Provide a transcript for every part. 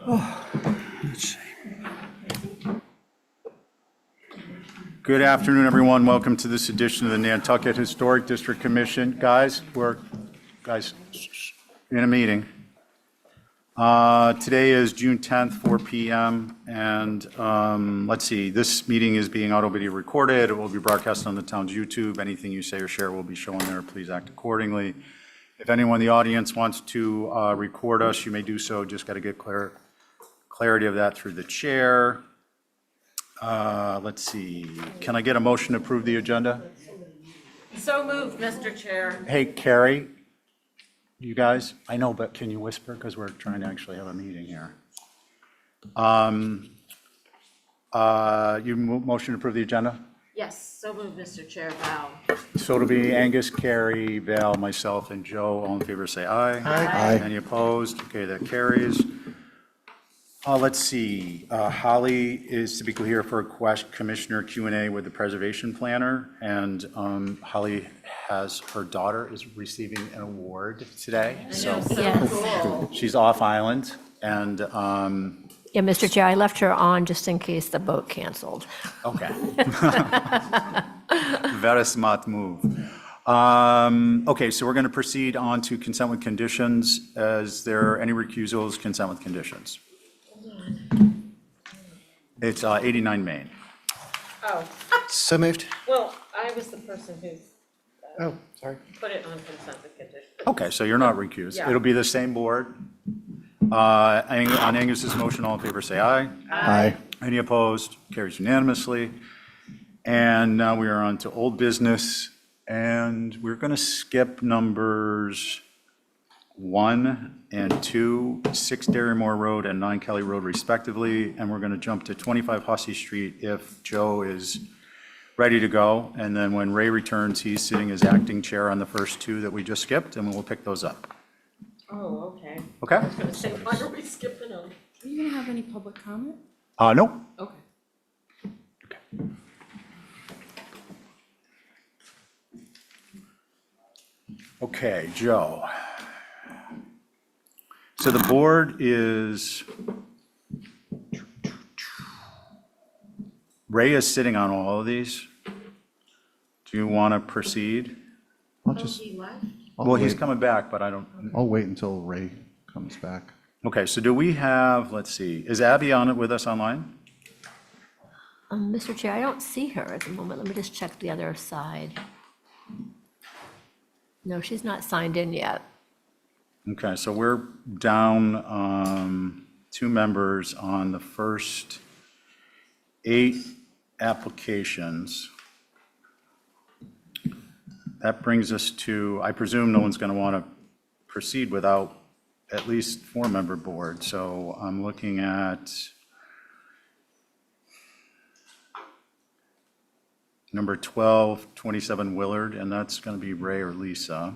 Let's see. Good afternoon, everyone. Welcome to this edition of the Nantucket Historic District Commission. Guys, we're in a meeting. Today is June 10th, 4 p.m. And let's see, this meeting is being audio-video recorded. It will be broadcast on the town's YouTube. Anything you say or share will be shown there. Please act accordingly. If anyone in the audience wants to record us, you may do so. Just got to get clarity of that through the chair. Let's see. Can I get a motion to approve the agenda? So moved, Mr. Chair. Hey, Carrie, you guys, I know, but can you whisper? Because we're trying to actually have a meeting here. Motion to approve the agenda? Yes, so moved, Mr. Chair. Val. So it'll be Angus, Carrie, Val, myself, and Joe. All in favor, say aye. Aye. Any opposed? Okay, that carries. Let's see, Holly is typically here for a commissioner Q&A with the preservation planner, and Holly has, her daughter is receiving an award today, so Cool. she's off island, and, Yeah, Mr. Chair, I left her on just in case the boat canceled. okay. Very smart move. Okay, so we're going to proceed on to consent with conditions. Is there any recusals, consent with conditions? It's 89 Main. Oh, So moved. well, I was the person who Oh, sorry. put it on consent with conditions. Okay, so you're not recused. Yeah. It'll be the same board. On Angus's motion, all in favor, say aye. Aye. Any opposed? Carries unanimously. And now we are on to old business, and we're going to skip numbers 1 and 2, 6 Darrymore Road and 9 Kelly Road respectively, and we're going to jump to 25 Hussey Street if Joe is ready to go. And then when Ray returns, he's sitting as acting chair on the first 2 that we just skipped, and we'll pick those up. Oh, okay. Okay? I was gonna say, why are we skipping them? Are you gonna have any public comment? No? Okay. Okay, Joe. So the board is, Ray is sitting on all of these. Do you want to proceed? I'll just, He left? Well, he's coming back, but I don't, I'll wait until Ray comes back. okay, so do we have, let's see, is Abby on it with us online? Mr. Chair, I don't see her at the moment. Let me just check the other side. No, she's not signed in yet. Okay, so we're down 2 members on the first 8 applications. That brings us to, I presume no one's going to want to proceed without at least 4-member board. So I'm looking at number 12, 27 Willard, and that's going to be Ray or Lisa.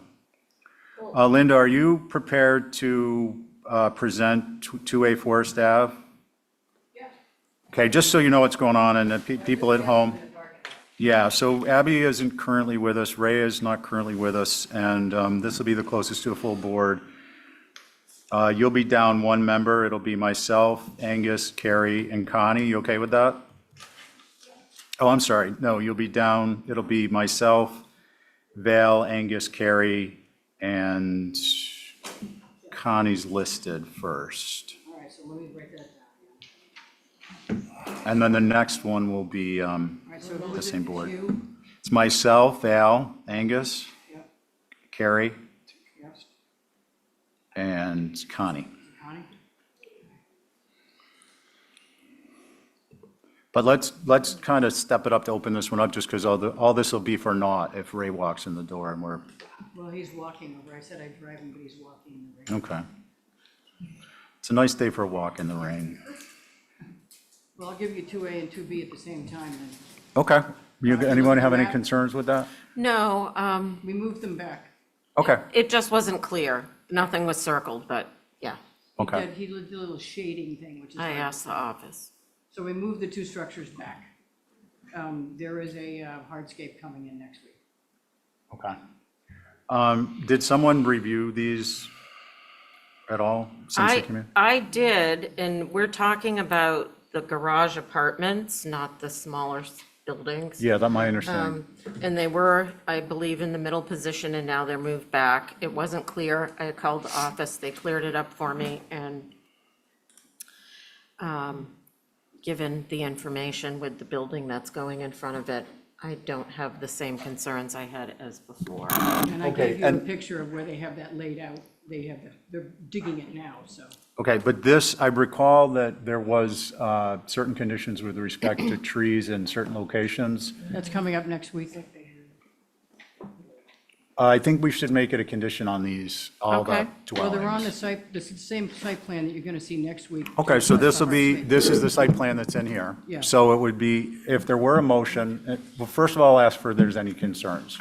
Linda, are you prepared to present 2A Forest Ave? Yeah. Okay, just so you know what's going on, and the people at home. Yeah, so Abby isn't currently with us, Ray is not currently with us, and this will be the closest to a full board. You'll be down 1 member. It'll be myself, Angus, Carrie, and Connie. You okay with that? Oh, I'm sorry. No, you'll be down, it'll be myself, Val, Angus, Carrie, and Connie's listed first. All right, so let me break that down. And then the next one will be All right, so who the is same it? board. You? It's myself, Val, Angus, Yep. Carrie, Yep. and Connie. Connie? But let's kind of step it up to open this one up, just because all this will be for naught if Ray walks in the door and we're, Well, he's walking over. I said I'd drive him, but he's walking in the rain. okay. It's a nice day for a walk in the rain. Well, I'll give you 2A and 2B at the same time then. Okay. Anyone have any concerns with that? No, We moved them back. Okay, it just wasn't clear. Nothing was circled, but yeah, okay. He did a little shading thing, which is. I like- asked the office. So we moved the 2 structures back. There is a hardscape coming in next week. Okay. Did someone review these at all since they came in? I did, and we're talking about the garage apartments, not the smaller buildings. Yeah, that's my understanding. And they were, I believe, in the middle position, and now they're moved back. It wasn't clear. I called the office, they cleared it up for me, and given the information with the building that's going in front of it, I don't have the same concerns I had as before. And I Okay, gave you a and- picture of where they have that laid out. They're digging it now, so. Okay, but this, I recall that there was certain conditions with respect to trees in certain locations. That's coming up next week. I think we should make it a condition on these, all the Okay. Well, they're on the dwellings. site, this is the same site plan that you're gonna see next week. Okay, so this will be, this is the site plan that's in here. Yeah. So it would be, if there were a motion, well, first of all, I'll ask for if there's any concerns.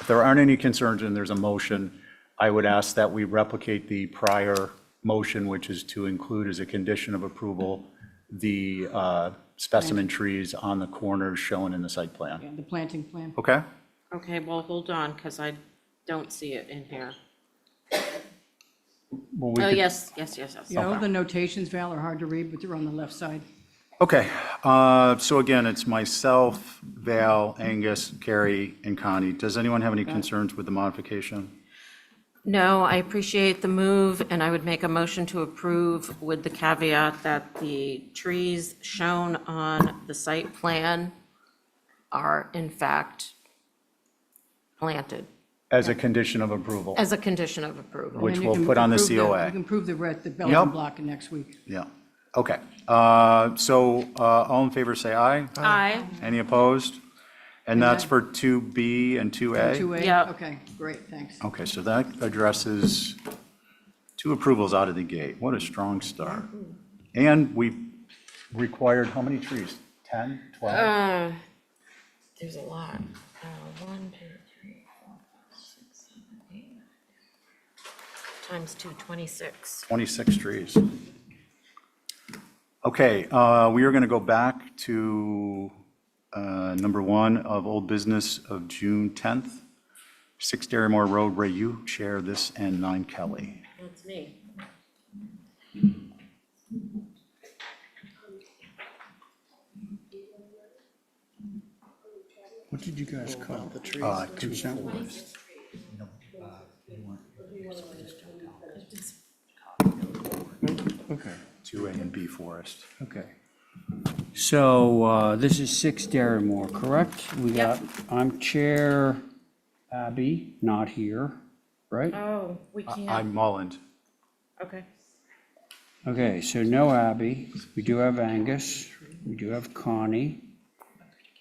If there aren't any concerns and there's a motion, I would ask that we replicate the prior motion, which is to include as a condition of approval the specimen trees on the corners shown in the site plan. Yeah, the planting plan. Okay? Okay, well, hold on, because I don't see it in here. Well, we Oh, could- yes. Yeah, all the notations, Val, are hard to read, but they're on the left side. Okay, so again, it's myself, Val, Angus, Carrie, and Connie. Does anyone have any concerns with the modification? No, I appreciate the move, and I would make a motion to approve with the caveat that the trees shown on the site plan are in fact planted As a condition of approval? as a condition of approval. Which And you we'll can put on the approve COA. You can prove the Belgian Yep. block next week. Yeah, okay. So all in favor, say aye. Aye. Any opposed? And that's for 2B and 2A? 2A? Yep. Okay, great, thanks. Okay, so that addresses two approvals out of the gate. What a strong start. And we required how many trees? 10, 12? There's a lot. 1, 2, 3, 4, 5, 6, 7, 8, 9, 10. Times 2, 26. 26 trees. Okay, we are going to go back to number 1 of old business of June 10th. 6 Darrymore Road, Ray, you chair this, and 9 Kelly. That's me. What did you guys call the trees? Consent. Okay, 2A and B Forest. okay. So this is 6 Darrymore, correct? We got, I'm Chair Abby, not here, right? Oh, we can't. I'm Mullen. Okay. Okay, so no Abby. We do have Angus. We do have Connie.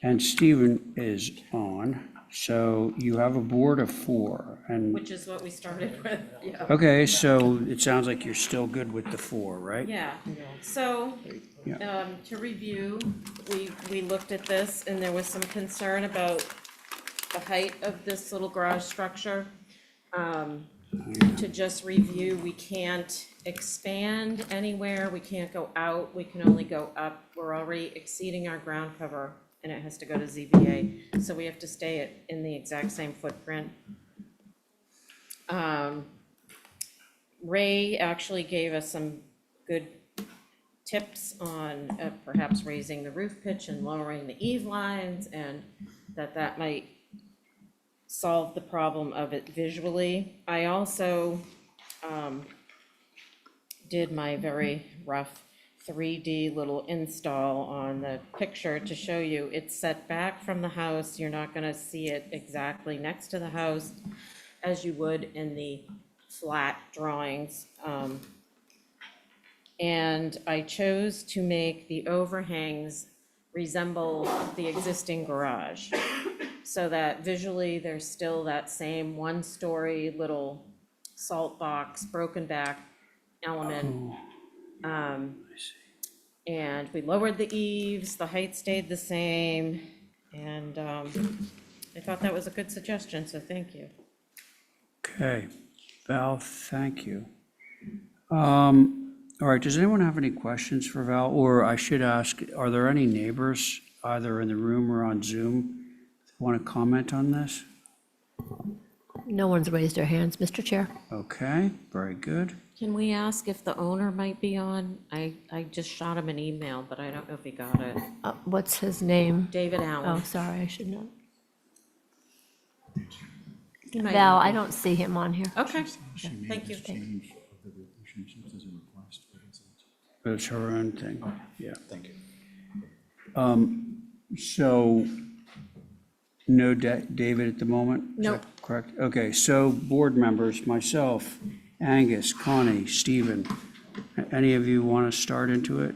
And Stephen is on. So you have a board of 4. And, Which is what we started with, yeah. okay, so it sounds like you're still good with the 4, right? Yeah, so, Yeah. to review, we looked at this, and there was some concern about the height of this little garage structure. To just review, we can't expand anywhere, we can't go out, we can only go up. We're already exceeding our ground cover, and it has to go to ZBA, so we have to stay in the exact same footprint. Ray actually gave us some good tips on perhaps raising the roof pitch and lowering the eave lines, and that might solve the problem of it visually. I also did my very rough 3D little install on the picture to show you it's set back from the house. You're not gonna see it exactly next to the house as you would in the flat drawings. And I chose to make the overhangs resemble the existing garage, so that visually there's still that same one-story little salt box, broken back element. And we lowered the eaves, the height stayed the same, and I thought that was a good suggestion, so thank you. Okay, Val, thank you. All right, does anyone have any questions for Val? Or I should ask, are there any neighbors, either in the room or on Zoom, that want to comment on this? No one's raised their hands, Mr. Chair. Okay, very good. Can we ask if the owner might be on? I just shot him an email, but I don't know if he got it. What's his name? David Oh, Allen. sorry, I should know. He might Val, not I be. don't see him on here. Okay, thank you. It's her own thing, yeah. Thank you. So, no David at the moment? Is Nope. that correct? Okay, so board members, myself, Angus, Connie, Stephen, any of you want to start into it?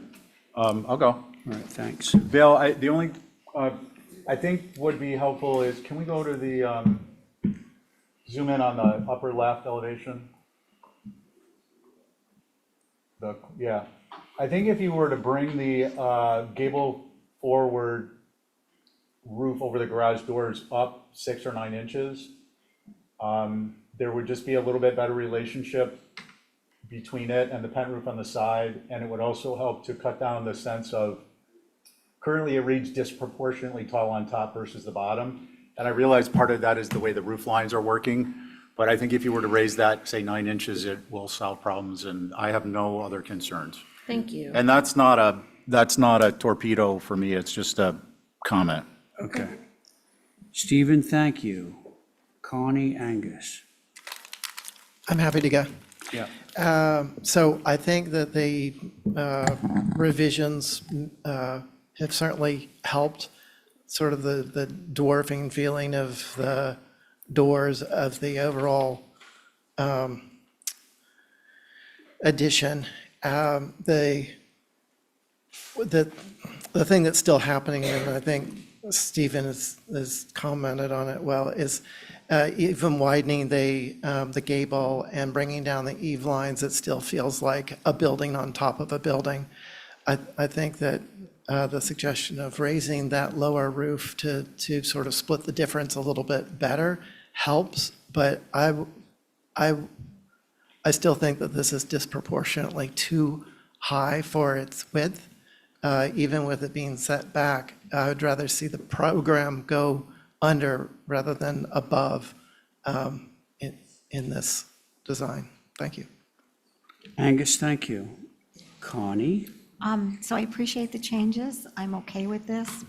I'll go. All right, thanks. Bill, the only, I think would be helpful is, can we go to the, zoom in on the upper left elevation? Yeah, I think if you were to bring the gable forward roof over the garage doors up 6 or 9 inches, there would just be a little bit better relationship between it and the pent roof on the side, and it would also help to cut down the sense of, currently it reads disproportionately tall on top versus the bottom, and I realize part of that is the way the roof lines are working, but I think if you were to raise that, say 9 inches, it will solve problems, and I have no other concerns. Thank you. And that's not a torpedo for me, it's just a comment. Okay. Stephen, thank you. Connie, Angus. I'm happy to go. Yeah. So I think that the revisions have certainly helped sort of the dwarfing feeling of the doors of the overall addition. The thing that's still happening, and I think Stephen has commented on it well, is even widening the gable and bringing down the eave lines, it still feels like a building on top of a building. I think that the suggestion of raising that lower roof to sort of split the difference a little bit better helps, but I still think that this is disproportionately too high for its width. Even with it being set back, I would rather see the program go under rather than above in this design. Thank you. Angus, thank you. Connie? So I appreciate the changes. I'm okay with this.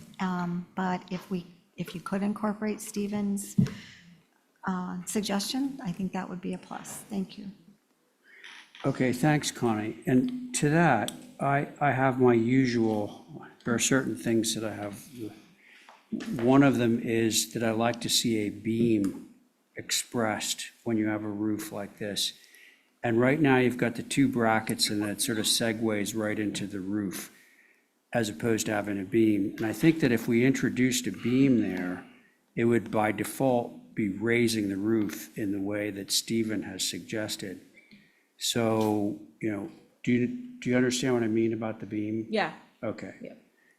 But if you could incorporate Stephen's suggestion, I think that would be a plus. Thank you. Okay, thanks, Connie. And to that, I have my usual, there are certain things that I have. One of them is that I like to see a beam expressed when you have a roof like this. And right now, you've got the 2 brackets and that sort of segues right into the roof, as opposed to having a beam. And I think that if we introduced a beam there, it would by default be raising the roof in the way that Stephen has suggested. So, do you understand what I mean about the beam? Yeah, Okay.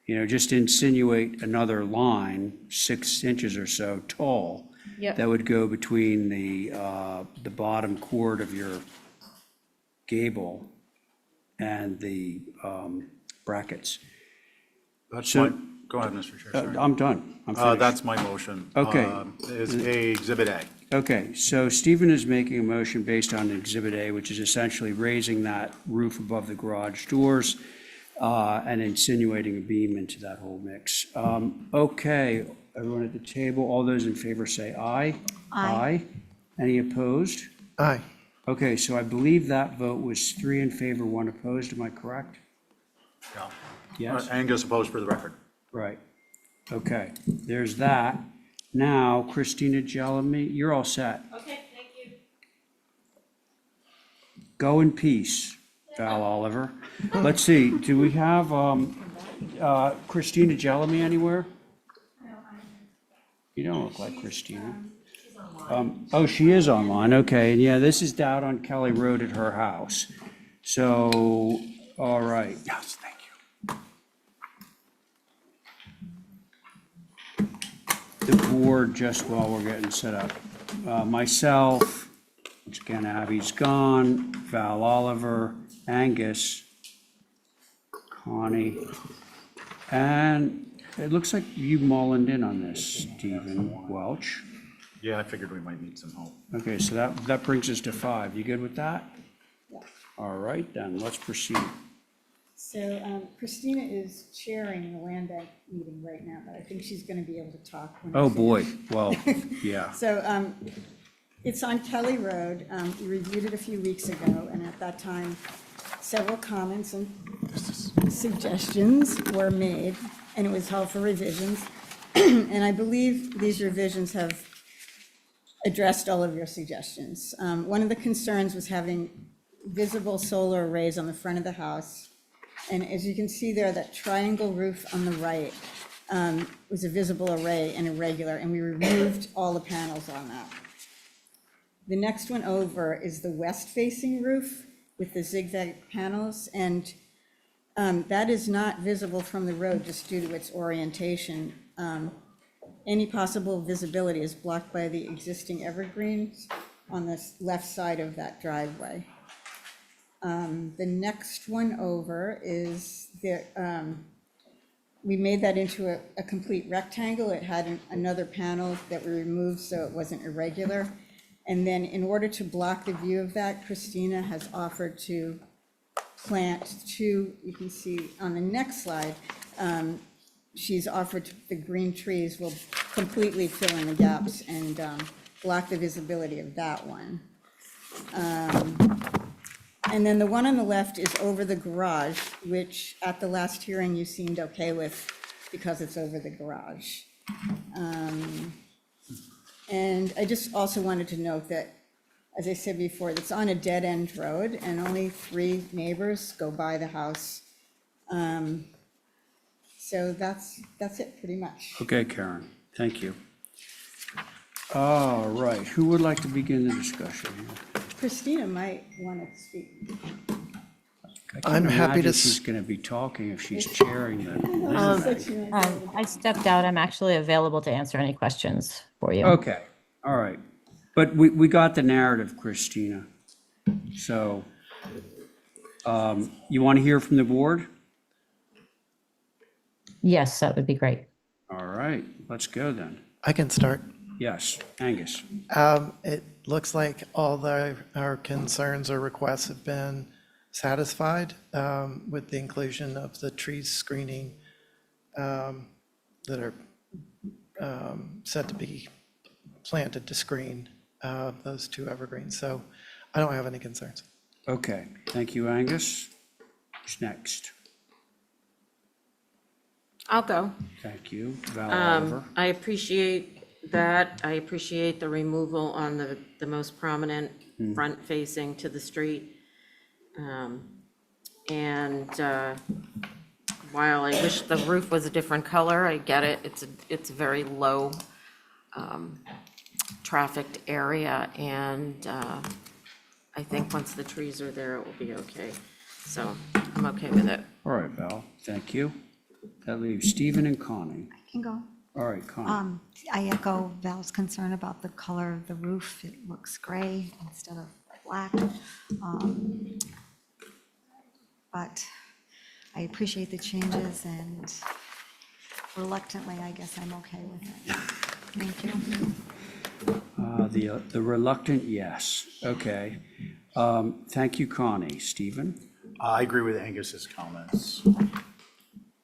yeah. Just insinuate another line, 6 inches or so tall, Yep. that would go between the bottom chord of your gable and the brackets. That's So- my, go ahead, Mr. Chair, sorry. I'm done. I'm finished. That's my motion. Okay. Is Exhibit A. Okay, so Stephen is making a motion based on Exhibit A, which is essentially raising that roof above the garage doors and insinuating a beam into that whole mix. Okay, everyone at the table, all those in favor say aye. Aye. Any opposed? Aye. Okay, so I believe that vote was 3 in favor, 1 opposed, am I correct? Yeah. Yes? Angus opposed for the record. Right. Okay, there's that. Now, Christina Gelamy, you're all set. Okay, thank you. Go in peace, Val Oliver. Let's see, do we have Christina Gelamy anywhere? You don't look like Christina. Oh, she is online, okay, and yeah, this is down on Kelly Road at her house. So, all right. Yes, thank you. The board, just while we're getting set up, myself, which again, Abby's gone, Val Oliver, Angus, Connie, and it looks like you mullined in on this, Stephen Welch. Yeah, I figured we might need some help. Okay, so that brings us to 5. You good with that? All right, then, let's proceed. So Christina is chairing the land bank meeting right now, but I think she's going to be able to talk. when Oh, I boy, finish. well, yeah. So it's on Kelly Road. We reviewed it a few weeks ago, and at that time, several comments and suggestions were made, and it was held for revisions. And I believe these revisions have addressed all of your suggestions. One of the concerns was having visible solar arrays on the front of the house. And as you can see there, that triangle roof on the right was a visible array and irregular, and we removed all the panels on that. The next one over is the west-facing roof with the zigzag panels, and that is not visible from the road just due to its orientation. Any possible visibility is blocked by the existing evergreens on the left side of that driveway. The next one over is we made that into a complete rectangle. It had another panel that we removed so it wasn't irregular. And then in order to block the view of that, Christina has offered to plant 2, you can see on the next slide, she's offered the green trees will completely fill in the gaps and block the visibility of that one. And then the one on the left is over the garage, which at the last hearing you seemed okay with because it's over the garage. And I just also wanted to note that, as I said before, it's on a dead-end road and only 3 neighbors go by the house. So that's it, pretty much. Okay, Karen, thank you. All right, who would like to begin the discussion here? Christina might want to speak. I can I'm happy to imagine she's going to be talking if she's chairing the. I stepped out. I'm actually available to answer any questions for you. Okay, all right. But we got the narrative, Christina. So you want to hear from the board? Yes, that would be great. All right, let's go then. I can start. Yes, Angus. It looks like all our concerns or requests have been satisfied with the inclusion of the tree screening that are said to be planted to screen those 2 evergreens. So I don't have any concerns. Okay, thank you, Angus. Who's next? I'll go. Thank you, Val Oliver. I appreciate that. I appreciate the removal on the most prominent front facing to the street. And while I wish the roof was a different color, I get it. It's a very low trafficked area, and I think once the trees are there, it will be okay. So I'm okay with it. All right, Val, thank you. That leaves Stephen and Connie. I can go. All right, Connie. I echo Val's concern about the color of the roof. It looks gray instead of black. But I appreciate the changes, and reluctantly, I guess I'm okay with it. Thank you. The reluctant, yes. Okay. Thank you, Connie. Stephen? I agree with Angus's comments.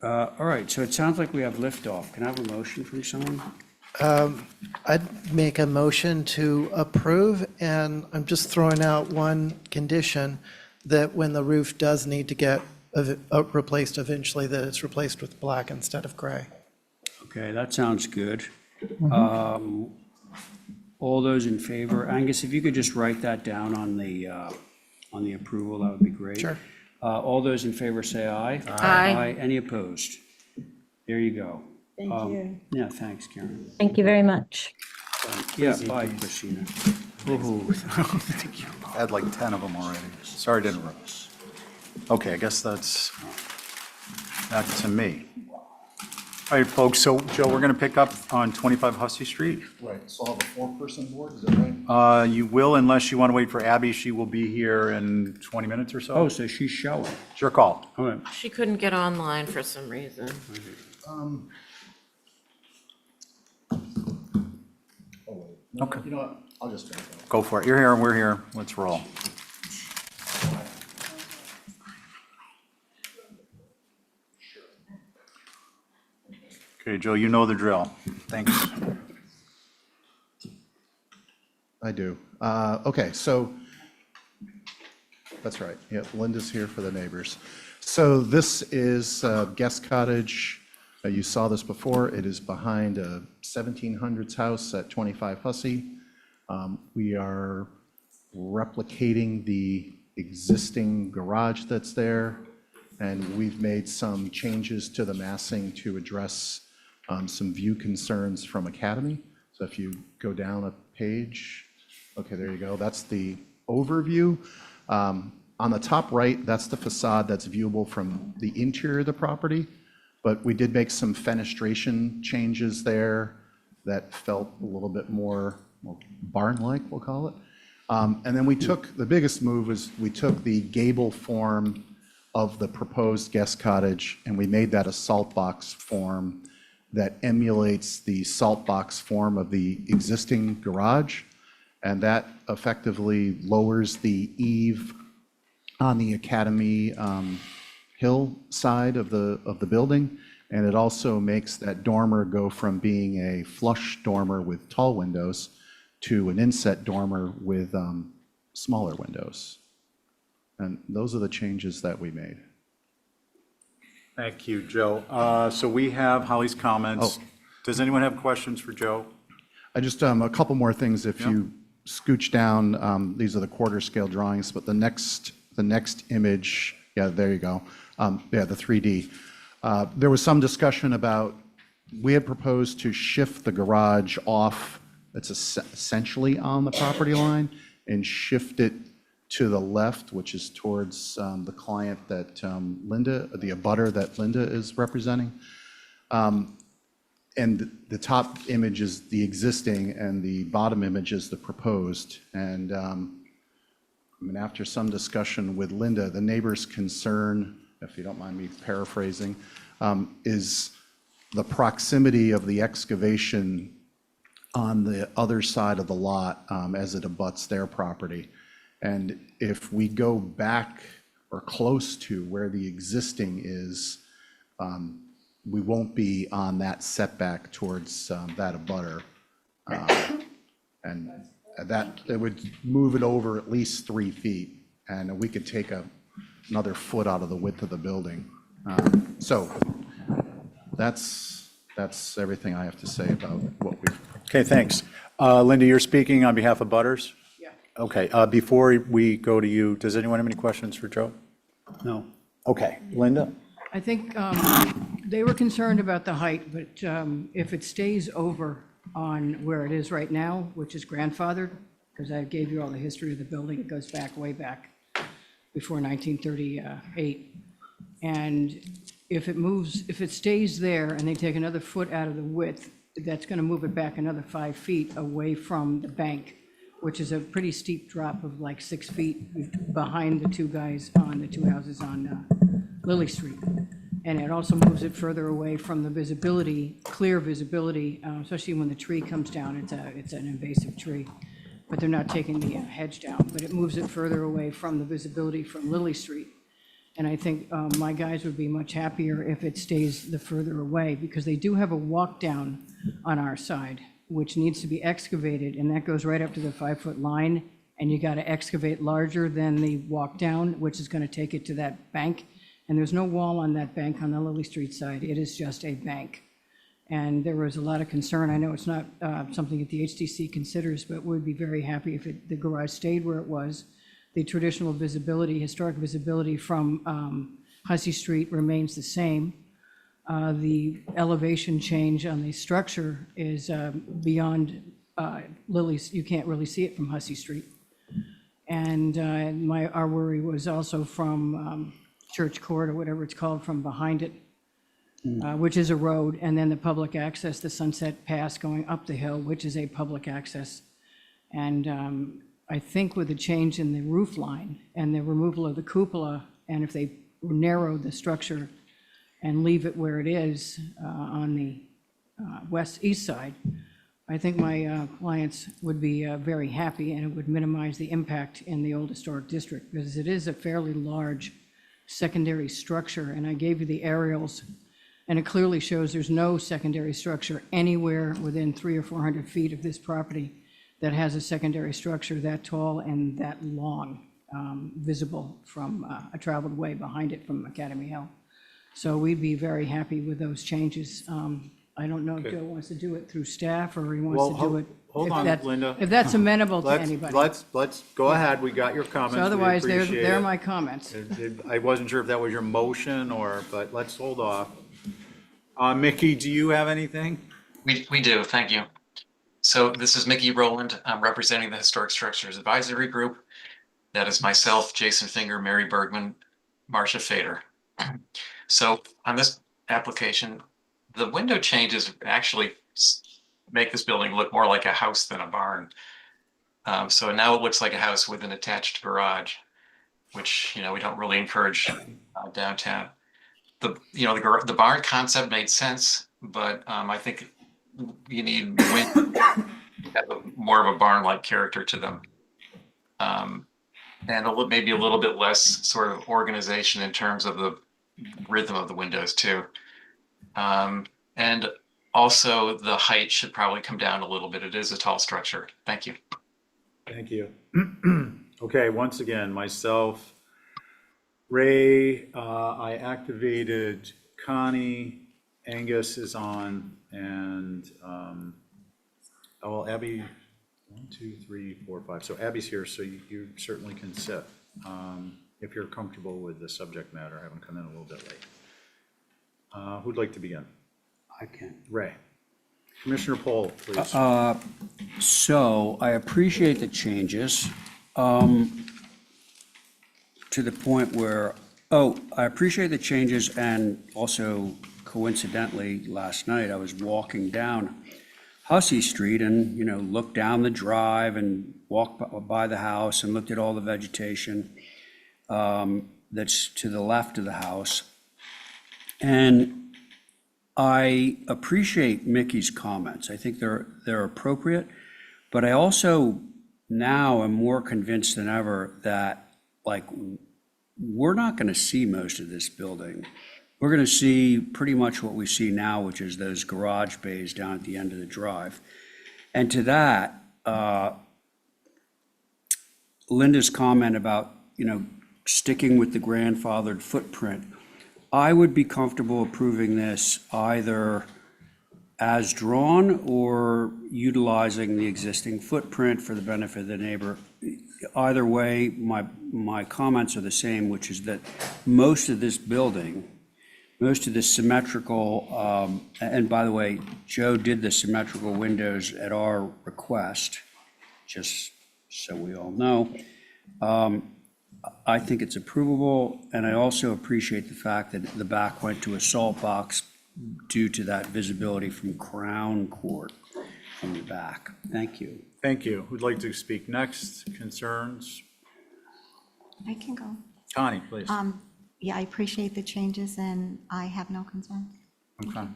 All right, so it sounds like we have liftoff. Can I have a motion from someone? I'd make a motion to approve, and I'm just throwing out one condition, that when the roof does need to get replaced eventually, that it's replaced with black instead of gray. Okay, that sounds good. All those in favor, Angus, if you could just write that down on the approval, that would be great. Sure. All those in favor say aye. Aye. Any opposed? There you go. Thank you. Yeah, thanks, Karen. Thank you very much. Yeah, bye, Christina. Ooh, thank you. I had like 10 of them already. Sorry to interrupt. Okay, I guess that's back to me. All right, folks, so Joe, we're going to pick up on 25 Hussey Street. Right, so I'll have a 4-person board, is that right? You will, unless you want to wait for Abby. She will be here in 20 minutes or so. Oh, so she's showing. It's your call. All right. She couldn't get online for some reason. Oh, wait, Okay, You know what, I'll just jump in. go for it. You're here and we're here. Let's roll. Okay, Joe, you know the drill. Thanks. I do. Okay, so, that's right. Yeah, Linda's here for the neighbors. So this is guest cottage. You saw this before. It is behind a 1700s house at 25 Hussey. We are replicating the existing garage that's there, and we've made some changes to the massing to address some view concerns from Academy. So if you go down a page, okay, there you go. That's the overview. On the top right, that's the facade that's viewable from the interior of the property, but we did make some fenestration changes there that felt a little bit more well, barn-like, we'll call it. And then the biggest move was we took the gable form of the proposed guest cottage and we made that a salt box form that emulates the salt box form of the existing garage. And that effectively lowers the eave on the Academy Hill side of the building. And it also makes that dormer go from being a flush dormer with tall windows to an inset dormer with smaller windows. And those are the changes that we made. Thank you, Joe. So we have Holly's comments. Does anyone have questions for Joe? I just, a couple more things. If you scooch down, these are the quarter scale drawings, but the next image, yeah, there you go. Yeah, the 3D. There was some discussion about, we had proposed to shift the garage off, it's essentially on the property line, and shift it to the left, which is towards the client that Linda, the abutter that Linda is representing. And the top image is the existing and the bottom image is the proposed. And I mean, after some discussion with Linda, the neighbor's concern, if you don't mind me paraphrasing, is the proximity of the excavation on the other side of the lot as it abuts their property. And if we go back or close to where the existing is, we won't be on that setback towards that abutter. And that, it would move it over at least 3 feet, and we could take another foot out of the width of the building. So that's everything I have to say about what we've. Okay, thanks. Linda, you're speaking on behalf of Butters? Yeah. Okay, before we go to you, does anyone have any questions for Joe? No. Okay, Linda? I think they were concerned about the height, but if it stays over on where it is right now, which is grandfathered, because I gave you all the history of the building, it goes back way back before 1938. And if it stays there and they take another foot out of the width, that's going to move it back another 5 feet away from the bank, which is a pretty steep drop of like 6 feet behind the two houses on Lily Street. And it also moves it further away from the visibility, clear visibility, especially when the tree comes down. It's an invasive tree, but they're not taking the hedge down, but it moves it further away from the visibility from Lily Street. And I think my guys would be much happier if it stays the further away, because they do have a walk down on our side, which needs to be excavated, and that goes right up to the 5-foot line, and you got to excavate larger than the walk down, which is going to take it to that bank. And there's no wall on that bank on the Lily Street side. It is just a bank. And there was a lot of concern. I know it's not something that the HTC considers, but we'd be very happy if the garage stayed where it was. The traditional visibility, historic visibility from Hussey Street remains the same. The elevation change on the structure is beyond Lily's. You can't really see it from Hussey Street. And our worry was also from Church Court, or whatever it's called, from behind it, which is a road, and then the public access, the Sunset Pass going up the hill, which is a public access. And I think with the change in the roof line and the removal of the cupola, and if they narrow the structure and leave it where it is on the east side, I think my clients would be very happy, and it would minimize the impact in the old historic district, because it is a fairly large secondary structure, and I gave you the aerials, and it clearly shows there's no secondary structure anywhere within 300 or 400 feet of this property that has a secondary structure that tall and that long, visible from a traveled way behind it from Academy Hill. So we'd be very happy with those changes. I don't know if Joe wants to do it through staff, or he Well, wants to do it. hold if on, that's- Linda. If that's amenable to anybody. Let's go ahead. We got your comments. So We otherwise, appreciate they're it. my comments. I wasn't sure if that was your motion but let's hold off. Mickey, do you have anything? We do, thank you. So this is Mickey Rowland. I'm representing the Historic Structures Advisory Group. That is myself, Jason Finger, Mary Bergman, Marcia Fader. So on this application, the window changes actually make this building look more like a house than a barn. So now it looks like a house with an attached garage, which, you know, we don't really encourage downtown. The barn concept made sense, but I think you need more of a barn-like character to them. And maybe a little bit less sort of organization in terms of the rhythm of the windows too. And also the height should probably come down a little bit. It is a tall structure. Thank you. Thank you. Okay, once again, myself, Ray, I activated Connie, Angus is on, and, Abby, 1, 2, 3, 4, 5. So Abby's here, so you certainly can sit, if you're comfortable with the subject matter, having come in a little bit late. Who'd like to begin? I can. Ray. Commissioner Pohl, please. So I appreciate the changes, to the point where, I appreciate the changes, and also coincidentally, last night I was walking down Hussey Street and, you know, looked down the drive and walked by the house and looked at all the vegetation that's to the left of the house. And I appreciate Mickey's comments. I think they're appropriate, but I also now am more convinced than ever that, like, we're not going to see most of this building. We're going to see pretty much what we see now, which is those garage bays down at the end of the drive. And to that, Linda's comment about, you know, sticking with the grandfathered footprint, I would be comfortable approving this either as drawn or utilizing the existing footprint for the benefit of the neighbor. Either way, my comments are the same, which is that most of this building, most of the symmetrical, and by the way, Joe did the symmetrical windows at our request, just so we all know. I think it's approvable, and I also appreciate the fact that the back went to a salt box due to that visibility from Crown Court from the back. Thank you. Thank you. Who'd like to speak next? Concerns? I can go. Connie, please. Yeah, I appreciate the changes, and I have no concerns. Okay.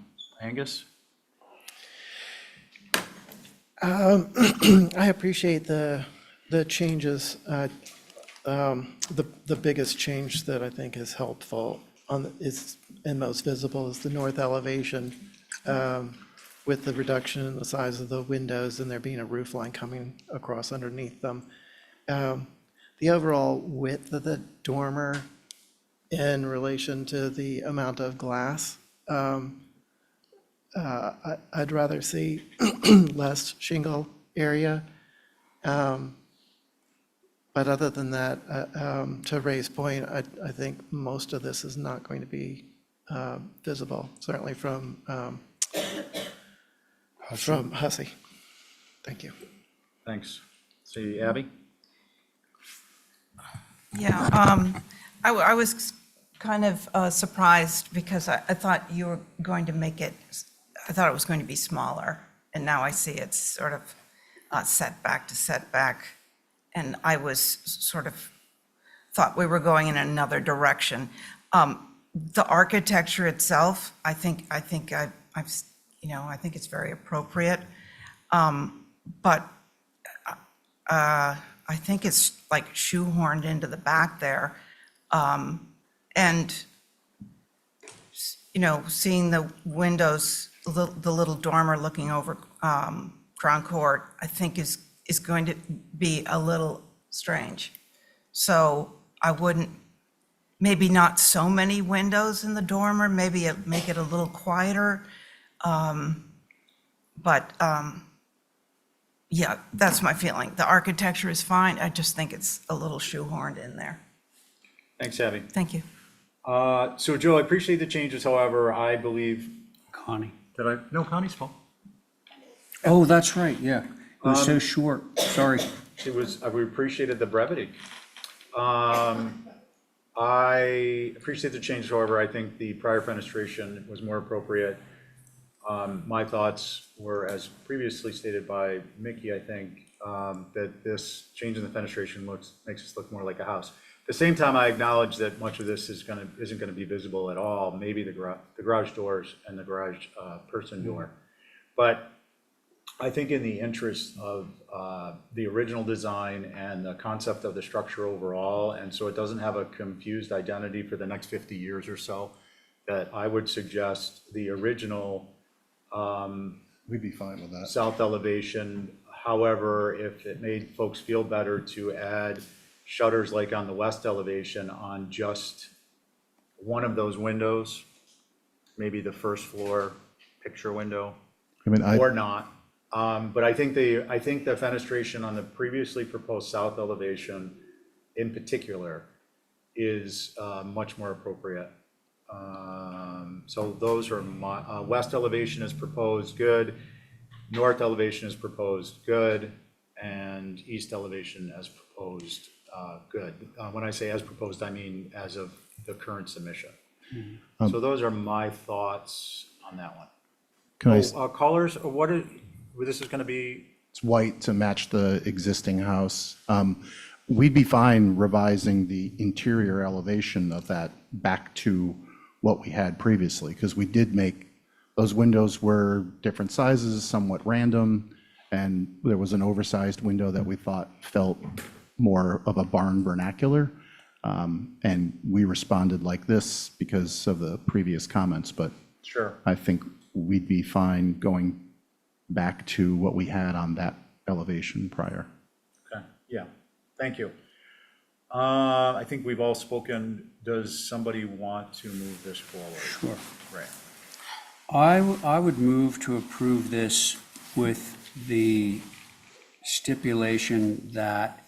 Angus? I appreciate the changes. The biggest change that I think is helpful is and most visible is the north elevation, with the reduction in the size of the windows and there being a roof line coming across underneath them. The overall width of the dormer in relation to the amount of glass, I'd rather see less shingle area. But other than that, to Ray's point, I think most of this is not going to be visible, certainly from Hussey. Thank you. Thanks. See, Abby? Yeah, I was kind of surprised because I thought you were going to make it, I thought it was going to be smaller. And now I see it's sort of setback to setback. And I was sort of thought we were going in another direction. The architecture itself, I think it's very appropriate. But I think it's like shoehorned into the back there. And, you know, seeing the windows, the little dormer looking over Crown Court, I think is going to be a little strange. So I wouldn't, maybe not so many windows in the dormer, maybe make it a little quieter. But yeah, that's my feeling. The architecture is fine. I just think it's a little shoehorned in there. Thanks, Abby. Thank you. So Joe, I appreciate the changes, however, I believe, Connie. no, Connie's fault. Oh, that's right, yeah. It was so short, sorry. It was, we appreciated the brevity. I appreciate the change, however, I think the prior fenestration was more appropriate. My thoughts were, as previously stated by Mickey, I think, that this change in the fenestration makes us look more like a house. At the same time, I acknowledge that much of this isn't gonna be visible at all, maybe the garage doors and the garage person door. But I think in the interest of the original design and the concept of the structure overall, and so it doesn't have a confused identity for the next 50 years or so, that I would suggest the original We'd be fine with that. south elevation. However, if it made folks feel better to add shutters like on the west elevation on just one of those windows, maybe the first floor picture window, I mean, or not. But I think the fenestration on the previously proposed south elevation in particular is much more appropriate. So those are my, west elevation is proposed, good. North elevation is proposed, good. And east elevation as proposed, good. When I say as proposed, I mean as of the current submission. So those are my thoughts on that one. Can I, Colors, this is gonna be, it's white to match the existing house. We'd be fine revising the interior elevation of that back to what we had previously, because we did make, those windows were different sizes, somewhat random, and there was an oversized window that we thought felt more of a barn vernacular. And we responded like this because of the previous comments, but sure. I think we'd be fine going back to what we had on that elevation prior. Okay, yeah, thank you. I think we've all spoken. Does somebody want to move this forward? Sure. Right. I would move to approve this with the stipulation that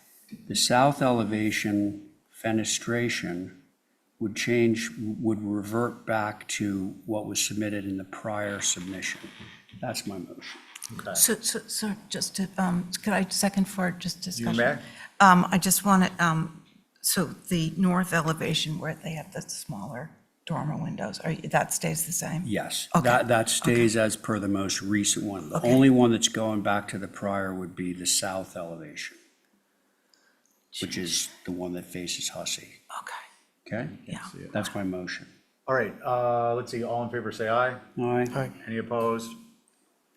the south elevation fenestration would revert back to what was submitted in the prior submission. That's my motion. Okay. So just to, could I second for just discussion? may. I just want to, so the north elevation where they have the smaller dormer windows, that stays the same? Yes, Okay. that stays as per the most recent one. The Okay. only one that's going back to the prior would be the south elevation, which is the one that faces Hussey. Okay, Okay? yeah. That's my motion. All right, let's see, all in favor, say aye. Aye. Any opposed?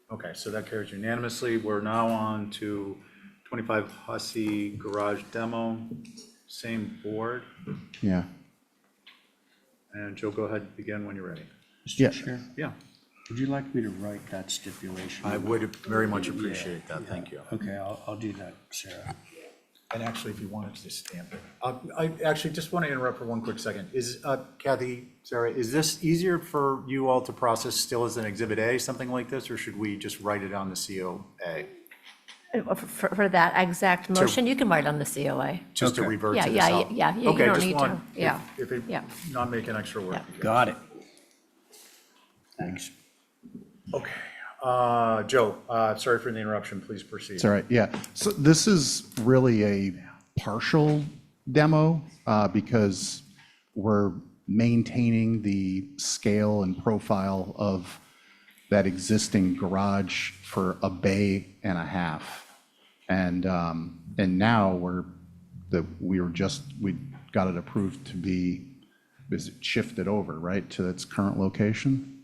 Okay, so that carries unanimously. We're now on to 25 Hussey Garage Demo, same board. Yeah. And Joe, go ahead, begin when you're ready. Yeah. Chair, Yeah, would you like me to write that stipulation? I would very much appreciate that, thank you. Okay, I'll do that, Sarah. And actually, if you wanted to just stamp it. I actually just want to interrupt for one quick second. Is, Kathy, Sarah, is this easier for you all to process still as an Exhibit A, something like this, or should we just write it on the COA? For that exact motion, you can write on the COA. Just to Okay. revert Yeah, to the yeah, south? yeah, you Okay, don't just need to, want, yeah, if it, yeah. not making extra work. Yeah. Got it. Thanks. Okay, Joe, sorry for the interruption, please proceed. It's all right, yeah. So this is really a partial demo because we're maintaining the scale and profile of that existing garage for a bay and a half. And now we got it approved to be, is it shifted over, right, to its current location?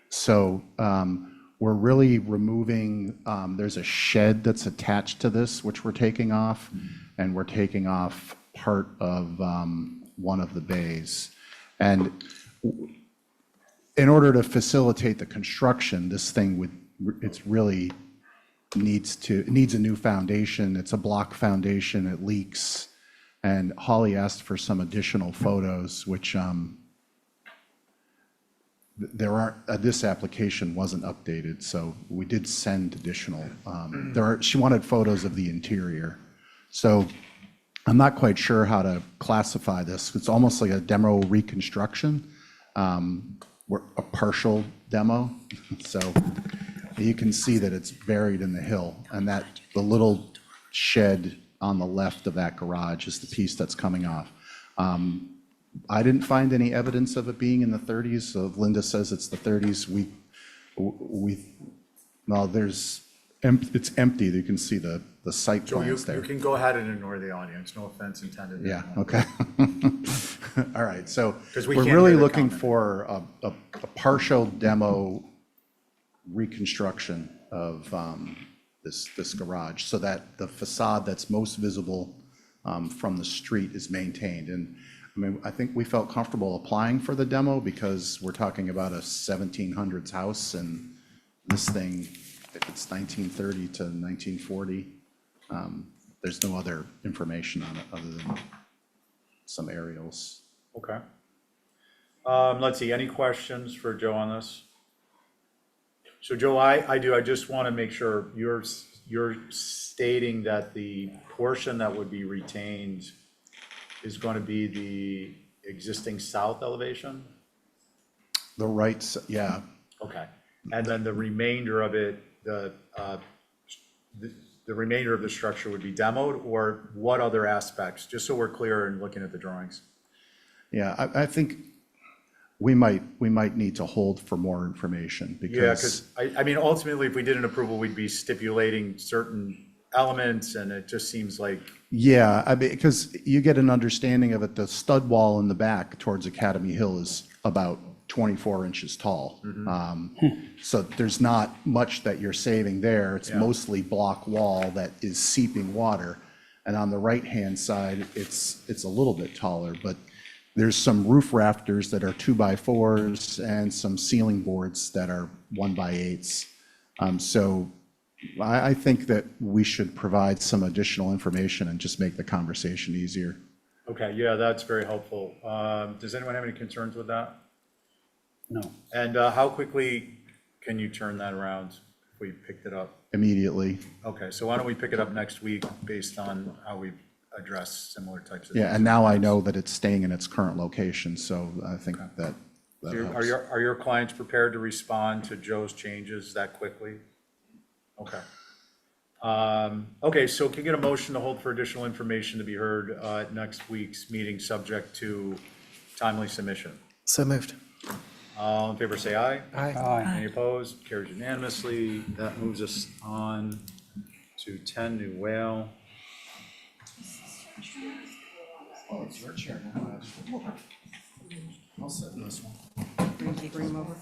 So We're really removing, there's a shed that's attached to this, which we're taking off, and we're taking off part of one of the bays. And in order to facilitate the construction, this thing it's really it needs a new foundation. It's a block foundation, it leaks. And Holly asked for some additional photos, which there aren't, this application wasn't updated, so we did send additional. She wanted photos of the interior. So I'm not quite sure how to classify this. It's almost like a demo reconstruction, a partial demo. So you can see that it's buried in the hill, and that the little shed on the left of that garage is the piece that's coming off. I didn't find any evidence of it being in the 30s, so if Linda says it's the 30s, well, it's empty. You can see the site Joe, you plans there. can go ahead and ignore the audience, no offense intended. Yeah, okay. All right, so 'Cause we we're can't really hear the looking comment. for a partial demo reconstruction of this garage, so that the facade that's most visible from the street is maintained. And I mean, I think we felt comfortable applying for the demo because we're talking about a 1700s house, and this thing, if it's 1930 to 1940, there's no other information on it other than some aerials. Okay. Let's see, any questions for Joe on this? So Joe, I just want to make sure you're stating that the portion that would be retained is going to be the existing south elevation? The right, yeah, Okay. And then the remainder of it, the remainder of the structure would be demoed, or what other aspects? Just so we're clear in looking at the drawings. yeah, I think we might need to hold for more information Yeah, because, because I mean, ultimately, if we did an approval, we'd be stipulating certain elements, and it just seems like, yeah, I mean, because you get an understanding of it, the stud wall in the back towards Academy Hill is about 24 inches tall. So there's not much that you're saving there. It's Yeah. mostly block wall that is seeping water. And on the right-hand side, it's a little bit taller, but there's some roof rafters that are 2x4s and some ceiling boards that are 1x8s. So I think that we should provide some additional information and just make the conversation easier. okay, yeah, that's very helpful. Does anyone have any concerns with that? No. And how quickly can you turn that around if we picked it up? Immediately. Okay, so why don't we pick it up next week based on how we've addressed similar types of. Yeah, and now I know that it's staying in its current location, so I think that helps. Are your clients prepared to respond to Joe's changes that quickly? Okay. Okay, so can you get a motion to hold for additional information to be heard at next week's meeting, subject to timely submission? So moved. All in favor, say aye. Aye. Any opposed? Carried unanimously. That moves us on to 10 New Whale. Oh, it's your chair now. I'll sit in this one. Bring them over.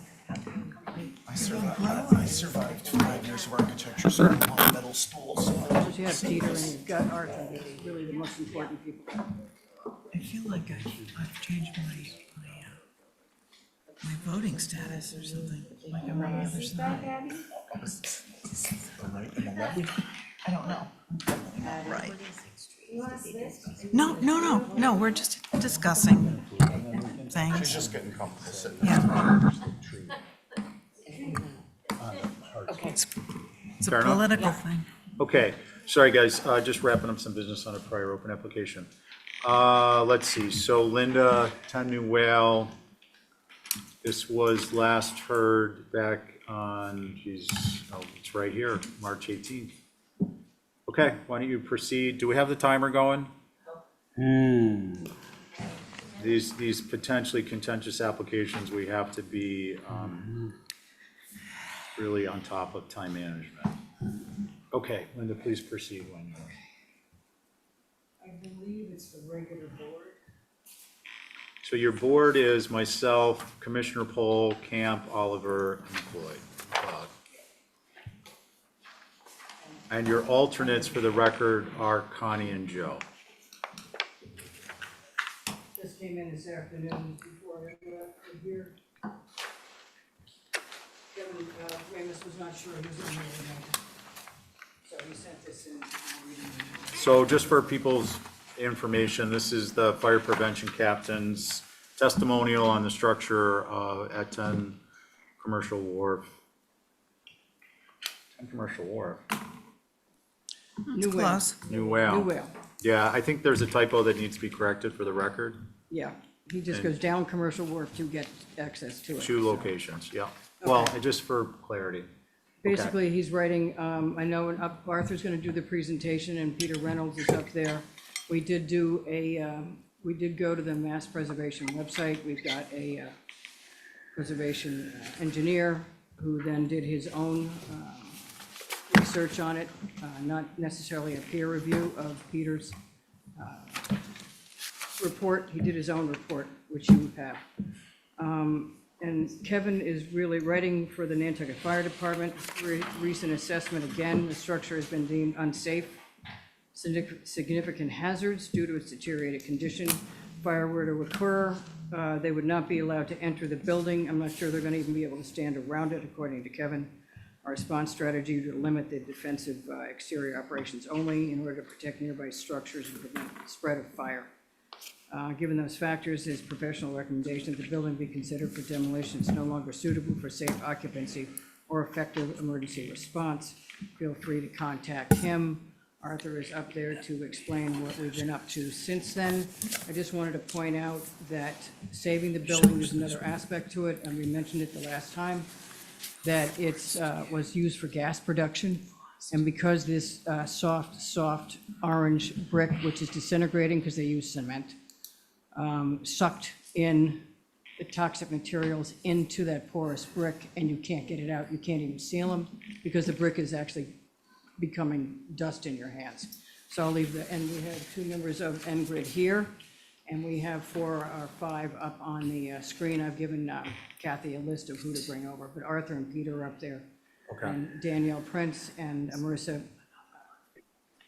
I survived 5 years of architecture, so I'm on metal stools. Once you have Peter and you've got Art, they're really the most important people. I feel like I've changed my voting status or something, like I'm on the other side. I don't know. Right. No, we're just discussing things. She's just getting comfortable sitting. Yeah. It's a Fair enough. political thing. Okay, sorry, guys, just wrapping up some business on a prior open application. Let's see, so Linda, 10 New Whale, this was last heard back on, it's right here, March 18th. Okay, why don't you proceed? Do we have the timer going? These potentially contentious applications, we have to be really on top of time management. Okay, Linda, please proceed when you're. I believe it's the regular board. So your board is myself, Commissioner Pohl, Camp, Oliver, and Floyd. And your alternates for the record are Connie and Joe. Just came in this afternoon before I left here. Kevin Ramus was not sure he was in here tonight. So he sent this in. So just for people's information, this is the fire prevention captain's testimonial on the structure at 10 Commercial Wharf. 10 Commercial Wharf. New Whale. Close. New Whale. New Whale, Yeah, I think there's a typo that needs to be corrected for the record. yeah. He just goes down Commercial Wharf to get access to it. Two locations, yeah. Well, just for clarity. Basically, he's writing, I know Arthur's gonna do the presentation and Peter Reynolds is up there. We did do we did go to the Mass Preservation website. We've got a preservation engineer who then did his own research on it, not necessarily a peer review of Peter's report. He did his own report, which you have. And Kevin is really writing for the Nantucket Fire Department. Recent assessment, again, the structure has been deemed unsafe. Significant hazards due to its deteriorated condition. If fire were to occur, they would not be allowed to enter the building. I'm not sure they're gonna even be able to stand around it, according to Kevin. Our response strategy to limit the defensive exterior operations only in order to protect nearby structures and prevent the spread of fire. Given those factors, his professional recommendation that the building be considered for demolition is no longer suitable for safe occupancy or effective emergency response. Feel free to contact him. Arthur is up there to explain what we've been up to since then. I just wanted to point out that saving the building is another aspect to it, and we mentioned it the last time, that it's was used for gas production. And because this soft orange brick, which is disintegrating because they use cement, sucked in the toxic materials into that porous brick, and you can't get it out. You can't even seal them because the brick is actually becoming dust in your hands. So I'll leave and we have 2 members of NGRID here, and we have 4 or 5 up on the screen. I've given Kathy a list of who to bring over, but Arthur and Peter are up there. Okay. And Danielle Prince and Marissa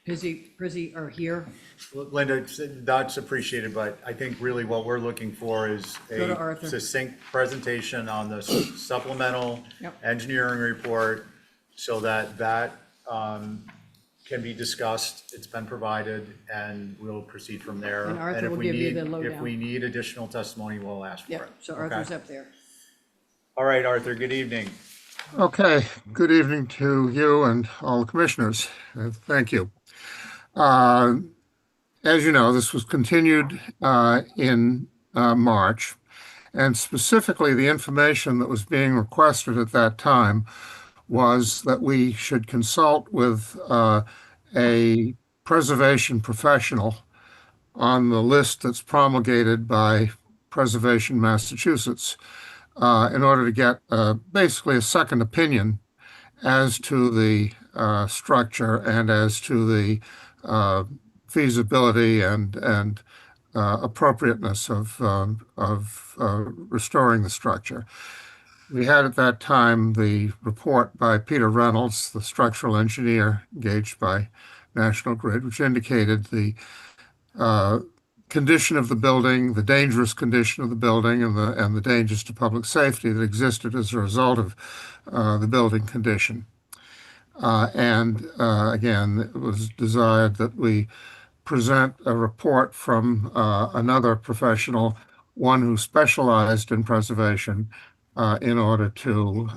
Prizzi are here. Linda, that's appreciated, but I think really what we're looking for is Go to a Arthur. succinct presentation on the supplemental Yep. engineering report so that can be discussed, it's been provided, and we'll proceed from there. And Arthur if will we give you need- the lowdown. If we need additional testimony, we'll ask for Yep, it. so Okay? Arthur's up there. All right, Arthur, good evening. Okay, good evening to you and all the commissioners. Thank you. As you know, this was continued in March, and specifically the information that was being requested at that time was that we should consult with a preservation professional on the list that's promulgated by Preservation Massachusetts in order to get basically a second opinion as to the structure and as to the feasibility and appropriateness of restoring the structure. We had at that time the report by Peter Reynolds, the structural engineer engaged by National Grid, which indicated the condition of the building, the dangerous condition of the building, and the dangers to public safety that existed as a result of the building condition. Again, it was desired that we present a report from another professional, one who specialized in preservation, in order to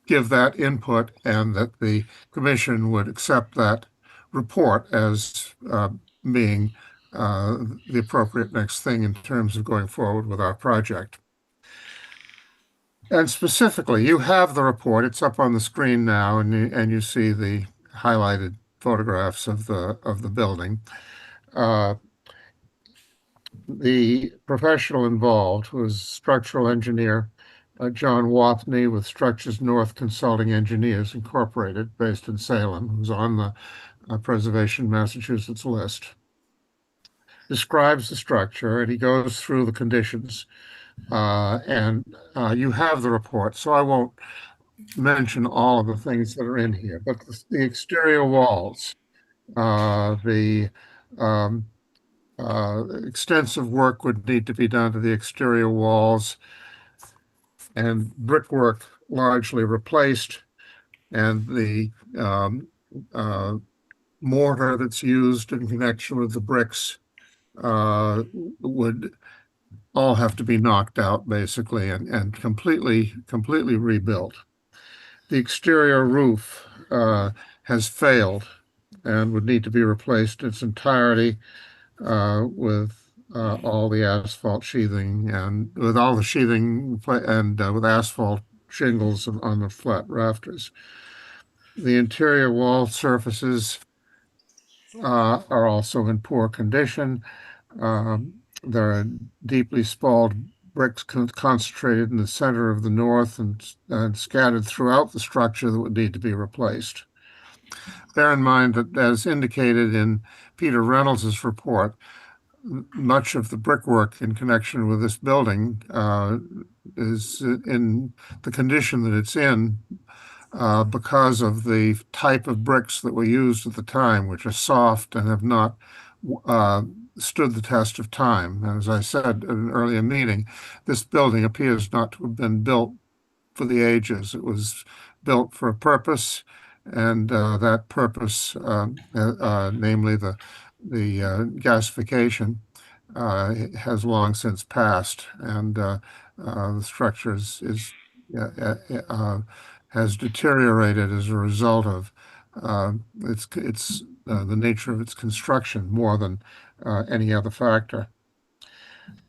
give that input, and that the commission would accept that report as being the appropriate next thing in terms of going forward with our project. And specifically, you have the report. It's up on the screen now, and you see the highlighted photographs of the building. The professional involved was structural engineer John Wathney with Structures North Consulting Engineers Incorporated, based in Salem, who's on the Preservation Massachusetts list. Describes the structure, and he goes through the conditions. You have the report, so I won't mention all of the things that are in here, but the exterior walls, the extensive work would need to be done to the exterior walls, and brickwork largely replaced, and the mortar that's used in connection with the bricks would all have to be knocked out, basically, and completely rebuilt. The exterior roof has failed and would need to be replaced in its entirety with all the asphalt sheathing and with all the sheathing and with asphalt shingles on the flat rafters. The interior wall surfaces are also in poor condition. There are deeply spalled bricks concentrated in the center of the north and scattered throughout the structure that would need to be replaced. Bear in mind that, as indicated in Peter Reynolds's report, much of the brickwork in connection with this building is in the condition that it's in because of the type of bricks that were used at the time, which are soft and have not stood the test of time. And as I said in an earlier meeting, this building appears not to have been built for the ages. It was built for a purpose, and that purpose, namely the gasification, has long since passed, and the structure has deteriorated as a result of the nature of its construction more than any other factor.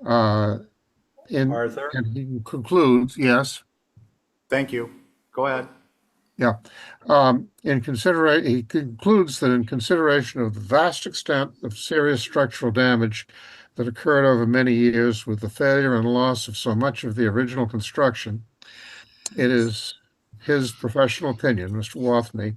Arthur? And he concludes, yes. Thank you. Go ahead. Yeah. He concludes that in consideration of the vast extent of serious structural damage that occurred over many years with the failure and loss of so much of the original construction, it is his professional opinion, Mr. Wathney,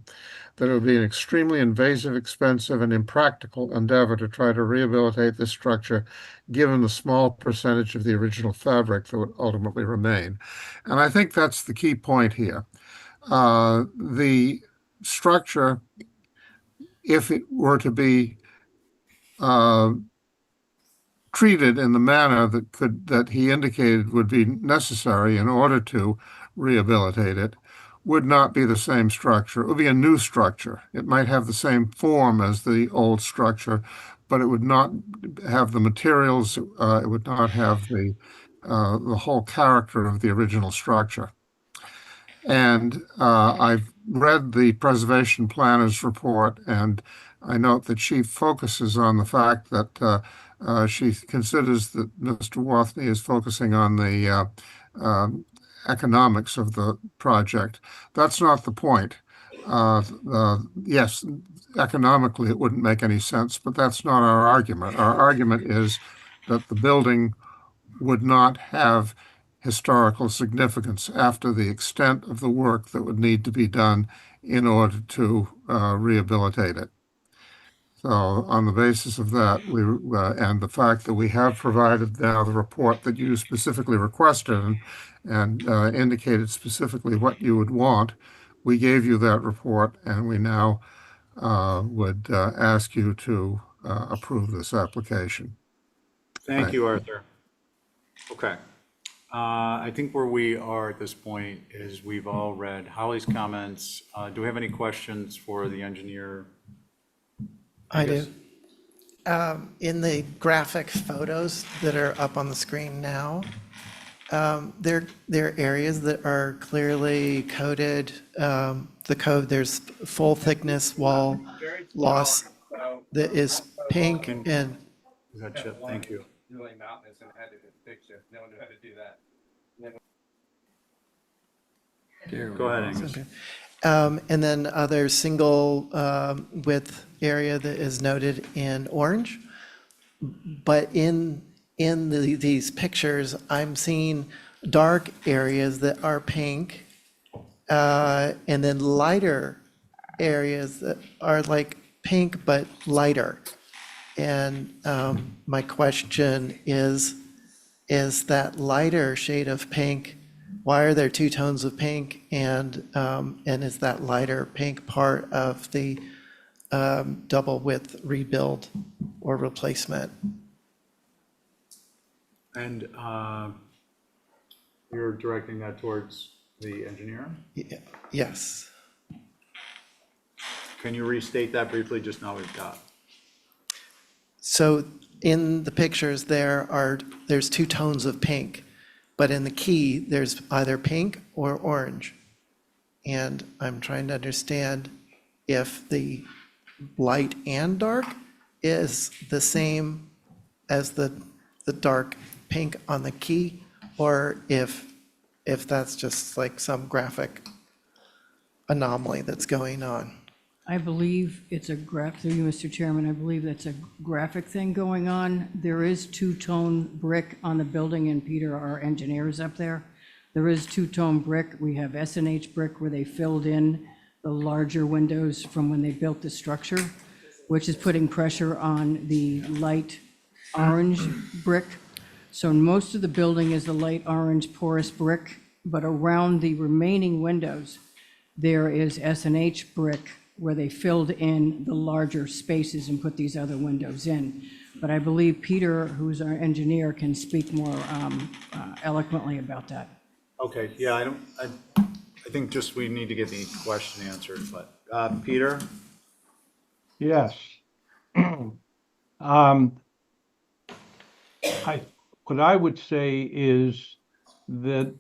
that it would be an extremely invasive, expensive, and impractical endeavor to try to rehabilitate this structure, given the small percentage of the original fabric that would ultimately remain. And I think that's the key point here. The structure, if it were to be treated in the manner that he indicated would be necessary in order to rehabilitate it, would not be the same structure. It would be a new structure. It might have the same form as the old structure, but it would not have the materials. It would not have the whole character of the original structure. And I've read the preservation planner's report, and I note that she focuses on the fact that she considers that Mr. Wathney is focusing on the economics of the project. That's not the point. Yes, economically it wouldn't make any sense, but that's not our argument. Our argument is that the building would not have historical significance after the extent of the work that would need to be done in order to rehabilitate it. So on the basis of that, and the fact that we have provided now the report that you specifically requested and indicated specifically what you would want, we gave you that report, and we now would ask you to approve this application. Thank you, Arthur. Okay. I think where we are at this point is we've all read Holly's comments. Do we have any questions for the engineer? I do. In the graphic photos that are up on the screen now, there are areas that are clearly coded. The code, there's full thickness wall loss that is pink and. Is that Chip? Thank you. Really mountainous and had to fix it. No one knew how to do that. Go ahead, Angus. And then other single width area that is noted in orange. But in these pictures, I'm seeing dark areas that are pink, and then lighter areas that are like pink but lighter. And my question is that lighter shade of pink why are there two tones of pink? And is that lighter pink part of the double width rebuild or replacement? And you're directing that towards the engineer? Yes. Can you restate that briefly, just now we've got? So in the pictures, there's two tones of pink, but in the key, there's either pink or orange. And I'm trying to understand if the light and dark is the same as the dark pink on the key, or if that's just like some graphic anomaly that's going on. I believe it's a through you, Mr. Chairman, I believe that's a graphic thing going on. There is two-tone brick on the building, and Peter, our engineer, is up there. There is two-tone brick. We have S&H brick where they filled in the larger windows from when they built the structure, which is putting pressure on the light orange brick. So most of the building is the light orange porous brick, but around the remaining windows, there is S&H brick where they filled in the larger spaces and put these other windows in. But I believe Peter, who's our engineer, can speak more eloquently about that. Okay, yeah, I think just we need to get the question answered, but, Peter? Yes. What I would say is that,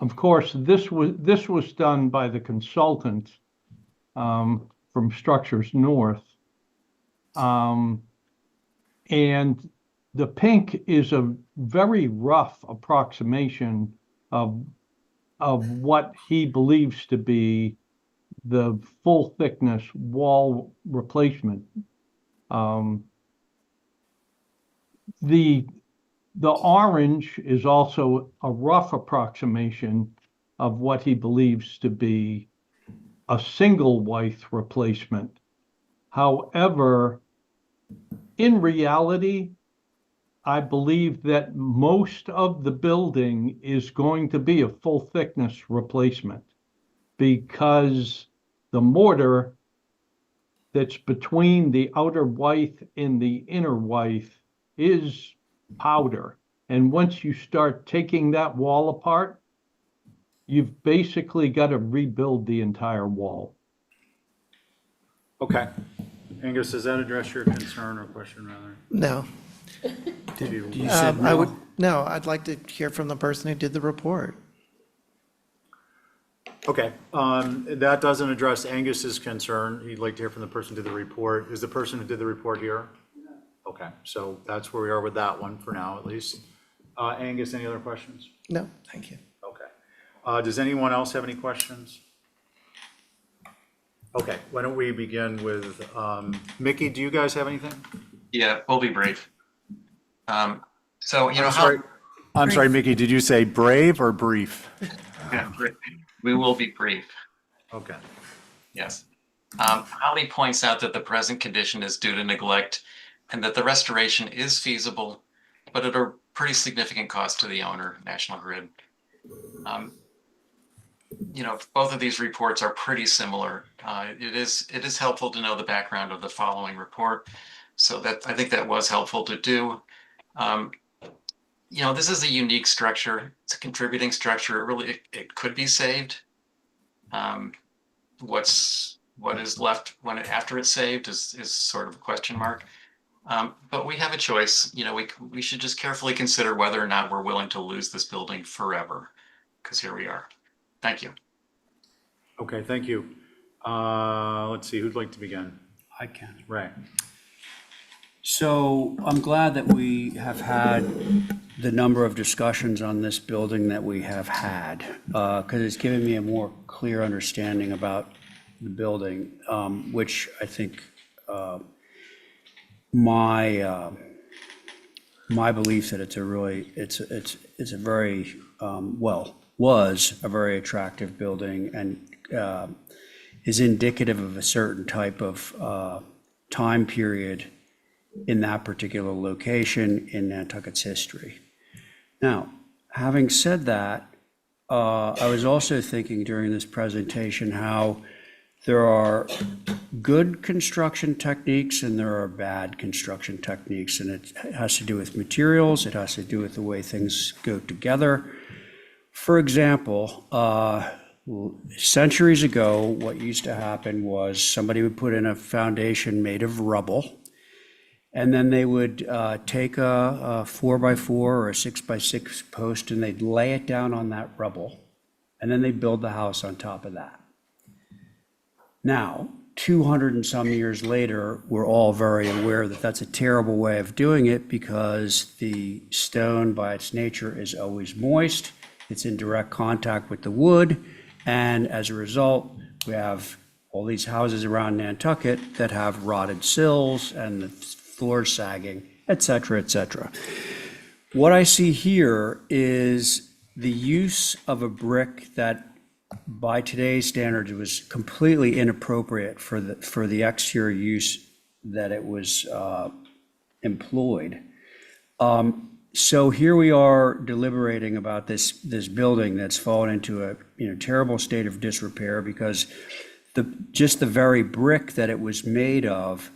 of course, this was done by the consultant from Structures North. And the pink is a very rough approximation of what he believes to be the full thickness wall replacement. The orange is also a rough approximation of what he believes to be a single width replacement. However, in reality, I believe that most of the building is going to be a full thickness replacement because the mortar that's between the outer width and the inner width is powder. And once you start taking that wall apart, you've basically got to rebuild the entire wall. Okay. Angus, does that address your concern or question rather? No. You said no? No, I'd like to hear from the person who did the report. Okay, that doesn't address Angus's concern. He'd like to hear from the person who did the report. Is the person who did the report here? Okay, so that's where we are with that one for now, at least. Angus, any other questions? No, thank you. Okay. Does anyone else have any questions? Okay, why don't we begin with, Mickey, do you guys have anything? Yeah, we'll be brief. So, you know, I'm sorry, Mickey, did you say brave or brief? Yeah, we will be brief. Okay. Yes. Holly points out that the present condition is due to neglect and that the restoration is feasible, but at a pretty significant cost to the owner, National Grid. You know, both of these reports are pretty similar. It is helpful to know the background of the following report. So that I think that was helpful to do. You know, this is a unique structure. It's a contributing structure. It could be saved. What is left after it's saved is sort of a question mark. But we have a choice. You know, we should just carefully consider whether or not we're willing to lose this building forever, because here we are. Thank you. Okay, thank you. Let's see, who'd like to begin? I can. Ray. So I'm glad that we have had the number of discussions on this building that we have had, because it's given me a more clear understanding about the building, which I think my belief that it's a very was a very attractive building and is indicative of a certain type of time period in that particular location in Nantucket's history. Now, having said that, I was also thinking during this presentation how there are good construction techniques and there are bad construction techniques, and it has to do with materials, it has to do with the way things go together. For example, centuries ago, what used to happen was somebody would put in a foundation made of rubble, and then they would take a 4x4 or a 6x6 post and they'd lay it down on that rubble, and then they'd build the house on top of that. Now, 200 and some years later, we're all very aware that that's a terrible way of doing it because the stone by its nature is always moist, it's in direct contact with the wood, and as a result, we have all these houses around Nantucket that have rotted sills and the floors sagging, et cetera, et cetera. What I see here is the use of a brick that by today's standards, it was completely inappropriate for the exterior use that it was employed. So here we are deliberating about this building that's fallen into a terrible state of disrepair because just the very brick that it was made of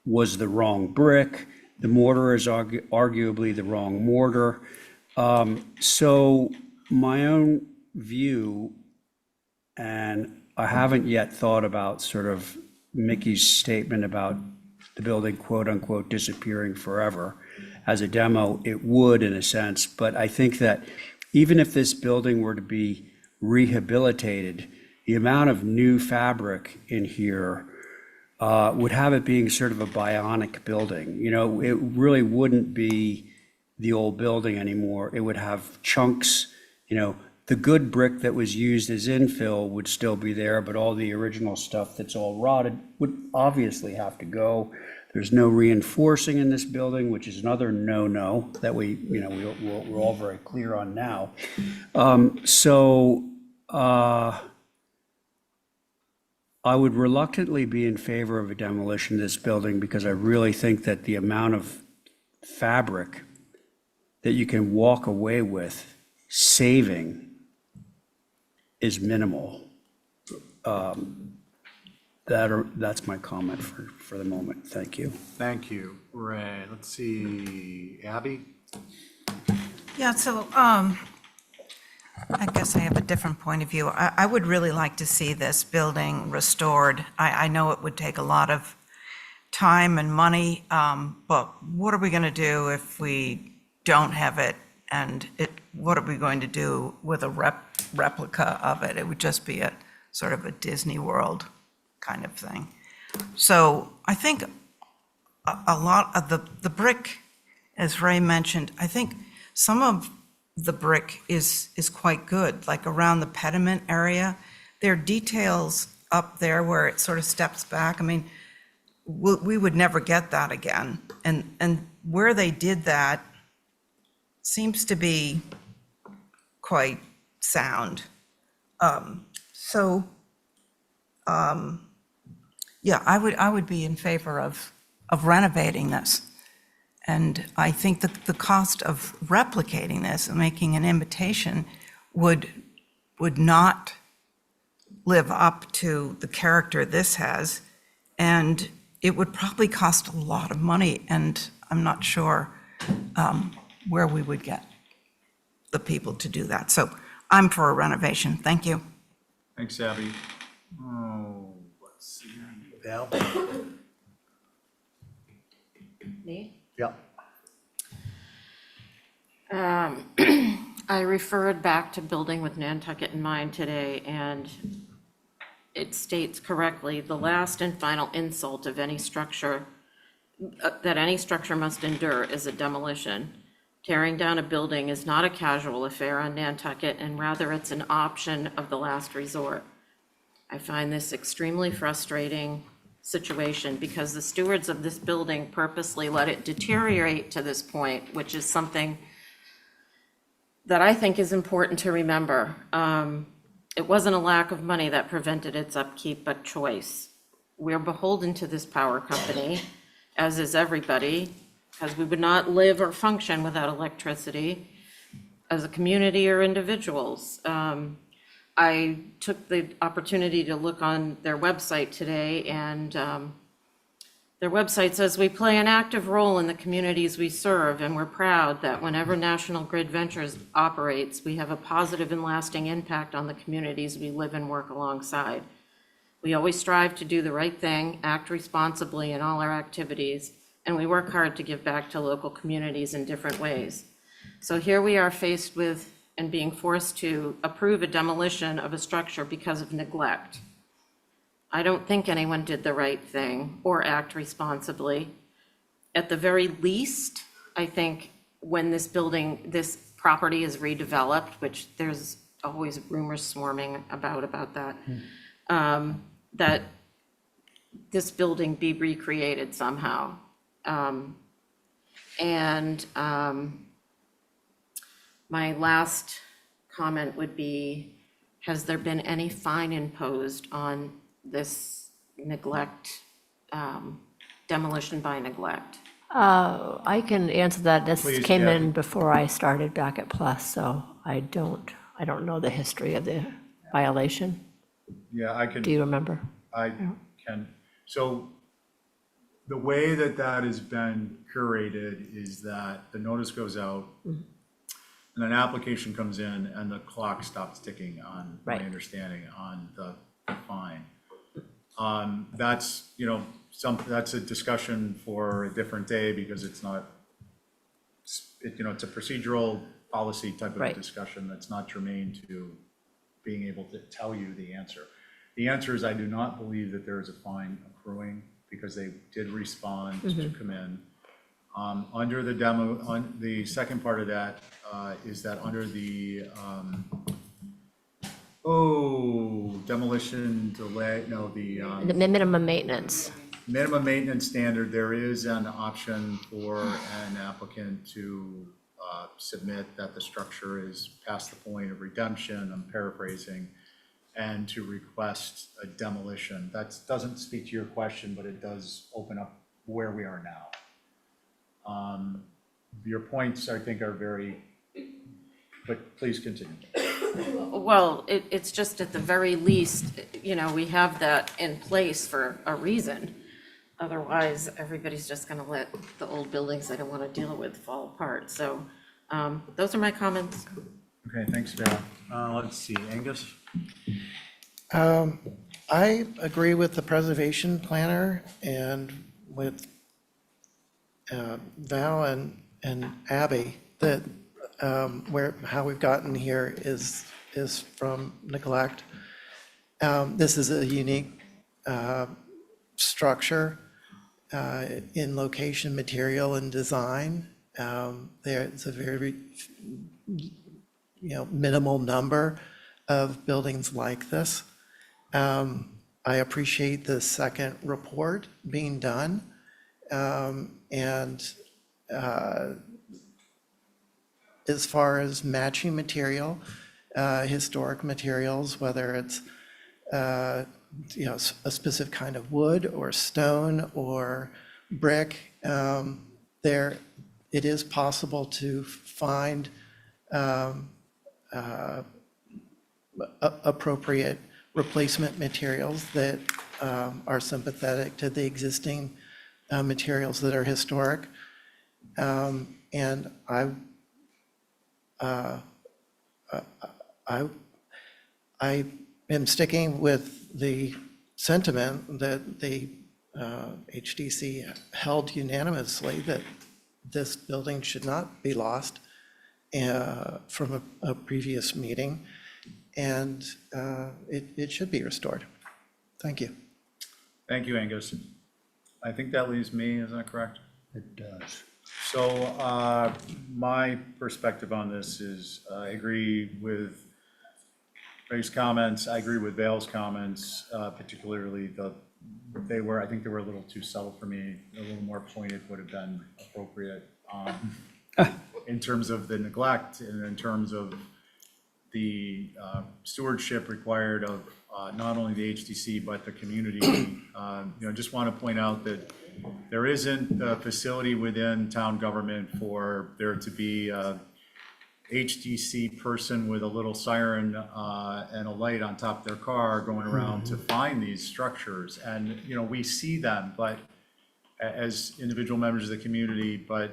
was the wrong brick. The mortar is arguably the wrong mortar. So my own view, and I haven't yet thought about sort of Mickey's statement about the building, quote unquote, disappearing forever. As a demo, it would in a sense, but I think that even if this building were to be rehabilitated, the amount of new fabric in here would have it being sort of a bionic building. It really wouldn't be the old building anymore. It would have chunks, the good brick that was used as infill would still be there, but all the original stuff that's all rotted would obviously have to go. There's no reinforcing in this building, which is another no-no that we're all very clear on now. I would reluctantly be in favor of a demolition of this building because I really think that the amount of fabric that you can walk away with saving is minimal. That's my comment for the moment. Thank you. Thank you, Ray. Let's see, Abby? Yeah, so I guess I have a different point of view. I would really like to see this building restored. I know it would take a lot of time and money, but what are we going to do if we don't have it? And what are we going to do with a replica of it? It would just be a sort of a Disney World kind of thing. So I think a lot of the brick, as Ray mentioned, I think some of the brick is quite good, like around the pediment area. There are details up there where it sort of steps back. I mean, we would never get that again. And where they did that seems to be quite sound. Yeah, I would be in favor of renovating this. And I think that the cost of replicating this and making an imitation would not live up to the character this has. And it would probably cost a lot of money, and I'm not sure where we would get the people to do that. So I'm for a renovation. Thank you. Thanks, Abby. Oh, let's see. Val? Me? Yeah. I referred back to Building with Nantucket in mind today, and it states correctly, the last and final insult of any structure, that any structure must endure is a demolition. Tearing down a building is not a casual affair on Nantucket, and rather it's an option of the last resort. I find this extremely frustrating situation because the stewards of this building purposely let it deteriorate to this point, which is something that I think is important to remember. It wasn't a lack of money that prevented its upkeep, but choice. We're beholden to this power company, as is everybody, because we would not live or function without electricity. as a community or individuals. I took the opportunity to look on their website today, and their website says, "We play an active role in the communities we serve, and we're proud that whenever National Grid Ventures operates, we have a positive and lasting impact on the communities we live and work alongside. We always strive to do the right thing, act responsibly in all our activities, and we work hard to give back to local communities in different ways." So here we are faced with and being forced to approve a demolition of a structure because of neglect. I don't think anyone did the right thing or act responsibly. At the very least, I think when this property is redeveloped, which there's always rumors swarming about that, that this building be recreated somehow. My last comment would be, has there been any fine imposed on this neglect, demolition by neglect? I can answer that. This Please, came Jackie. in before I started back at Plus, so I don't know the history of the violation. Yeah, I can. Do you remember? I can. So the way that that has been curated is that the notice goes out and an application comes in and the clock stops ticking on, my Right. understanding, on the fine. That's, that's a discussion for a different day because it's not, it's a procedural policy type of Right. discussion that's not germane to being able to tell you the answer. The answer is I do not believe that there is a fine accruing because they did respond to come in. Under the demo, on the second part of that is that under the demolition delay, no, The minimum maintenance. minimum maintenance standard, there is an option for an applicant to submit that the structure is past the point of redemption, I'm paraphrasing, and to request a demolition. That doesn't speak to your question, but it does open up where we are now. Your points, I think, are very, but please continue. Well, it's just at the very least, we have that in place for a reason. Otherwise, everybody's just gonna let the old buildings they don't want to deal with fall apart. So those are my comments. Okay, thanks, Val. Let's see, Angus? I agree with the preservation planner and with Val and Abby that how we've gotten here is from neglect. This is a unique structure in location, material, and design. There's a very minimal number of buildings like this. I appreciate the second report being done. As far as matching material, historic materials, whether it's a specific kind of wood or stone or brick, it is possible to find appropriate replacement materials that are sympathetic to the existing materials that are historic. And I am sticking with the sentiment that the HDC held unanimously that this building should not be lost from a previous meeting, and it should be restored. Thank you. Thank you, Angus. I think that leaves me, is that correct? It does. So my perspective on this is I agree with Ray's comments. I agree with Vale's comments, particularly I think they were a little too subtle for me. A little more pointed would have been appropriate in terms of the neglect and in terms of the stewardship required of not only the HDC, but the community. Just want to point out that there isn't a facility within town government for there to be HDC person with a little siren and a light on top of their car going around to find these structures. And, you know, we see them, but as individual members of the community, but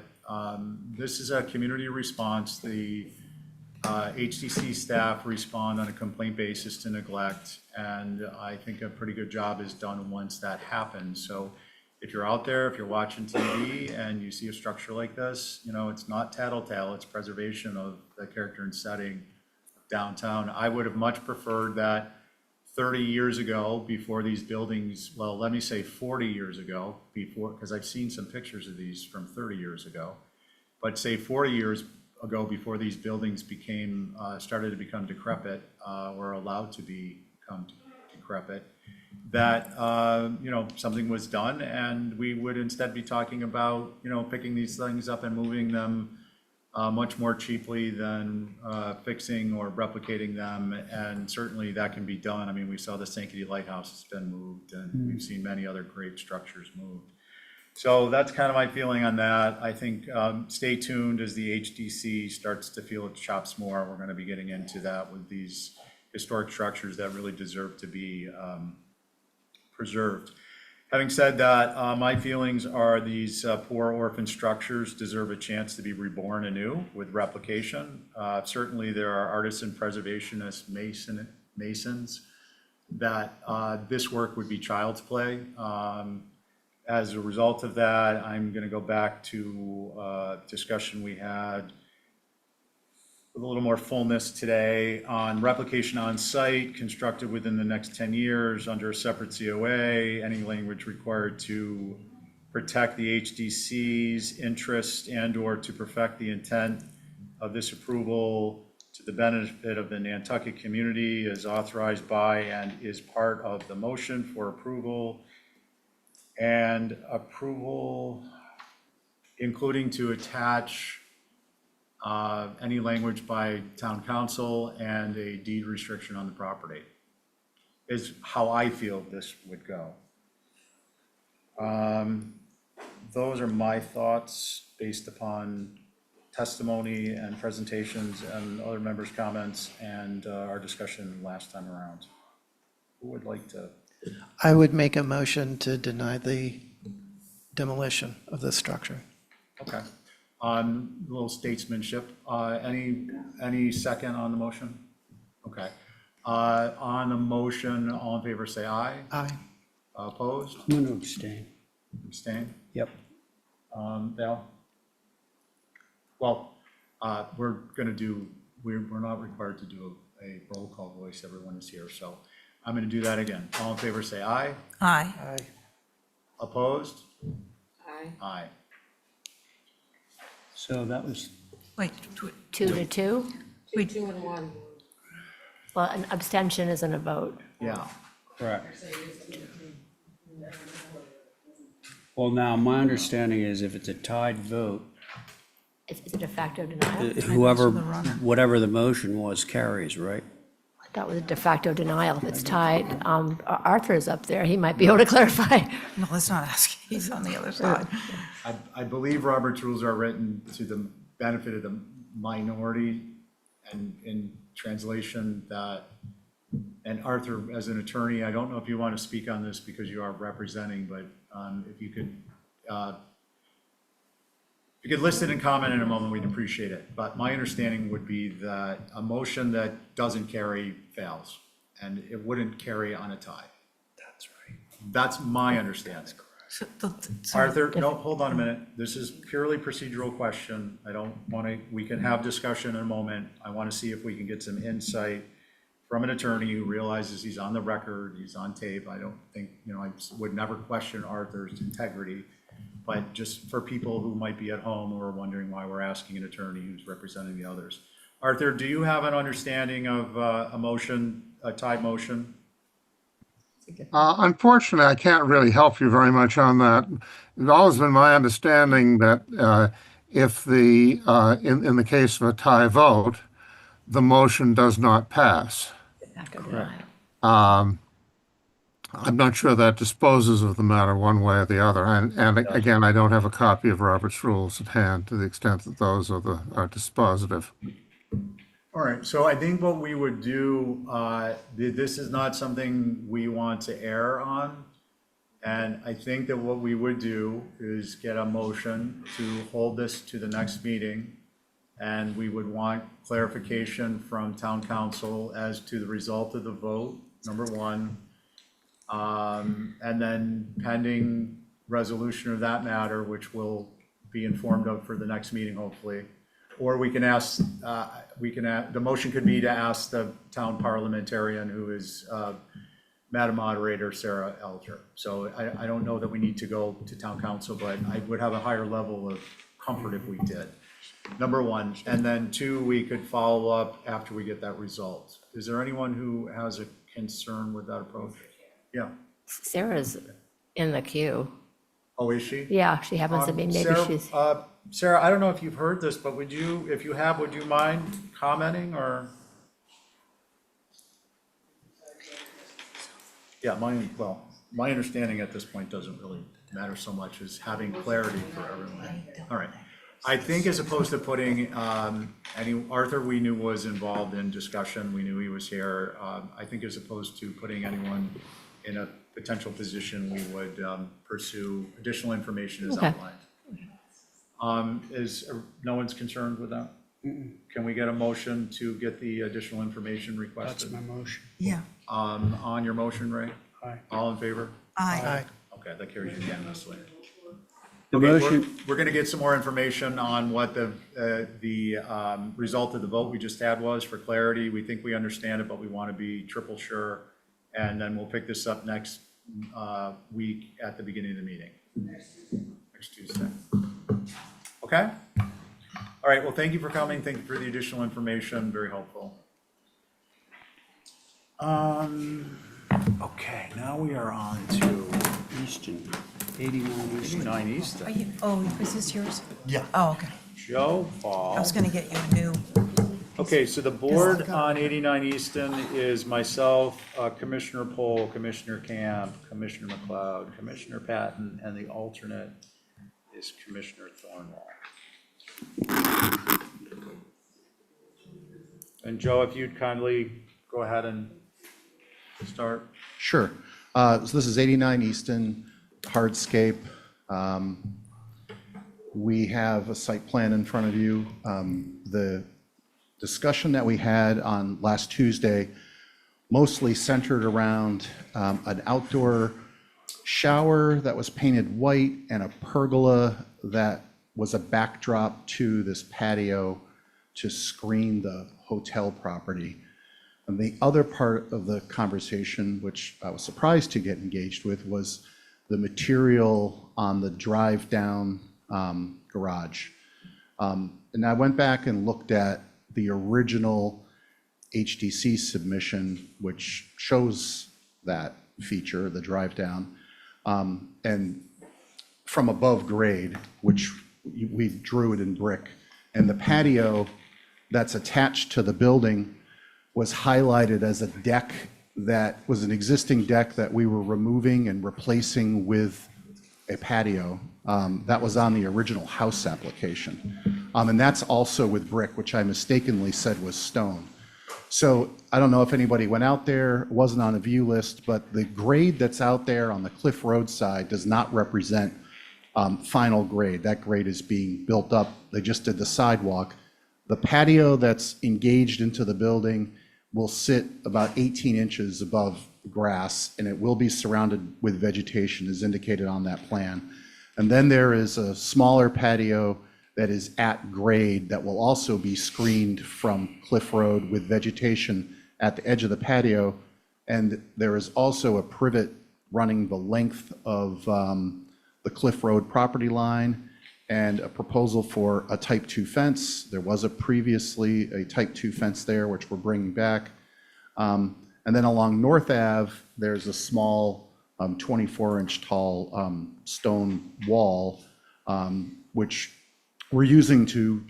this is a community response. The HDC staff respond on a complaint basis to neglect, and I think a pretty good job is done once that happens. So if you're out there, if you're watching TV and you see a structure like this, you know, it's not tattletale, it's preservation of the character and setting downtown. I would have much preferred that 30 years ago, before these buildings, well, let me say 40 years ago, before, because I've seen some pictures of these from 30 years ago, but say 40 years ago, before these buildings became, started to become decrepit, or allowed to become decrepit, that, you know, something was done, and we would instead be talking about, you know, picking these things up and moving them much more cheaply than fixing or replicating them, and certainly that can be done. I mean, we saw the Sankaty Lighthouse has been moved, and we've seen many other great structures moved. So that's kind of my feeling on that. I think stay tuned as the HDC starts to feel its chops more. We're going to be getting into that with these historic structures that really deserve to be preserved. Having said that, my feelings are these poor orphan structures deserve a chance to be reborn anew with replication. Certainly there are artisan preservationists, masons, that this work would be child's play. As a result of that, I'm going to go back to a discussion we had with a little more fullness today on replication on site constructed within the next 10 years under a separate COA, any language required to protect the HDC's interest and or to perfect the intent of this approval to the benefit of the Nantucket community is authorized by and is part of the motion for approval. And approval, including to attach any language by town council and a deed restriction on the property, is how I feel this would go. Those are my thoughts based upon testimony and presentations and other members' comments and our discussion last time around. Who would like to? I would make a motion to deny the demolition of this structure. Okay. On a little statesmanship, any second on the motion? Okay. On the motion, all in favor, say aye. Aye. Opposed? I'm going to abstain. Abstain? Yep. Val? Well, we're gonna do, we're not required to do a roll call voice, everyone is here, so I'm gonna do that again. All in favor, say aye. Aye. Aye. Opposed? Aye. Aye. So that was, Wait, 2-2. we, 2 and 1. Well, an abstention isn't a vote. Yeah. correct. Well, now, my understanding is if it's a tied vote, Is it a de facto denial? whoever, whatever the motion was carries, right? That was a de facto denial if it's tied. Arthur's up there, he might be able to clarify. no, let's not ask. He's on the other side. I believe Robert's rules are written to the benefit of the minority and in translation that, and Arthur, as an attorney, I don't know if you want to speak on this because you are representing, but if you could list it and comment in a moment, we'd appreciate it. But my understanding would be that a motion that doesn't carry fails, and it wouldn't carry on a tie. That's right. That's my understanding. So Arthur, no, hold on a minute. This is purely procedural question. I don't want to, we can have discussion in a moment. I want to see if we can get some insight from an attorney who realizes he's on the record, he's on tape. I don't think, you know, I would never question Arthur's integrity. But just for people who might be at home who are wondering why we're asking an attorney who's representing the others. Arthur, do you have an understanding of a motion, a tied motion? Unfortunately, I can't really help you very much on that. It's always been my understanding that if the, in the case of a tie vote, the motion does not pass. De facto denial. I'm not sure that disposes of the matter one way or the other. And again, I don't have a copy of Robert's rules at hand to the extent that those are dispositive. All right, so I think what we would do, this is not something we want to err on. And I think that what we would do is get a motion to hold this to the next meeting. And we would want clarification from town council as to the result of the vote, number one. And then pending resolution of that matter, which we'll be informed of for the next meeting, hopefully. Or we can ask, the motion could be to ask the town parliamentarian, who is Madam Moderator Sarah Elger. So I don't know that we need to go to town council, but I would have a higher level of comfort if we did. Number one, and then two, we could follow up after we get that result. Is there anyone who has a concern with that approach? Yeah. Sarah's in the queue. Oh, is she? Yeah, she happens to be, maybe Sarah, she's, Sarah, I don't know if you've heard this, but would you, if you have, would you mind commenting or? Yeah, my understanding at this point doesn't really matter so much as having clarity for everyone. All right. I think as opposed to putting, Arthur we knew was involved in discussion, we knew he was here. I think as opposed to putting anyone in a potential position, we would pursue additional information as Okay. outlined. No one's concerned with that? Can we get a motion to get the additional information That's requested? my motion. Yeah. On your motion, Ray? Aye. All in favor? Aye. Okay, that carries unanimously. The Okay, motion, we're gonna get some more information on what the result of the vote we just had was for clarity. We think we understand it, but we want to be triple sure. And then we'll pick this up next week at the beginning of the meeting. Next Tuesday. Okay? All right, well, thank you for coming. Thank you for the additional information, very helpful. Okay, now we are on to Easton, 89 Easton. 9 East. Are you, oh, is this yours? Yeah. Oh, okay. Joe I Paul. was gonna get you a new. Okay, so the board on 89 Easton is myself, Commissioner Pohl, Commissioner Camp, Commissioner McLeod, Commissioner Patton, and the alternate is Commissioner Thornwall. And Joe, if you'd kindly go ahead and start. Sure. So this is 89 Easton, hardscape. We have a site plan in front of you. The discussion that we had on last Tuesday mostly centered around an outdoor shower that was painted white and a pergola that was a backdrop to this patio to screen the hotel property. And the other part of the conversation, which I was surprised to get engaged with, was the material on the drive-down garage. And I went back and looked at the original HDC submission, which shows that feature, the drive-down, and from above grade, which we drew it in brick. And the patio that's attached to the building was highlighted as a deck that was an existing deck that we were removing and replacing with a patio. That was on the original house application. And that's also with brick, which I mistakenly said was stone. So I don't know if anybody went out there, it wasn't on a view list, but the grade that's out there on the Cliff Road side does not represent final grade. That grade is being built up. They just did the sidewalk. The patio that's engaged into the building will sit about 18 inches above the grass, and it will be surrounded with vegetation as indicated on that plan. And then there is a smaller patio that is at grade that will also be screened from Cliff Road with vegetation at the edge of the patio. And there is also a privet running the length of the Cliff Road property line and a proposal for a type 2 fence. There was previously a type 2 fence there, which we're bringing back. And then along North Ave, there's a small 24-inch tall stone wall, which we're using to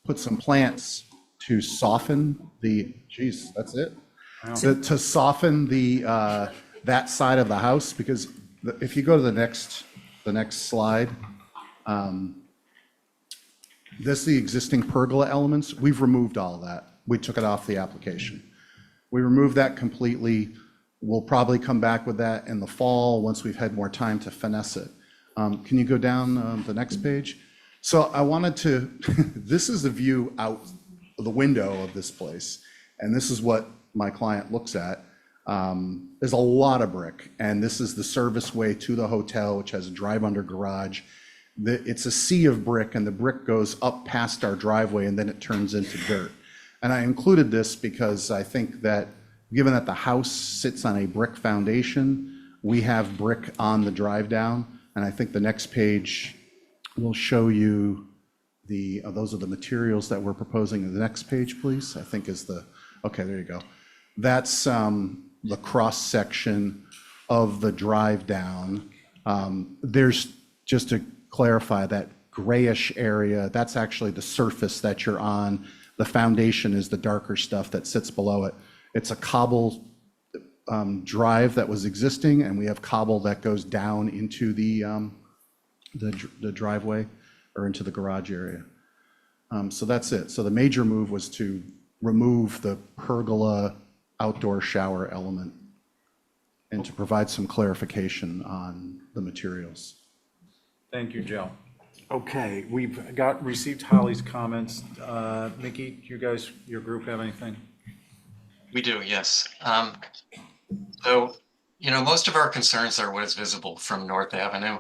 put some plants to soften the, geez, that's it? To soften the, that side of the house, because if you go to the next slide, this is the existing pergola elements. We've removed all of that. we took it off the application. We removed that completely. We'll probably come back with that in the fall, once we've had more time to finesse it. Can you go down the next page? So I wanted to, this is the view out the window of this place, and this is what my client looks at. There's a lot of brick, and this is the service way to the hotel, which has a drive-under garage. It's a sea of brick, and the brick goes up past our driveway, and then it turns into dirt. And I included this because I think that, given that the house sits on a brick foundation, we have brick on the drive down, and I think the next page will show you those are the materials that we're proposing. The next page, please, I think is okay, there you go. That's the cross-section of the drive down. There's, just to clarify, that grayish area, that's actually the surface that you're on. The foundation is the darker stuff that sits below it. It's a cobble drive that was existing, and we have cobble that goes down into the driveway or into the garage area. So that's it. So the major move was to remove the pergola outdoor shower element and to provide some clarification on the materials. Thank you, Joe. Okay, we've received Holly's comments. Mickey, you guys, your group have anything? We do, yes. So, most of our concerns are what is visible from North Avenue,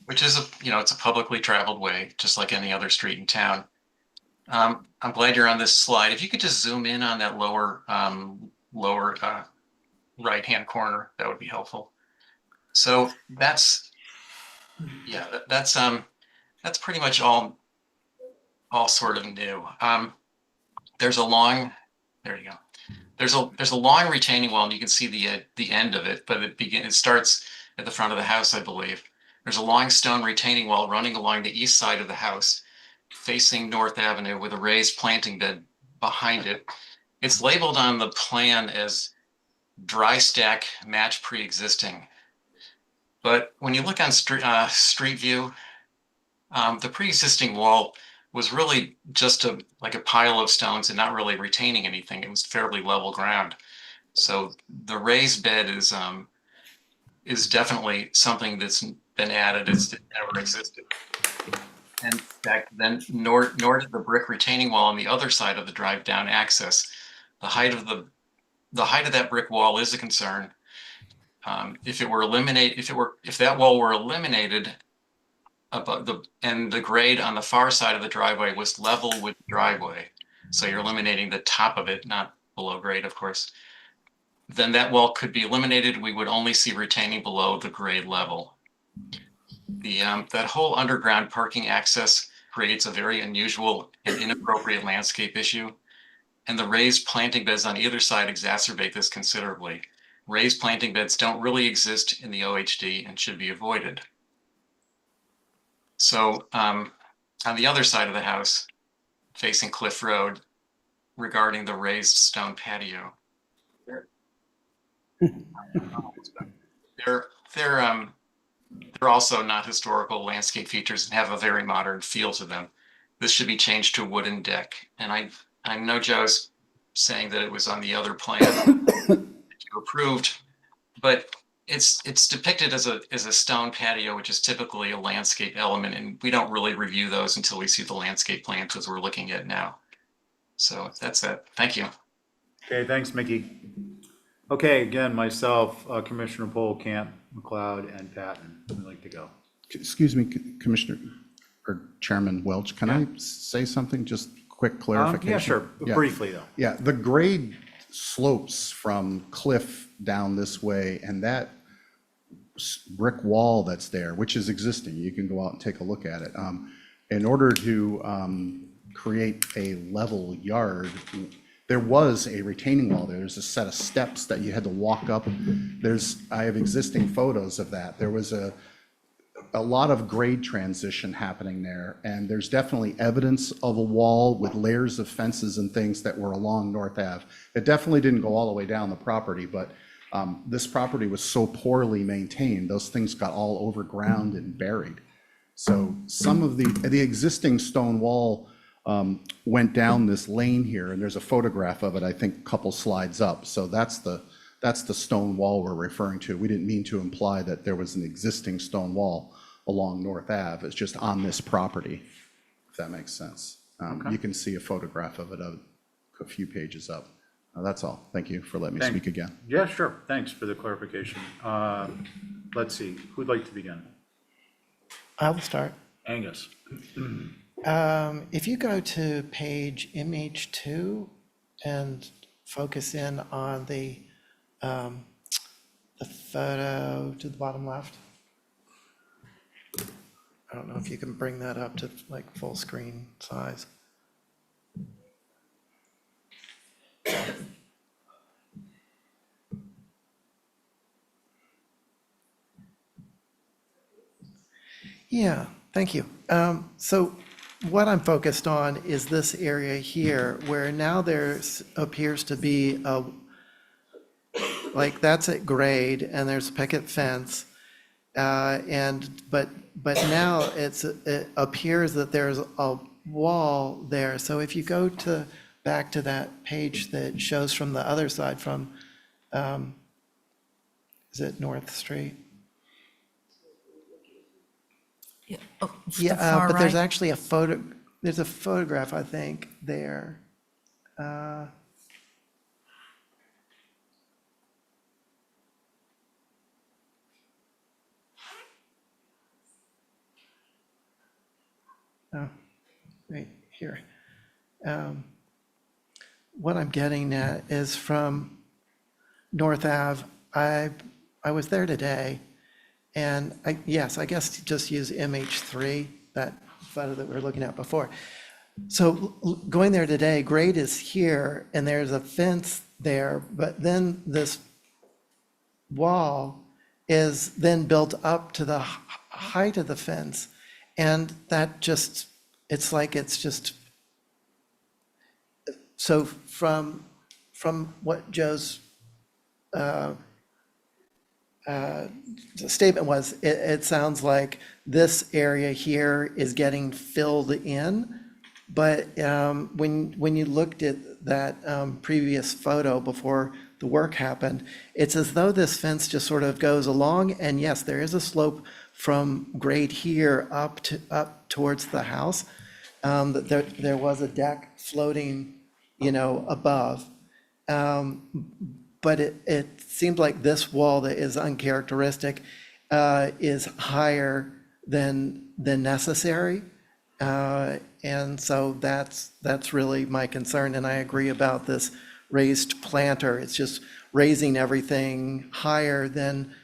which is it's a publicly traveled way, just like any other street in town. I'm glad you're on this slide. If you could just zoom in on that lower right-hand corner, that would be helpful. So that's pretty much all sort of new. There you go. There's a long retaining wall, and you can see the end of it, but it starts at the front of the house, I believe. There's a long stone retaining wall running along the east side of the house, facing North Avenue, with a raised planting bed behind it. It's labeled on the plan as dry stack match pre-existing. But when you look on street view, the pre-existing wall was really just like a pile of stones and not really retaining anything. It was fairly level ground. So the raised bed is definitely something that's been added. It never existed. And in fact, then nor did the brick retaining wall on the other side of the drive down access. The height of that brick wall is a concern. If that wall were eliminated, and the grade on the far side of the driveway was level with the driveway, so you're eliminating the top of it, not below grade, of course, then that wall could be eliminated. We would only see retaining below the grade level. That whole underground parking access creates a very unusual and inappropriate landscape issue, and the raised planting beds on either side exacerbate this considerably. Raised planting beds don't really exist in the OHD and should be avoided. So on the other side of the house, facing Cliff Road, regarding the raised stone patio, they're also not historical landscape features and have a very modern feel to them. This should be changed to a wooden deck. And I know Joe's saying that it was on the other plan that you approved, but it's depicted as a stone patio, which is typically a landscape element, and we don't really review those until we see the landscape plans as we're looking at now. So that's it. Thank you. Okay, thanks, Mickey. Okay, again, myself, Commissioner Polkamp, McLeod, and Patton would like to go. Excuse me, Commissioner or Chairman Welch, can I say something? Just quick clarification. Yeah, sure. Briefly, though. Yeah, the grade slopes from Cliff down this way, and that brick wall that's there, which is existing, you can go out and take a look at it. In order to create a level yard, there was a retaining wall there. There's a set of steps that you had to walk up. I have existing photos of that. There was a lot of grade transition happening there, and there's definitely evidence of a wall with layers of fences and things that were along North Ave. It definitely didn't go all the way down the property, but this property was so poorly maintained, those things got all overground and buried. So some of the existing stone wall went down this lane here, and there's a photograph of it, I think, a couple slides up. So that's the stone wall we're referring to. We didn't mean to imply that there was an existing stone wall along North Ave. It's just on this property, if that makes sense. You can see a photograph of it a few pages up. That's all. Thank you for letting me speak again. Yeah, sure. Thanks for the clarification. Let's see, who'd like to begin? I will start. Angus. If you go to page MH2 and focus in on the photo to the bottom left. I don't know if you can bring that up to like full screen size. Yeah, thank you. So what I'm focused on is this area here where now there's appears to be a, like that's at grade and there's a picket fence. But now it appears that there's a wall there. So if you go to back to that page that shows from the other side from, is it North Street? Yeah, but there's actually there's a photograph, I think, there. Oh, right here. What I'm getting at is from North Ave. I was there today, and yes, I guess just use MH3, that photo that we were looking at before. So going there today, grade is here, and there's a fence there, but then this wall is then built up to the height of the fence. And that just, it's like it's just, so from what Joe's statement was, it sounds like this area here is getting filled in. But when you looked at that previous photo before the work happened, it's as though this fence just sort of goes along. And yes, there is a slope from grade here up towards the house. That there was a deck floating, above. But it seemed like this wall that is uncharacteristic is higher than necessary. And so that's really my concern. And I agree about this raised planter. It's just raising everything higher than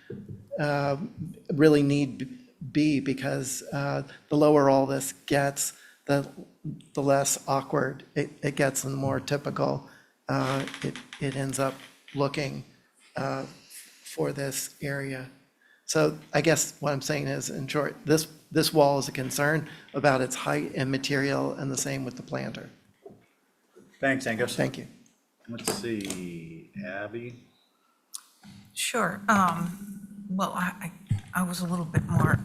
really need be, because the lower all this gets, the less awkward it gets and the more typical it ends up looking for this area. So I guess what I'm saying is, in short, this wall is a concern about its height and material, and the same with the planter. Thanks, Angus. Thank you. Let's see, Abby. Sure. Well, I was a little bit more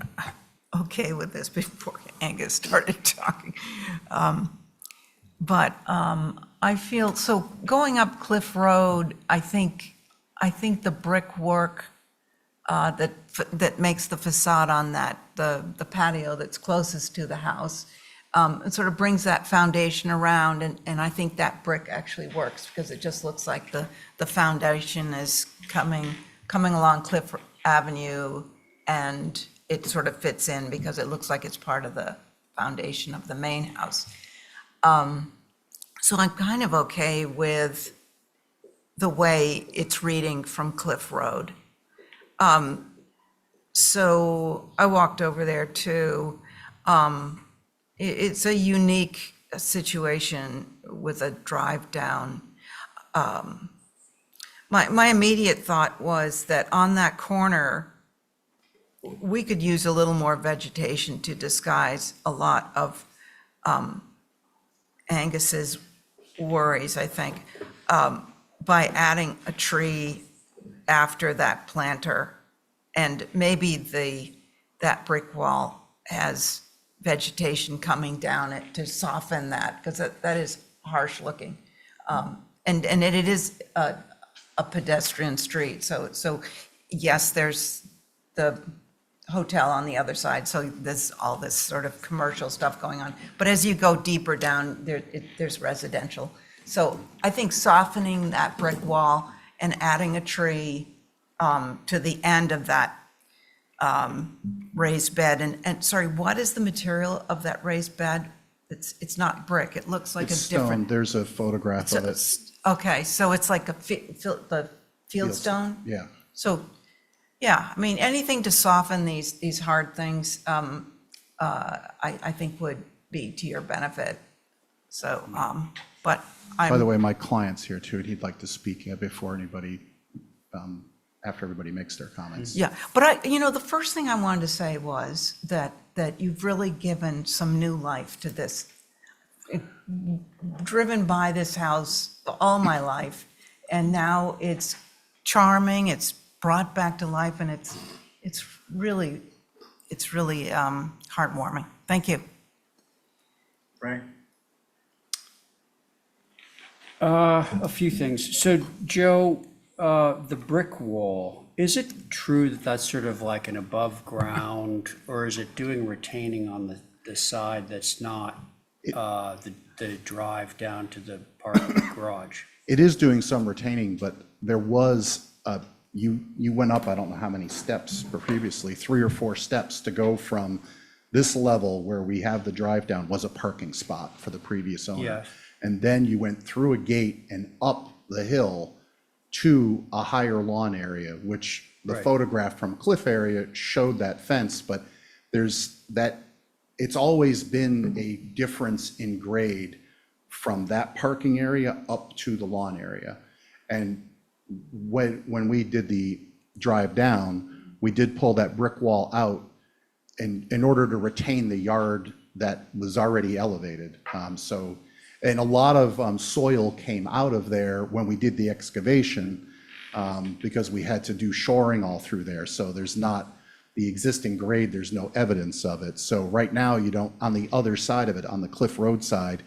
okay with this before Angus started talking. But I feel, so going up Cliff Road, I think the brickwork that makes the facade on the patio that's closest to the house, it sort of brings that foundation around, and I think that brick actually works, because it just looks like the foundation is coming along Cliff Avenue, and it sort of fits in because it looks like it's part of the foundation of the main house. So I'm kind of okay with the way it's reading from Cliff Road. So I walked over there too. It's a unique situation with a drive down. My immediate thought was that on that corner, we could use a little more vegetation to disguise a lot of Angus's worries, I think, by adding a tree after that planter. And maybe that brick wall has vegetation coming down it to soften that, because that is harsh looking. And it is a pedestrian street, so yes, there's the hotel on the other side, so there's all this sort of commercial stuff going on. But as you go deeper down, there's residential. So I think softening that brick wall and adding a tree to the end of that raised bed, and sorry, what is the material of that raised bed? It's not brick, it looks like a It's different. stone, there's a photograph of it. Okay, so it's like the field stone? Yeah. So, yeah, I mean, anything to soften these hard things, I think would be to your benefit. So, but By the I'm, way, my client's here too, and he'd like to speak before anybody, after everybody makes their comments. yeah, but the first thing I wanted to say was that you've really given some new life to this. Driven by this house all my life, and now it's charming, it's brought back to life, and it's really heartwarming. Thank you. Frank? A few things. So Joe, the brick wall, is it true that that's sort of like an above ground, or is it doing retaining on the side that's not the drive down to the parking garage? It is doing some retaining, but there was, you went up, I don't know how many steps, but previously, 3 or 4 steps to go from this level where we have the drive down was a parking spot for the previous owner. Yes. And then you went through a gate and up the hill to a higher lawn area, which the Right. photograph from Cliff area showed that fence, but there's that, it's always been a difference in grade from that parking area up to the lawn area. And when we did the drive down, we did pull that brick wall out in order to retain the yard that was already elevated. And a lot of soil came out of there when we did the excavation, because we had to do shoring all through there. So there's not the existing grade, there's no evidence of it. So right now, you don't, on the other side of it, on the Cliff Road side,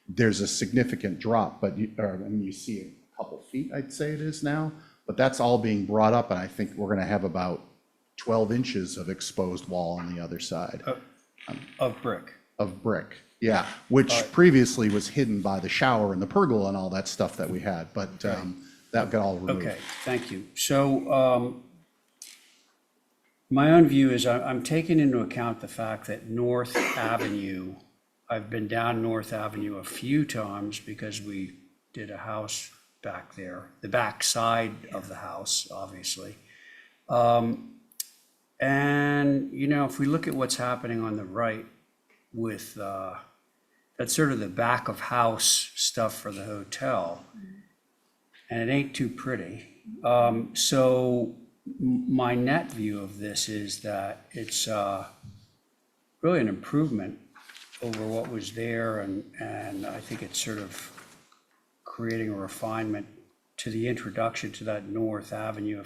there's a significant drop, but you see a couple feet, I'd say it is now, but that's all being brought up, and I think we're gonna have about 12 inches of exposed wall on the other side Of brick? of brick. Yeah, which previously was hidden by the shower and the pergola and all that stuff that we had, but that got all removed. Okay, thank you. So my own view is I'm taking into account the fact that North Avenue, I've been down North Avenue a few times because we did a house back there, the back side of the house, obviously. And, if we look at what's happening on the right with, that's sort of the back of house stuff for the hotel, and it ain't too pretty. So my net view of this is that it's really an improvement over what was there, and I think it's sort of creating a refinement to the introduction to that North Avenue.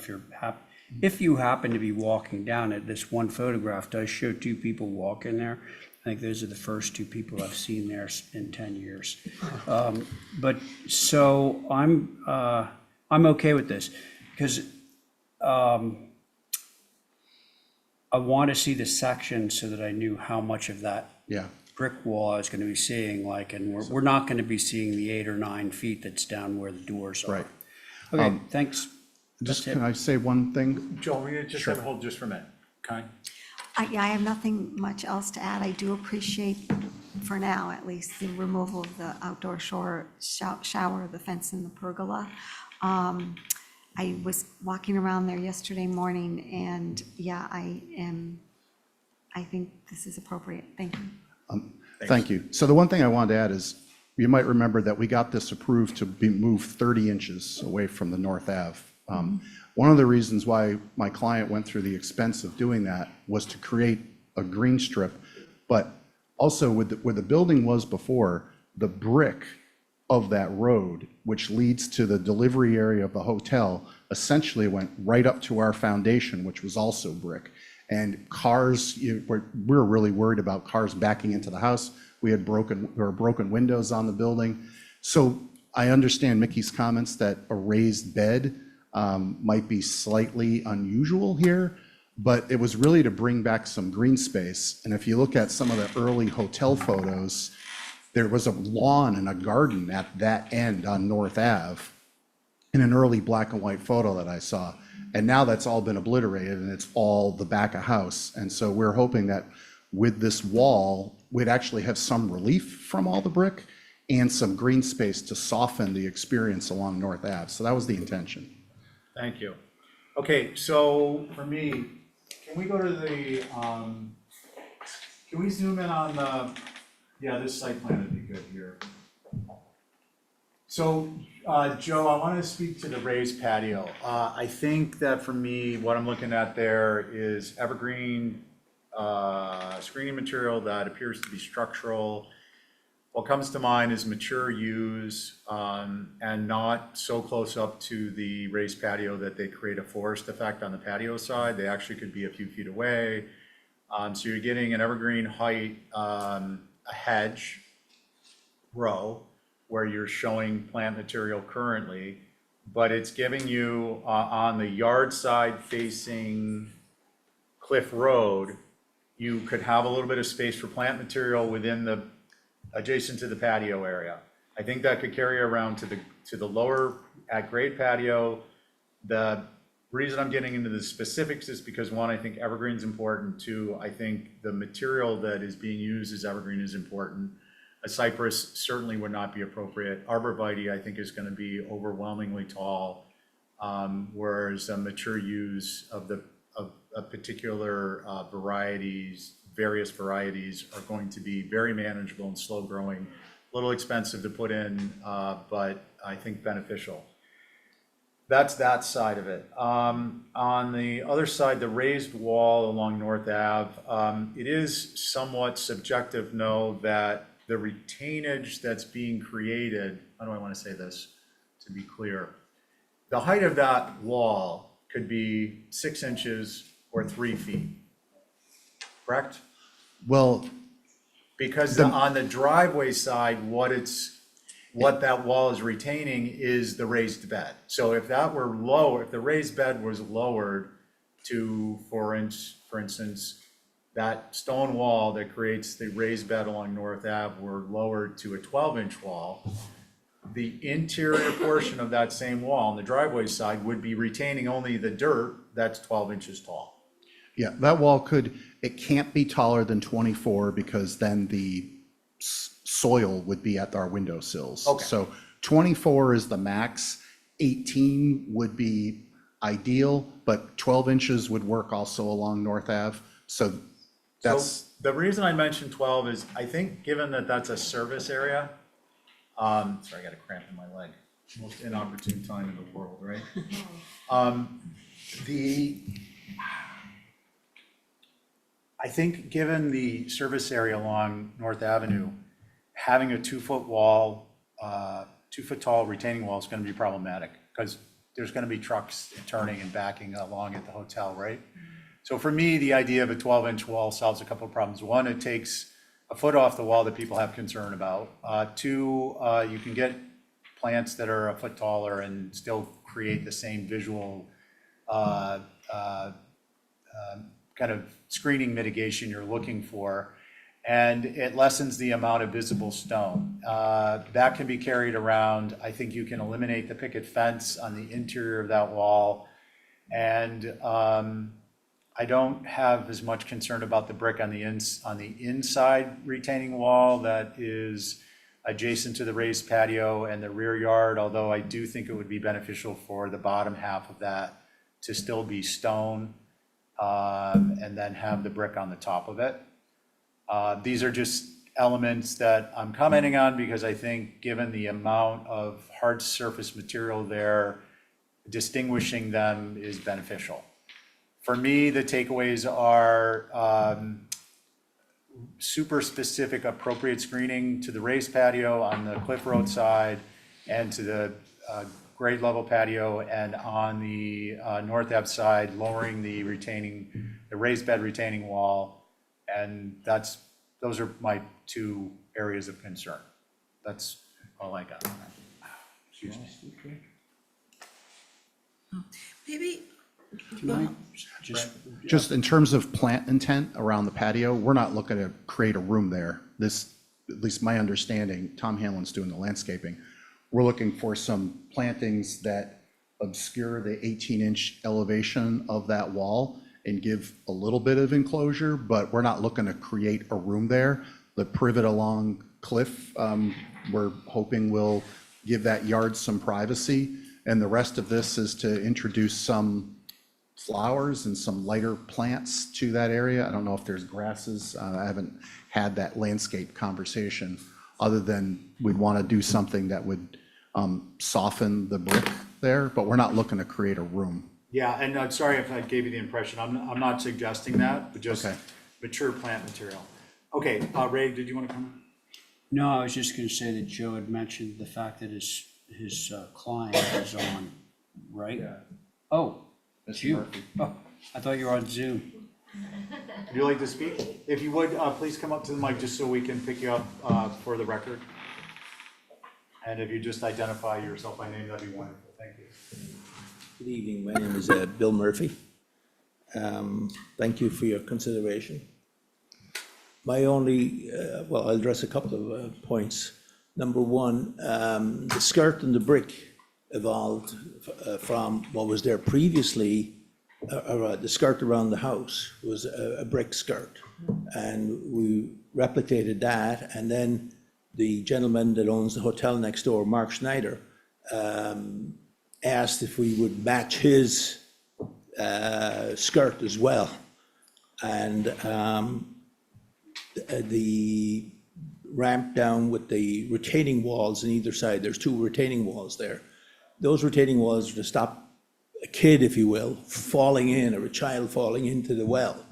If you happen to be walking down it, this one photograph does show 2 people walking there. I think those are the first 2 people I've seen there in 10 years. But so I'm okay with this, because I want to see the section so that I knew how much of that Yeah. brick wall I was going to be seeing, and we're not going to be seeing the 8 or 9 feet that's down where the doors are. Right. Okay, thanks. Just, That's it. can I say one thing? Joel, we just have a hold just for a minute. Kai? I have nothing much else to add. I do appreciate, for now at least, the removal of the outdoor shower, the fence and the pergola. I was walking around there yesterday morning, and yeah, I think this is appropriate. Thank you. Thank you. So the one thing I wanted to add is, you might remember that we got this approved to be moved 30 inches away from the North Ave. One of the reasons why my client went through the expense of doing that was to create a green strip, but also where the building was before, the brick of that road, which leads to the delivery area of the hotel, essentially went right up to our foundation, which was also brick. And cars, we're really worried about cars backing into the house. There were broken windows on the building. So I understand Mickey's comments that a raised bed might be slightly unusual here, but it was really to bring back some green space. And if you look at some of the early hotel photos, there was a lawn and a garden at that end on North Ave in an early black and white photo that I saw. And now that's all been obliterated and it's all the back of house. And so we're hoping that with this wall, we'd actually have some relief from all the brick and some green space to soften the experience along North Ave. So that was the intention. Thank you. Okay, so for me, can we go to the, can we zoom in on the, yeah, this site plan would be good here. So, Joe, I want to speak to the raised patio. I think that for me, what I'm looking at there is evergreen screening material that appears to be structural. What comes to mind is mature use and not so close up to the raised patio that they create a forest effect on the patio side. They actually could be a few feet away. So you're getting an evergreen height, a hedge row where you're showing plant material currently, but it's giving you on the yard side facing Cliff Road, you could have a little bit of space for plant material within the adjacent to the patio area. I think that could carry around to the lower at grade patio. The reason I'm getting into the specifics is because one, I think evergreen's important. Two, I think the material that is being used as evergreen is important. A cypress certainly would not be appropriate. Arborvitae, I think, is going to be overwhelmingly tall, whereas a mature use of particular varieties, various varieties, are going to be very manageable and slow growing, a little expensive to put in, but I think beneficial. That's that side of it. On the other side, the raised wall along North Ave, it is somewhat subjective, no, that the retainage that's being created, how do I want to say this to be clear? The height of that wall could be 6 inches or 3 feet, correct? Well, Because on the driveway side, what that wall is retaining is the raised bed. So if that were lower, if the raised bed was lowered to, for instance, that stone wall that creates the raised bed along North Ave were lowered to a 12-inch wall, the interior portion of that same wall on the driveway side would be retaining only the dirt that's 12 inches tall. yeah, that wall it can't be taller than 24 because then the soil would be at our windowsills. Okay. So 24 is the max, 18 would be ideal, but 12 inches would work also along North Ave. So that's, So the reason I mentioned 12 is I think given that that's a service area, sorry, I got a cramp in my leg, most inopportune time in the world, right? I think given the service area along North Avenue, having a 2-foot wall, 2-foot tall retaining wall is going to be problematic because there's going to be trucks turning and backing along at the hotel, right? So for me, the idea of a 12-inch wall solves a couple of problems. One, it takes a foot off the wall that people have concern about. Two, you can get plants that are a foot taller and still create the same visual kind of screening mitigation you're looking for. And it lessens the amount of visible stone. That can be carried around. I think you can eliminate the picket fence on the interior of that wall. And I don't have as much concern about the brick on the inside retaining wall that is adjacent to the raised patio and the rear yard, although I do think it would be beneficial for the bottom half of that to still be stone and then have the brick on the top of it. These are just elements that I'm commenting on because I think given the amount of hard surface material there, distinguishing them is beneficial. For me, the takeaways are super specific appropriate screening to the raised patio on the Cliff Road side and to the grade level patio, and on the North Ave side, lowering the raised bed retaining wall. And those are my two areas of concern. That's all I got on that. Excuse me. Maybe, Can I just, Just in terms of plant intent around the patio, we're not looking to create a room there. This, at least my understanding, Tom Hanlon's doing the landscaping. We're looking for some plantings that obscure the 18-inch elevation of that wall and give a little bit of enclosure, but we're not looking to create a room there. The privet along Cliff, we're hoping will give that yard some privacy. And the rest of this is to introduce some flowers and some lighter plants to that area. I don't know if there's grasses. I haven't had that landscape conversation, other than we'd want to do something that would soften the brick there, but we're not looking to create a room. Yeah, and I'm sorry if I gave you the impression, I'm not suggesting that, but just Okay. mature plant material. Okay, Ray, did you want to comment? no, I was just gonna say that Joe had mentioned the fact that his client is on, right? Yeah. Oh, it's you. Oh, I thought you were on Zoom. Would you like to speak? If you would, please come up to the mic just so we can pick you up for the record. And if you just identify yourself by name, that'd be wonderful. Thank you. Good evening, my name is Bill Murphy. Thank you for your consideration. My only, well, I'll address a couple of points. Number one, the skirt and the brick evolved from what was there previously. The skirt around the house was a brick skirt, and we replicated that. And then the gentleman that owns the hotel next door, Mark Schneider, asked if we would match his skirt as well. And the ramp down with the retaining walls on either side, there's two retaining walls there. Those retaining walls are to stop a kid, if you will, falling in, or a child falling into the well.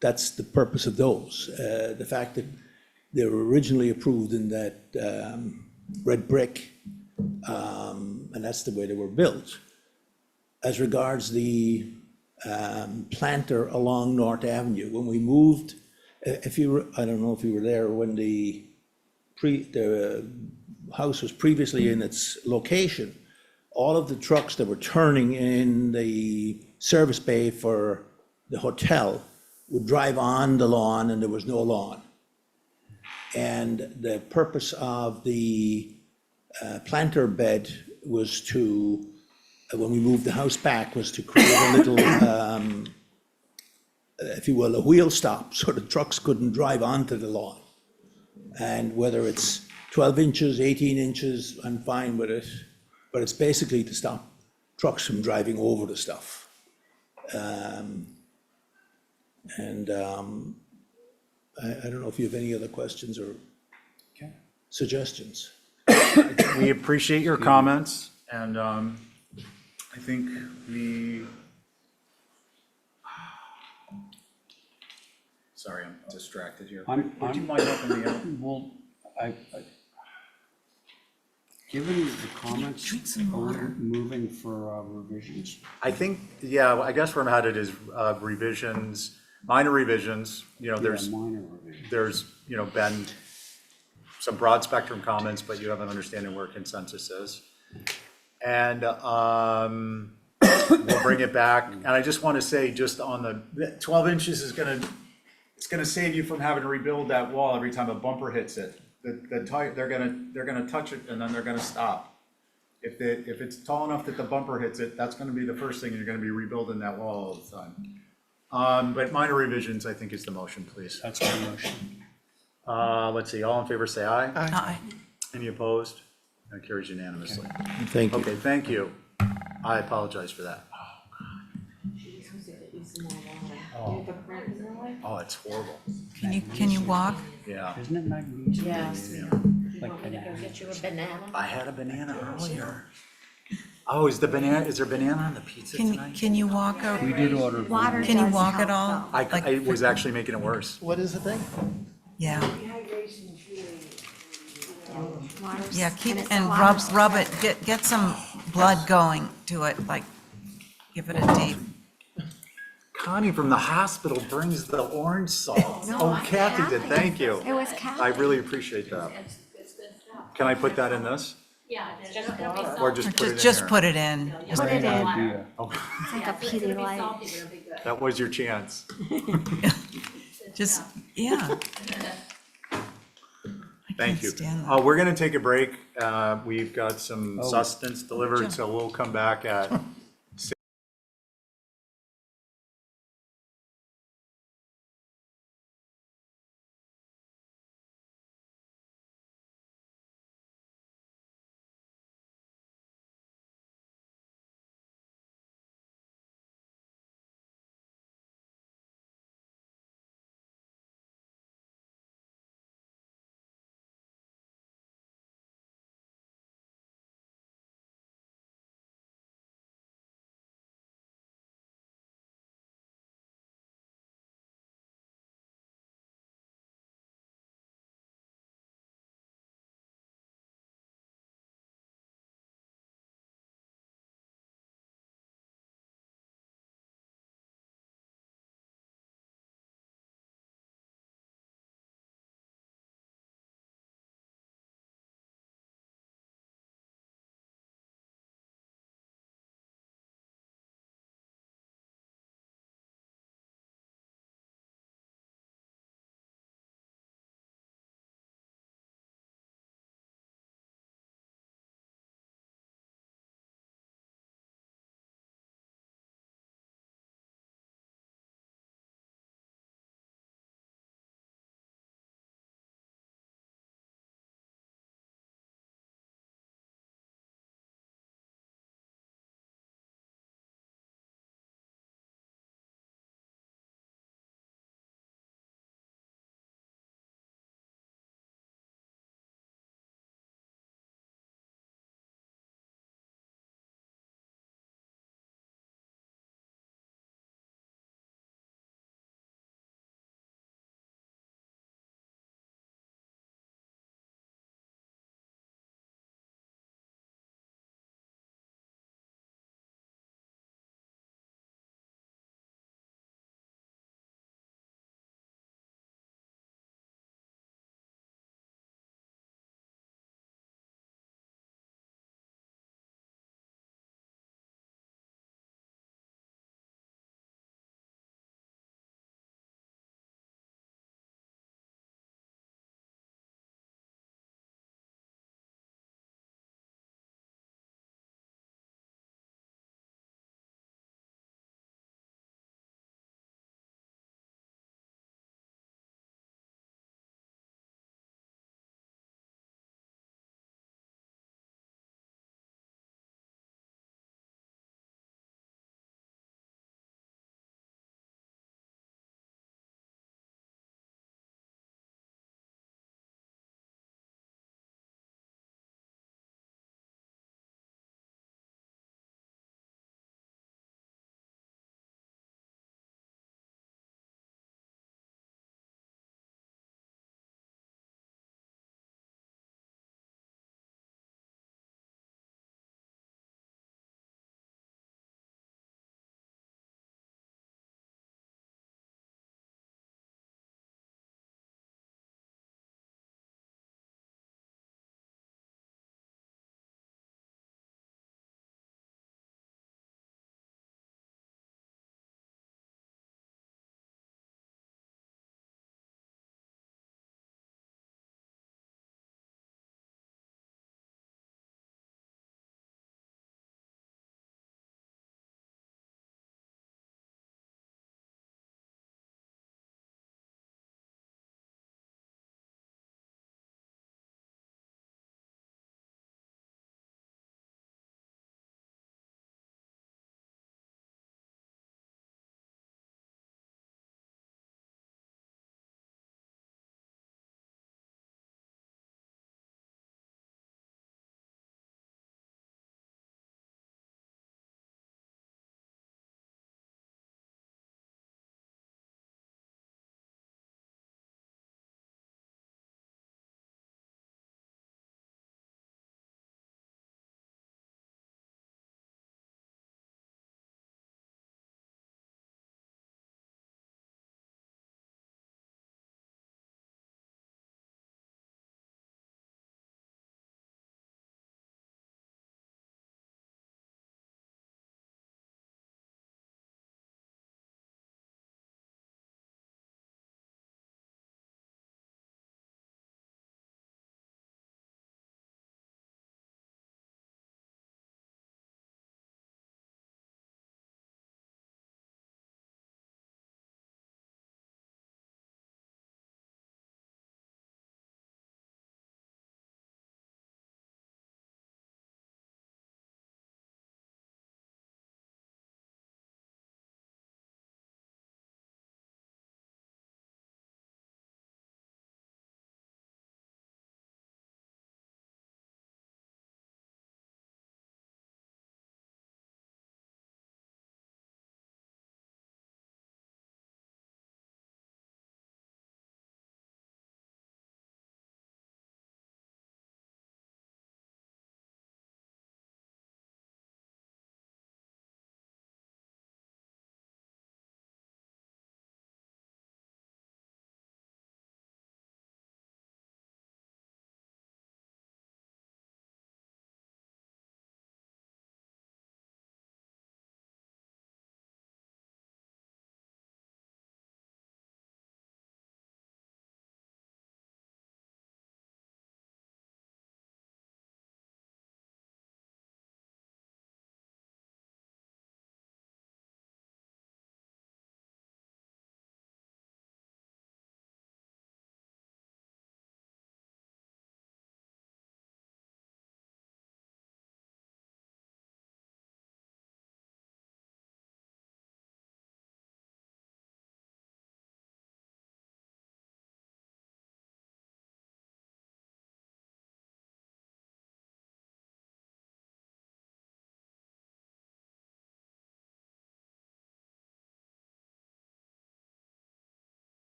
That's the purpose of those. The fact that they were originally approved in that red brick, and that's the way they were built. As regards the planter along North Avenue, when we moved, I don't know if you were there when the house was previously in its location, all of the trucks that were turning in the service bay for the hotel would drive on the lawn, and there was no lawn. And the purpose of the planter bed was to, when we moved the house back, was to create a little, if you will, a wheel stop, so the trucks couldn't drive onto the lawn. And whether it's 12 inches, 18 inches, I'm fine with it, but it's basically to stop trucks from driving over the stuff. I don't know if you have any other questions or suggestions. We appreciate your comments, and I think sorry, I'm distracted here. Would you mind helping me out? Well, given the comments, are we moving for revisions? I think, yeah, I guess where I'm headed is revisions, minor revisions. You know, there's, Minor revisions. there's, you know, been some broad spectrum comments, but you have an understanding where consensus is. And we'll bring it back. And I just want to say, just on the 12 inches is it's gonna save you from having to rebuild that wall every time a bumper hits it. They're gonna touch it and then they're gonna stop. If it's tall enough that the bumper hits it, that's gonna be the first thing, you're gonna be rebuilding that wall all the time. But minor revisions, I think, is the motion, please. That's my motion. Let's see, all in favor, say aye. Aye. Any opposed? That carries unanimously. Thank you. Okay, thank you. I apologize for that. Oh, it's horrible. Can you walk? Yeah. Isn't it magnesium? Yes. Yeah. Like banana. Get you a banana? I had a banana earlier. Oh, is there banana on the pizza tonight? Can you walk out? We did order. Water Can you does walk help, at all? though. I was actually making it worse. What is the thing? Yeah, Water's- yeah, keep, it's and water's- rub it, get some blood going to it, like, give it a deep. Connie from the hospital brings the orange salt. Oh, Kathy did, thank you. It was Kathy. I really appreciate that. Can I put that in this? Yeah, Or just put it in Just here? put it in. Put it in. Yeah. It's like a Pedialyte. That was your chance. Just, yeah. Thank you. stand that. We're going to take a break. We've got some Oh. sustenance delivered, so we'll come back at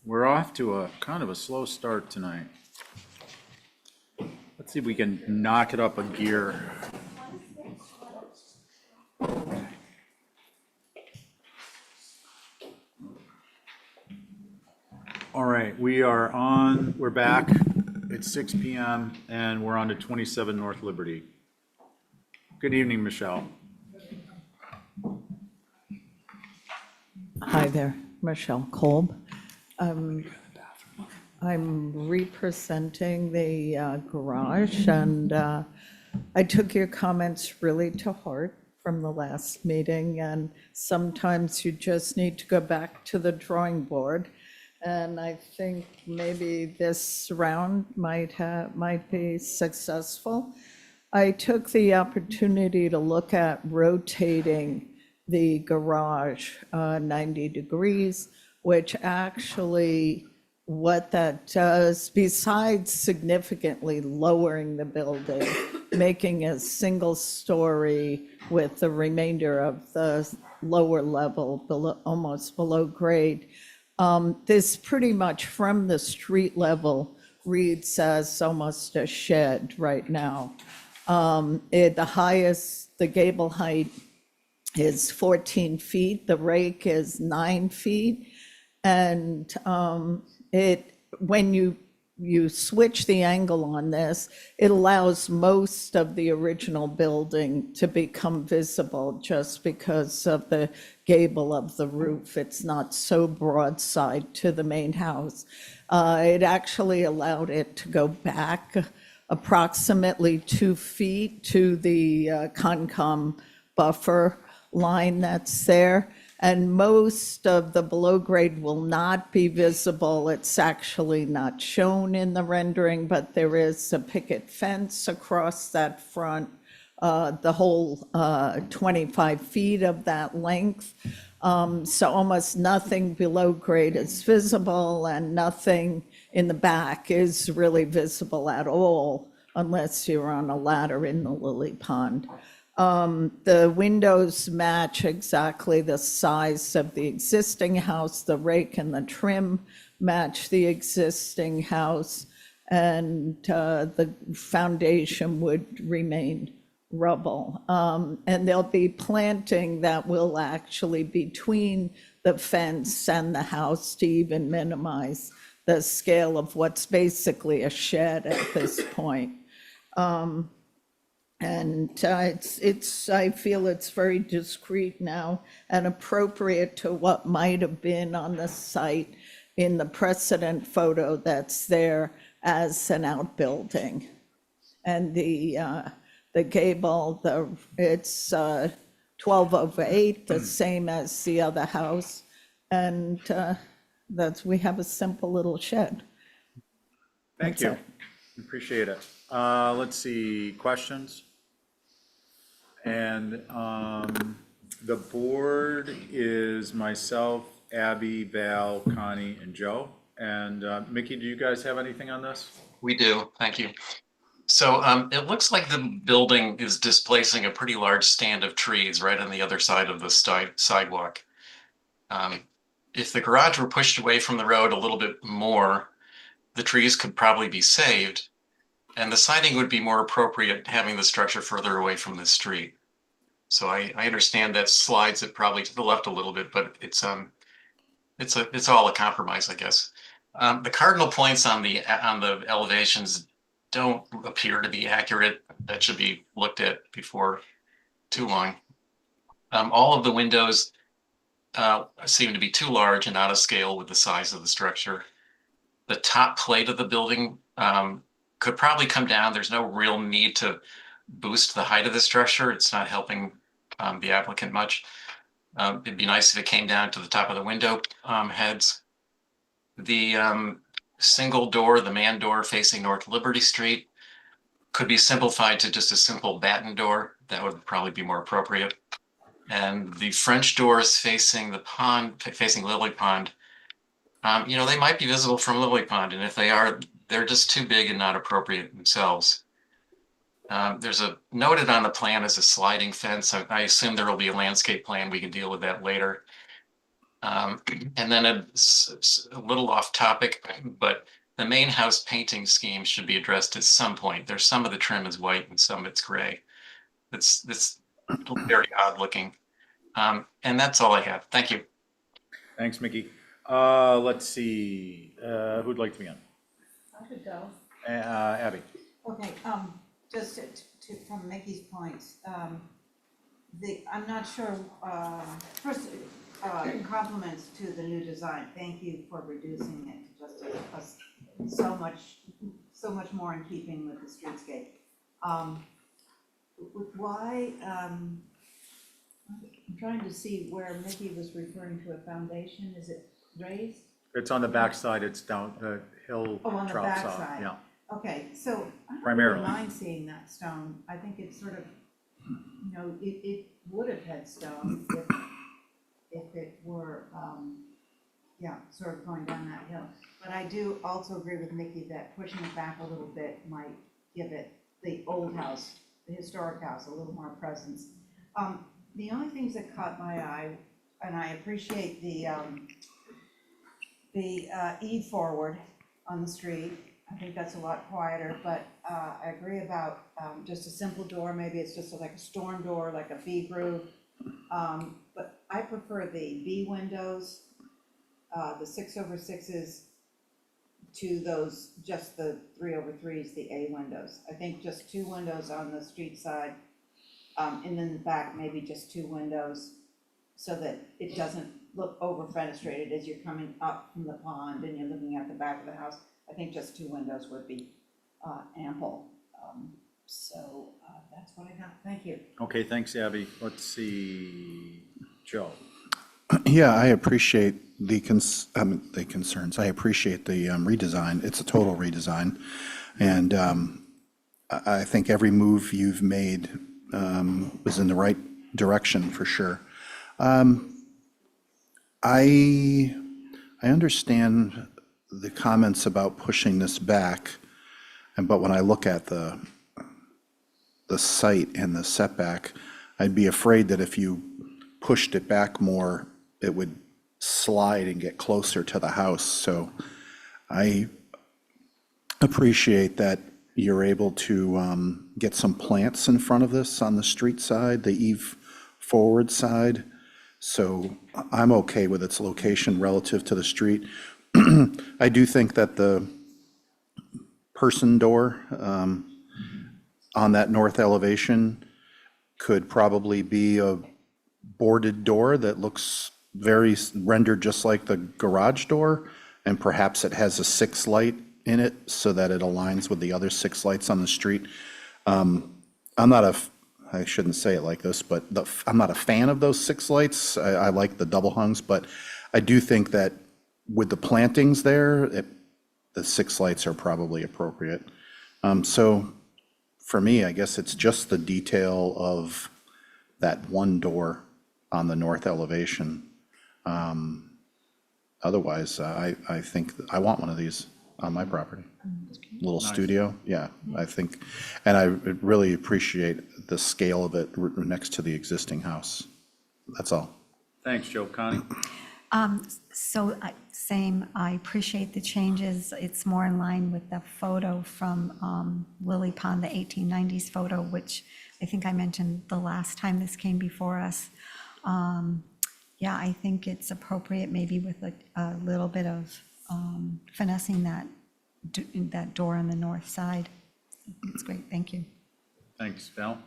We're off to a kind of a slow start tonight. Let's see if we can knock it up a gear. All right, we're back. It's 6 PM and we're on to 27 North Liberty. Good evening, Michelle. Hi there, Michelle Kolb. I'm representing the garage, and I took your comments really to heart from the last meeting, and sometimes you just need to go back to the drawing board. And I think maybe this round might be successful. I took the opportunity to look at rotating the garage 90 degrees, which actually what that does, besides significantly lowering the building, making a single story with the remainder of the lower level below, almost below grade, this pretty much from the street level reads as almost a shed right now. The gable height is 14 feet, the rake is 9 feet. And when you switch the angle on this, it allows most of the original building to become visible just because of the gable of the roof. It's not so broadside to the main house. It actually allowed it to go back approximately 2 feet to the Concom buffer line that's there. And most of the below grade will not be visible. It's actually not shown in the rendering, but there is a picket fence across that front, the whole 25 feet of that length. So almost nothing below grade is visible, and nothing in the back is really visible at all unless you're on a ladder in the lily pond. The windows match exactly the size of the existing house. The rake and the trim match the existing house, and the foundation would remain rubble. And there'll be planting that will actually between the fence and the house to even minimize the scale of what's basically a shed at this point. And I feel it's very discreet now and appropriate to what might have been on the site in the precedent photo that's there as an outbuilding. And the gable, it's 12/8, the same as the other house. And we have a simple little shed. Thank you. Appreciate it. Let's see, questions? And the board is myself, Abby, Val, Connie, and Joe. And Mickey, do you guys have anything on this? We do, thank you. So it looks like the building is displacing a pretty large stand of trees right on the other side of the sidewalk. If the garage were pushed away from the road a little bit more, the trees could probably be saved, and the siding would be more appropriate having the structure further away from the street. So I understand that slides it probably to the left a little bit, but it's all a compromise, I guess. The cardinal points on the elevations don't appear to be accurate. That should be looked at before too long. All of the windows seem to be too large and out of scale with the size of the structure. The top plate of the building could probably come down. There's no real need to boost the height of the structure. It's not helping the applicant much. It'd be nice if it came down to the top of the window heads. The single door, the man door facing North Liberty Street, could be simplified to just a simple batten door. That would probably be more appropriate. And the French doors facing the pond, facing Lily Pond, they might be visible from Lily Pond, and if they are, they're just too big and not appropriate themselves. There's a noted on the plan as a sliding fence. I assume there will be a landscape plan. We can deal with that later. And then a little off topic, but the main house painting scheme should be addressed at some point. There's some of the trim is white and some it's gray. That's very odd looking. And that's all I have. Thank you. Thanks, Mickey. Let's see, who'd like to be on? I could go. Abby. Okay, just from Mickey's points, I'm not sure, first, compliments to the new design. Thank you for reducing it to just so much more in keeping with the streetscape. Why, I'm trying to see where Mickey was referring to a foundation. Is it raised? It's on the backside, it's down, the hill Oh, on the drops off, backside. yeah. Okay, so I don't Primarily. really mind seeing that stone. I think it's sort of, it would have had stone if it were, sort of going down that hill. But I do also agree with Mickey that pushing it back a little bit might give it, the old house, the historic house, a little more presence. The only things that caught my eye, and I appreciate the eave forward on the street. I think that's a lot quieter, but I agree about just a simple door. Maybe it's just like a storm door, like a B groove. But I prefer the B windows, the 6/6s to those, just the 3/3s, the A windows. I think just 2 windows on the street side, and then the back, maybe just 2 windows so that it doesn't look over fenestrated as you're coming up from the pond and you're looking at the back of the house. I think just 2 windows would be ample. So that's what I got. Thank you. Okay, thanks, Abby. Let's see, Joe. Yeah, I appreciate the concerns. I appreciate the redesign. It's a total redesign. And I think every move you've made was in the right direction for sure. I understand the comments about pushing this back, but when I look at the site and the setback, I'd be afraid that if you pushed it back more, it would slide and get closer to the house. So I appreciate that you're able to get some plants in front of this on the street side, the eve forward side. So I'm okay with its location relative to the street. I do think that the person door on that north elevation could probably be a boarded door that looks very rendered just like the garage door, and perhaps it has a 6 light in it so that it aligns with the other 6 lights on the street. I shouldn't say it like this, but I'm not a fan of those 6 lights. I like the double hungs, but I do think that with the plantings there, the 6 lights are probably appropriate. So for me, I guess it's just the detail of that one door on the north elevation. Otherwise, I think I want one of these on my property. Little studio, yeah, I think, and I really appreciate the scale of it next to the existing house. That's all. Thanks, Joe. Connie? Same, I appreciate the changes. It's more in line with the photo from Lily Pond, the 1890s photo, which I think I mentioned the last time this came before us. Yeah, I think it's appropriate, maybe with a little bit of finessing that door on the north side. It's great, thank you. Thanks, Val.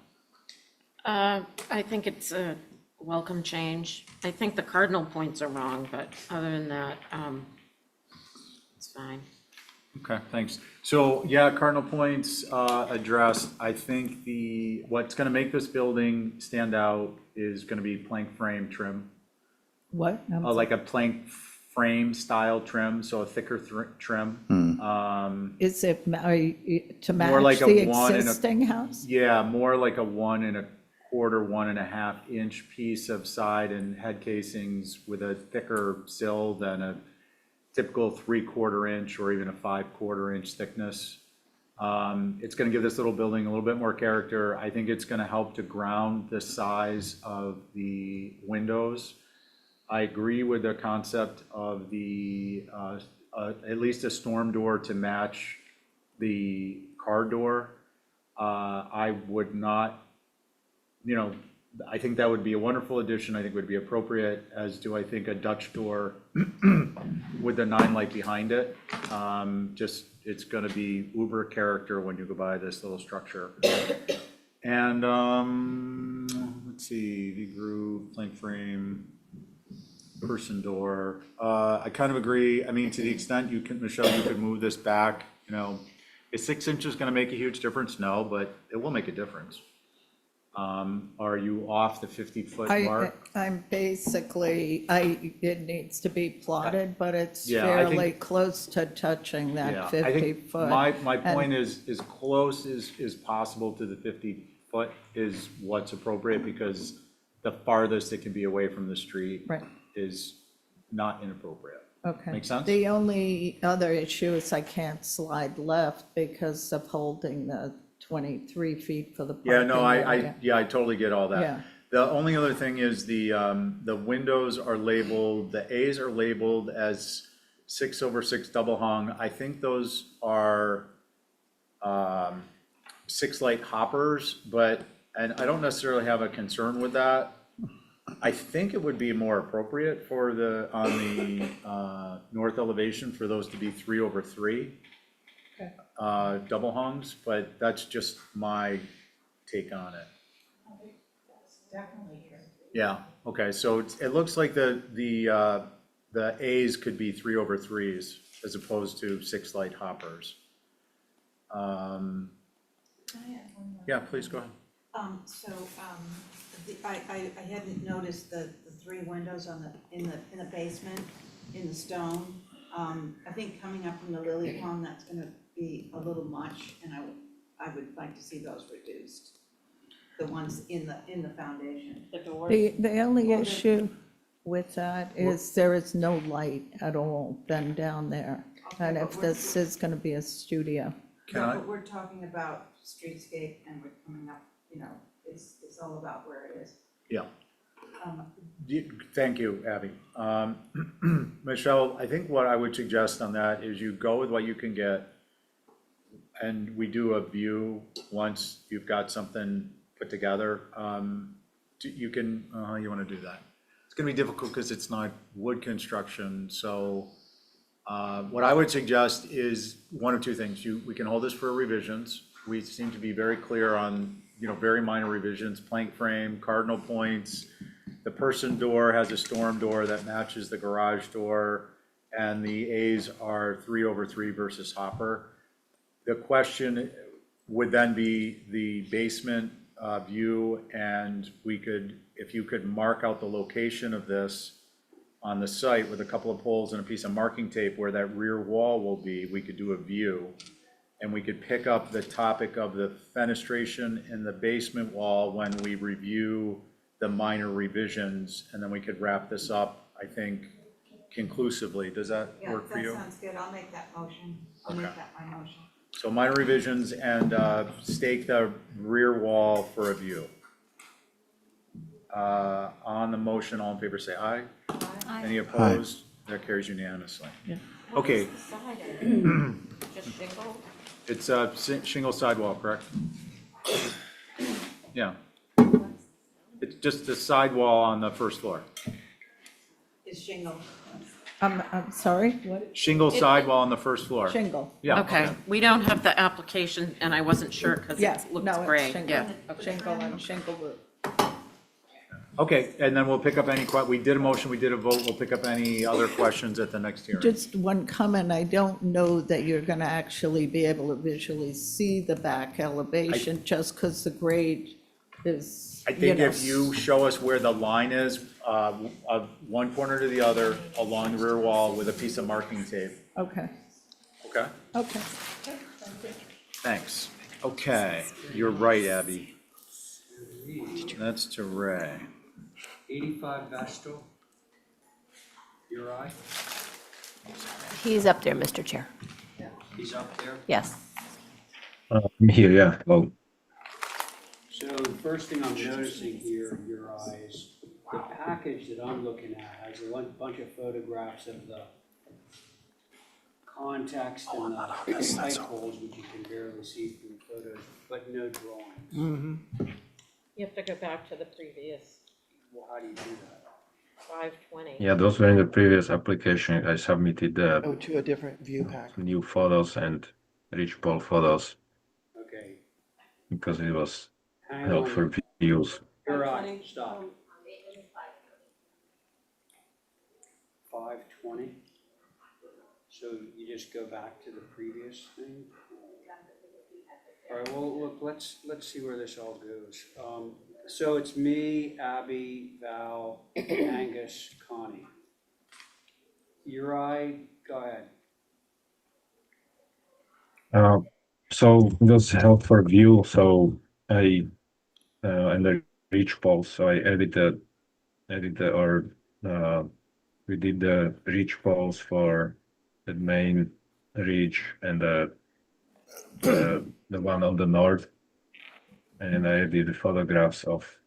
I think it's a welcome change. I think the cardinal points are wrong, but other than that, it's fine. Okay, thanks. So, yeah, cardinal points addressed. I think what's going to make this building stand out is going to be plank frame trim. What? Like a plank frame style trim, so a thicker trim. Is it to More match like a the 1 and a- existing house? Yeah, more like a 1 1/4, 1.5 inch piece of side and head casings with a thicker sill than a typical 3/4 inch or even a 5/4 inch thickness. It's going to give this little building a little bit more character. I think it's going to help to ground the size of the windows. I agree with the concept of the, at least a storm door to match the car door. I would not, I think that would be a wonderful addition. I think would be appropriate, as do I think a Dutch door with the 9 light behind it. Just, it's gonna be uber character when you go by this little structure. And, let's see, V-groove, plank frame, person door. I kind of agree. I mean, to the extent you can, Michelle, you could move this back, is 6 inches gonna make a huge difference? No, but it will make a difference. Are you off the 50-foot mark? I'm basically, it needs to be plotted, but it's Yeah, I think- fairly close to touching Yeah, that I 50 think foot. my And- point is, as close as possible to the 50-foot is what's appropriate, because the farthest it can be away from the street Right. is not inappropriate. Okay. Make sense? The only other issue is I can't slide left because of holding the 23 feet for the Yeah, parking no, area. I totally get all Yeah. that. The only other thing is the windows are labeled, the A's are labeled as 6/6 double hung. I think those are 6 light hoppers, and I don't necessarily have a concern with that. I think it would be more appropriate for on the north elevation for those to be 3/3. Double hungs, but that's just my take on it. Yeah, okay, so it looks like the A's could be 3/3s as opposed to 6 light hoppers. Yeah, please go ahead. I hadn't noticed the 3 windows in the basement, in the stone. I think coming up from the lily pond, that's gonna be a little much, and I would like to see those reduced. The ones in the foundation. The doors. The only issue with that is there is no light at all then down there. And if this is going to be a studio. Can I- But we're talking about streetscape, and we're coming up, it's all about where it is. Yeah. Um, Thank you, Abby. Michelle, I think what I would suggest on that is you go with what you can get, and we do a view once you've got something put together. You can, you want to do that? It's going to be difficult because it's not wood construction, so what I would suggest is one of two things. We can hold this for revisions. We seem to be very clear on, very minor revisions, plank frame, cardinal points. The person door has a storm door that matches the garage door, and the A's are 3/3 versus hopper. The question would then be the basement view, and if you could mark out the location of this on the site with a couple of poles and a piece of marking tape where that rear wall will be, we could do a view. And we could pick up the topic of the fenestration in the basement wall when we review the minor revisions, and then we could wrap this up, I think, conclusively. Does that work for you? Yeah, that sounds good. I'll make that motion. I'll make Okay. that my motion. So minor revisions and stake the rear wall for a view. On the motion, all in favor say aye. Aye. Any opposed? That carries unanimously. Okay, What is the side of it? Just shingle? it's a shingle sidewall, correct? Yeah. It's just the sidewall on the first floor. Is shingle. I'm sorry, what? Shingle sidewall on the first floor. Shingle. Yeah. Okay, we don't have the application, and I wasn't sure because Yeah, it looks no, gray. it's shingle. Yeah. Shingle and shingle roof. Okay, and then we'll pick up we did a motion, we did a vote, we'll pick up any other questions at the next hearing. Just one comment, I don't know that you're going to actually be able to visually see the back elevation just because the grade is, I think if you show us where the line is, of one corner to the other along the rear wall with a piece of marking tape. Okay, Okay? okay. Thanks. Okay, you're right, Abby. That's to Ray. 85 Vestal, your eye, He's up there, Mr. Chair. he's up there. Yes. I'm here, yeah. Oh, So the first thing I'm noticing here in your eyes, the package that I'm looking at has a bunch of photographs of the context and the light poles, which you can barely see from the photos, but no drawings. You have to go back to the previous Well, how do you do that? 520. Yeah, those were in the previous application. I submitted the Oh, to a different view pack. new photos and ridge pole photos Okay, because it was hang held for on. views. You're right, stop. 520. So you just go back to the previous thing? All right, well, look, let's see where this all goes. So it's me, Abby, Val, Angus, Connie. Uri, go ahead. So it was held for view. So I and the ridge poles. So I we did the ridge poles for the main ridge and the one on the north. And I did the photographs of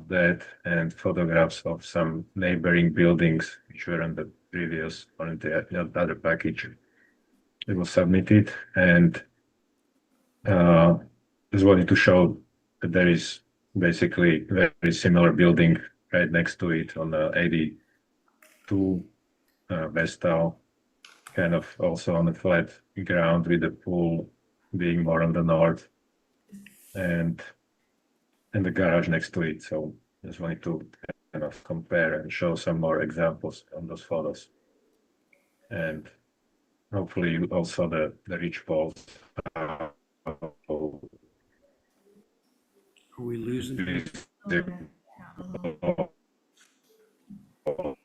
that and photographs of some neighboring buildings which were on the previous on the other package. It was submitted, and just wanted to show that there is basically a very similar building right next to it on the 82 Vestal, kind of also on the flat ground with the pool being more on the north, and the garage next to it. So just wanted to kind of compare and show some more examples on those photos. And hopefully also the ridge poles. Are we losing him?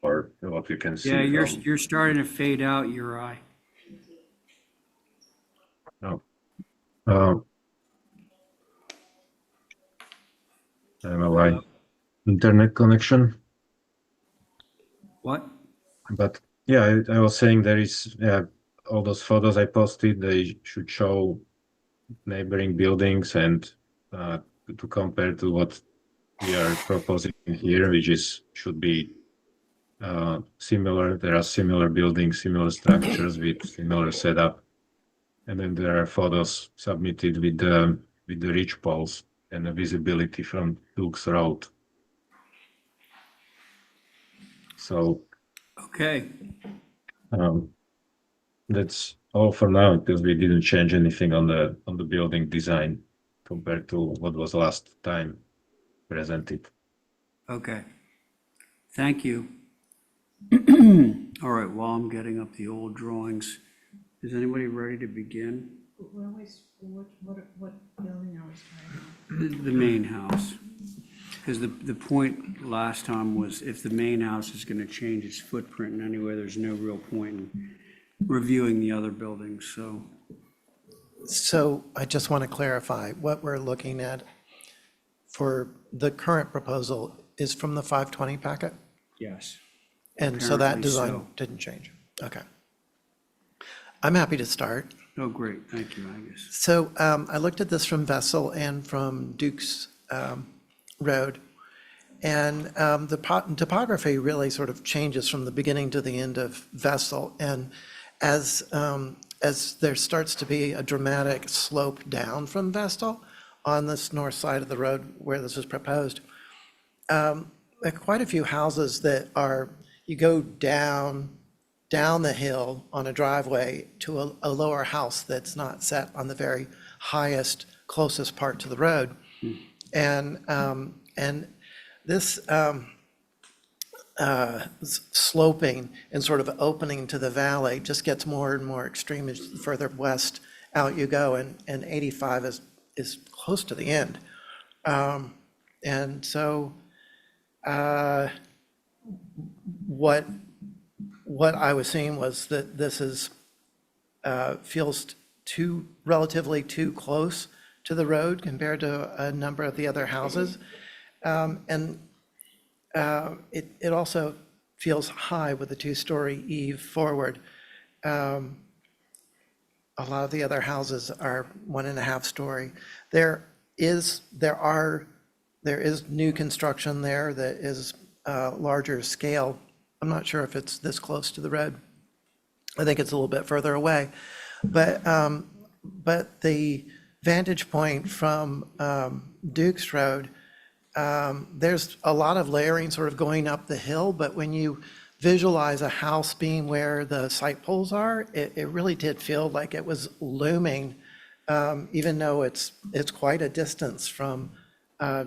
Or what you can see. Yeah, from, you're starting to fade out, Uri. no. Um, I don't know why. Internet connection. What? But yeah, I was saying there is all those photos I posted, they should show neighboring buildings and to compare to what we are proposing here, which should be similar. There are similar buildings, similar structures with similar setup. And then there are photos submitted with the ridge poles and the visibility from Dukes Road. So Okay, that's all for now because we didn't change anything on the building design compared to what was last time presented. okay. Thank you. All right, while I'm getting up the old drawings, is anybody ready to begin? What building are we starting on? The main house. Because the point last time was if the main house is going to change its footprint in any way, there's no real point in reviewing the other buildings, so. So I just want to clarify, what we're looking at for the current proposal is from the 520 packet? Yes. And so that Apparently design so. didn't change? Okay. I'm happy to start. Oh, great, thank you, Angus. So I looked at this from Vessel and from Duke's Road. And the topography really sort of changes from the beginning to the end of Vessel. And as there starts to be a dramatic slope down from Vestal on this north side of the road where this is proposed, there are quite a few houses that are, you go down the hill on a driveway to a lower house that's not set on the very highest, closest part to the road. And this sloping and sort of opening to the valley just gets more and more extreme as the further west out you go, and 85 is close to the end. And so what I was seeing was that this feels relatively too close to the road compared to a number of the other houses. And it also feels high with the two-story eave forward. A lot of the other houses are 1.5 story. There is new construction there that is larger scale. I'm not sure if it's this close to the red. I think it's a little bit further away. But the vantage point from Duke's Road, there's a lot of layering sort of going up the hill, but when you visualize a house being where the sight poles are, it really did feel like it was looming, even though it's quite a distance from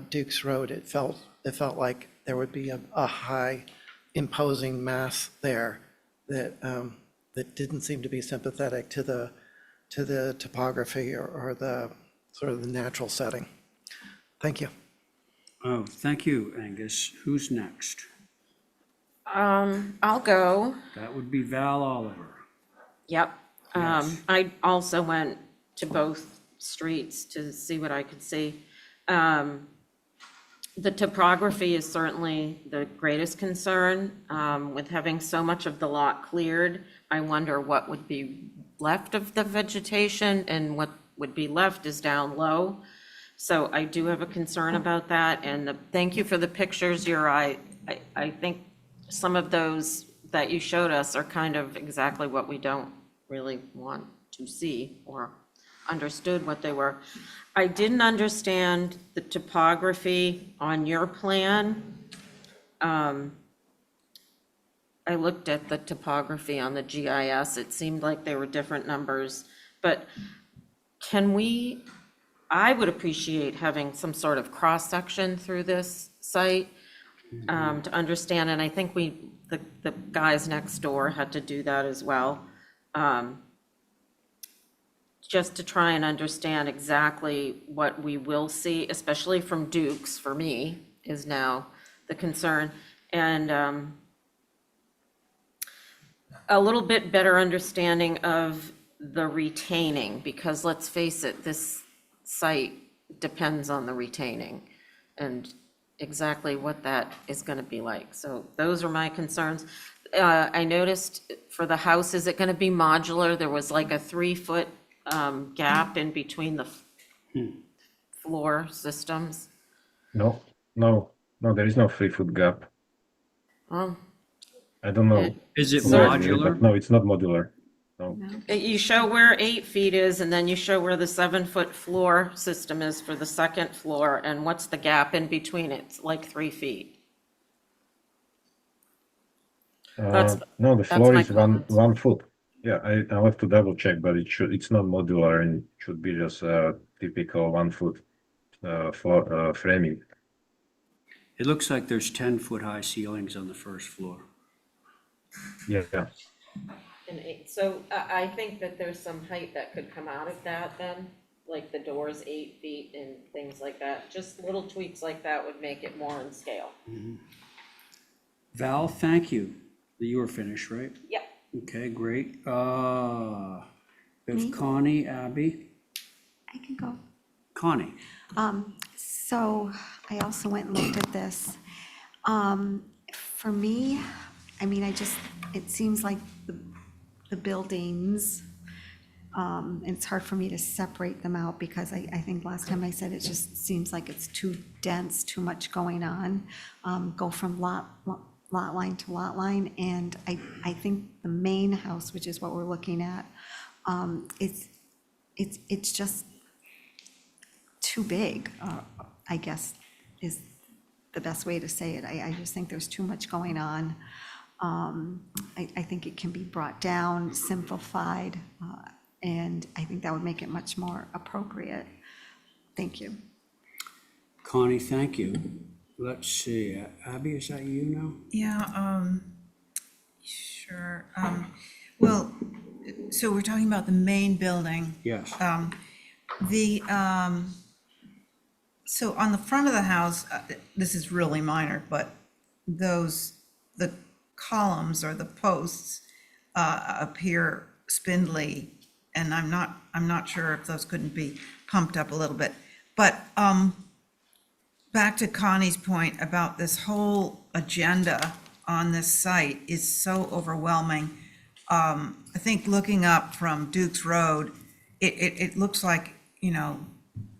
Duke's Road. It felt like there would be a high imposing mass there that didn't seem to be sympathetic to the topography or the sort of the natural setting. Thank you. Oh, thank you, Angus. Who's next? I'll go. That would be Val Oliver. Yep. Yes. I also went to both streets to see what I could see. The topography is certainly the greatest concern. With having so much of the lot cleared, I wonder what would be left of the vegetation, and what would be left is down low. So I do have a concern about that, and thank you for the pictures. I think some of those that you showed us are kind of exactly what we don't really want to see, or understood what they were. I didn't understand the topography on your plan. I looked at the topography on the GIS. It seemed like they were different numbers, but I would appreciate having some sort of cross-section through this site to understand, and I think the guys next door had to do that as well. Just to try and understand exactly what we will see, especially from Duke's, for me, is now the concern. And a little bit better understanding of the retaining, because let's face it, this site depends on the retaining and exactly what that is going to be like. So those are my concerns. I noticed for the house, is it going to be modular? There was like a 3-foot gap in between the floor systems. No, there is no 3-foot gap. Well, I don't know. Is it where modular? but no, it's not modular. No. you show where 8 feet is, and then you show where the 7-foot floor system is for the second floor, and what's the gap in between it? It's like 3 feet. No, the floor my is 1 foot. Yeah, I'll have to double check, but it's not modular, and it should be just a typical 1 foot floor framing. It looks like there's 10-foot high ceilings on the first floor. Yeah. And so I think that there's some height that could come out of that then, like the doors 8 feet and things like that. Just little tweaks like that would make it more in scale. Val, thank you. You were finished, right? Yep. Okay, great. We have Me? Connie, Abby. I can go. Connie. So I also went and looked at this. For me, I mean, it seems like the buildings, it's hard for me to separate them out, because I think last time I said it just seems like it's too dense, too much going on. Go from lot line to lot line, and I think the main house, which is what we're looking at, it's just too big, I guess is the best way to say it. I just think there's too much going on. I think it can be brought down, simplified, and I think that would make it much more appropriate. Thank you. Connie, thank you. Let's see, Abby, is that you now? Yeah, sure. Well, so we're talking about the main building. Yes. So on the front of the house, this is really minor, but the columns or the posts appear spindly, and I'm not sure if those couldn't be pumped up a little bit. But back to Connie's point about this whole agenda on this site is so overwhelming. I think looking up from Duke's Road, it looks like,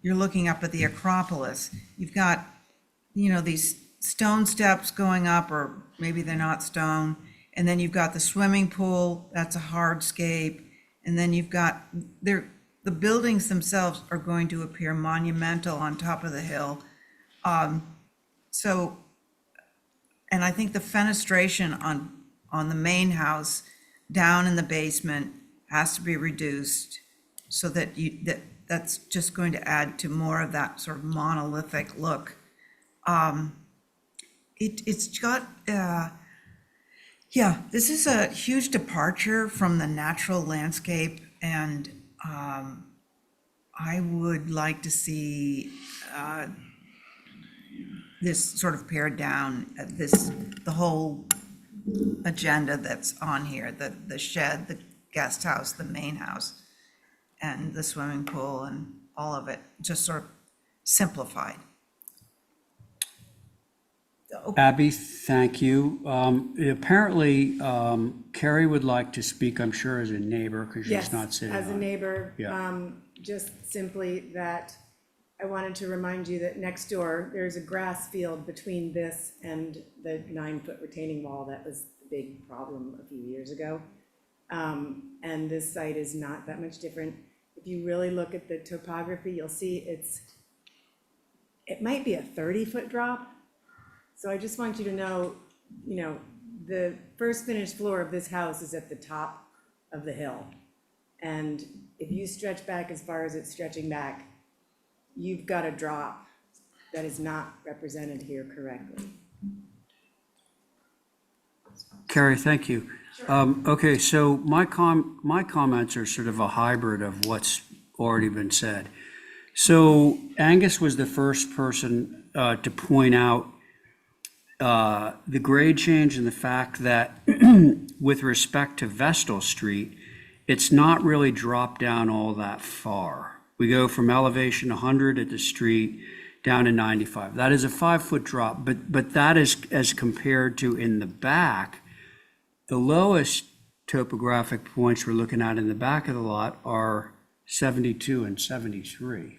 you're looking up at the Acropolis. You've got, these stone steps going up, or maybe they're not stone. And then you've got the swimming pool, that's a hardscape. And then you've got, the buildings themselves are going to appear monumental on top of the hill. So, and I think the fenestration on the main house down in the basement has to be reduced so that that's just going to add to more of that sort of monolithic look. It's got, yeah, this is a huge departure from the natural landscape, and I would like to see this sort of pared down, the whole agenda that's on here, the shed, the guest house, the main house, and the swimming pool, and all of it, just sort of simplified. Abby, thank you. Apparently, Carrie would like to speak, I'm sure, as a neighbor, because she's not sitting As a on it. neighbor, Yeah. just simply that I wanted to remind you that next door, there's a grass field between this and the 9-foot retaining wall that was the big problem a few years ago. And this site is not that much different. If you really look at the topography, you'll see it might be a 30-foot drop. So I just want you to know, the first finished floor of this house is at the top of the hill. And if you stretch back as far as it's stretching back, you've got a drop that is not represented here correctly. Carrie, thank you. Okay, so my comments are sort of a hybrid of what's already been said. So Angus was the first person to point out the grade change and the fact that with respect to Vestal Street, it's not really dropped down all that far. We go from elevation 100 at the street down to 95. That is a 5-foot drop, but that is as compared to in the back. The lowest topographic points we're looking at in the back of the lot are 72 and 73.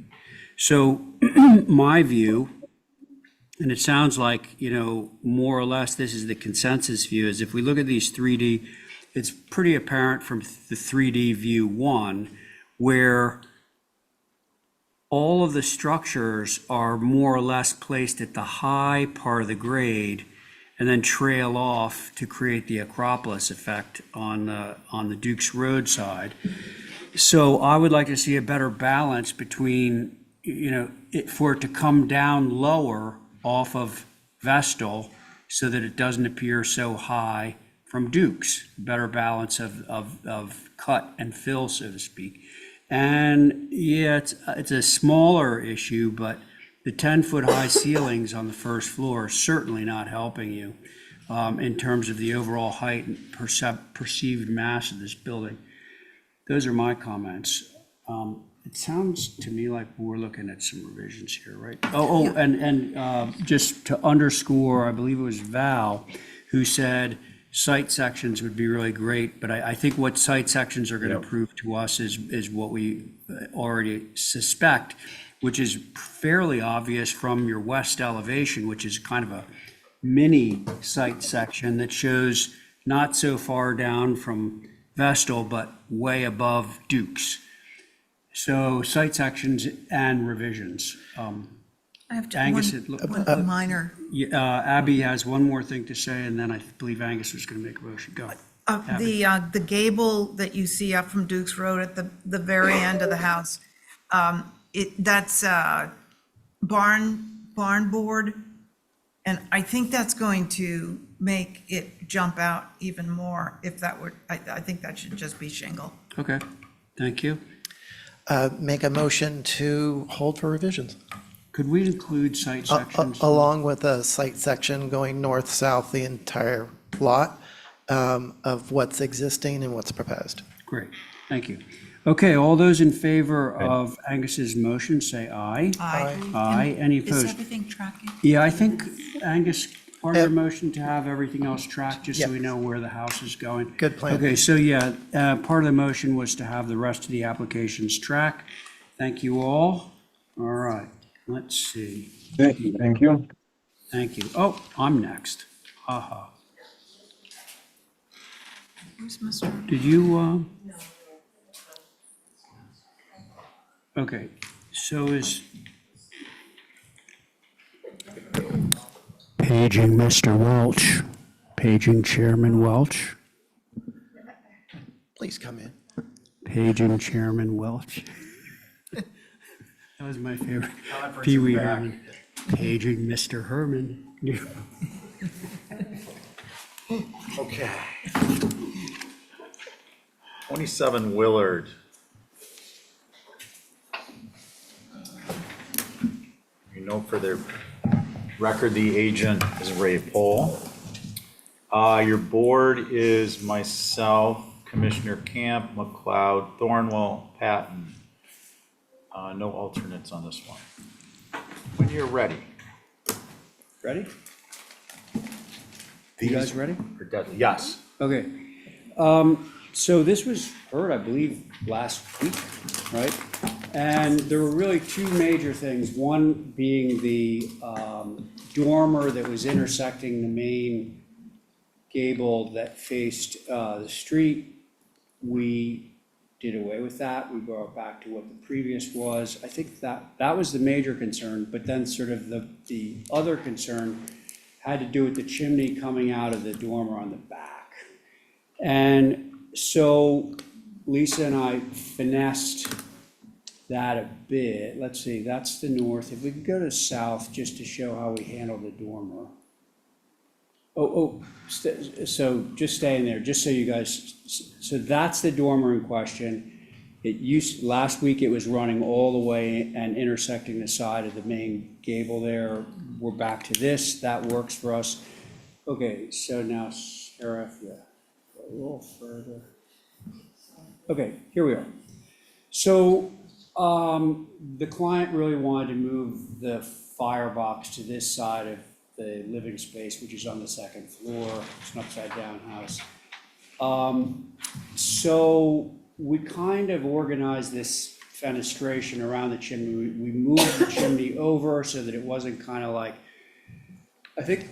So my view, and it sounds like, more or less this is the consensus view, is if we look at these 3D, it's pretty apparent from the 3D view 1, where all of the structures are more or less placed at the high part of the grade and then trail off to create the Acropolis effect on the Duke's Road side. So I would like to see a better balance between, for it to come down lower off of Vestal so that it doesn't appear so high from Duke's, better balance of cut and fill, so to speak. And yeah, it's a smaller issue, but the 10-foot high ceilings on the first floor are certainly not helping you in terms of the overall height and perceived mass of this building. Those are my comments. It sounds to me like we're looking at some revisions here, right? And just to underscore, I believe it was Val who said site sections would be really great, but I think what site sections are going to prove to us is what we already suspect, which is fairly obvious from your west elevation, which is kind of a mini site section that shows not so far down from Vestal, but way above Duke's. So site sections and revisions. I have Angus, one minor. Abby has one more thing to say, and then I believe Angus was going to make a motion. Go. The gable that you see up from Duke's Road at the very end of the house, that's barn board, and I think that's going to make it jump out even more. If that were, I think that should just be shingle. Okay, thank you. Make a motion to hold for revisions. Could we include site sections? Along with a site section going north-south the entire lot of what's existing and what's proposed. Great, thank you. Okay, all those in favor of Angus's motion, say aye. Aye. Aye, any Is opposed? everything tracking? Yeah, I think, Angus, part of the motion to have everything else tracked, just so we know where the house is going. Good plan. Okay, so yeah, part of the motion was to have the rest of the applications track. Thank you all. All right, let's see. Thank you. Thank you. Oh, I'm next. Haha. Where's Mr.? Did you, okay, so is paging Mr. Welch, paging Chairman Welch, Please come in. paging Chairman Welch. That was my favorite. Pee Wee Herman, paging Mr. Herman. Okay. 27 Willard. You know, for the record, the agent is Ray Pohl. Your board is myself, Commissioner Camp, McLeod, Thornwell, Patton. No alternates on this one. When you're ready. Ready? You guys ready? Are deadly. Yes. Okay. So this was heard, I believe, last week, right? And there were really two major things. One being the dormer that was intersecting the main gable that faced the street. We did away with that. We brought it back to what the previous was. I think that was the major concern, but then sort of the other concern had to do with the chimney coming out of the dormer on the back. And so Lisa and I finessed that a bit. Let's see, that's the north. If we could go to south just to show how we handle the dormer. So just stay in there, just so you guys, so that's the dormer in question. Last week it was running all the way and intersecting the side of the main gable there. We're back to this, that works for us. Okay, so now Sarah, yeah, a little further. Okay, here we are. So the client really wanted to move the firebox to this side of the living space, which is on the second floor. It's an upside down house. So we kind of organized this fenestration around the chimney. We moved the chimney over so that it wasn't kind of like, I think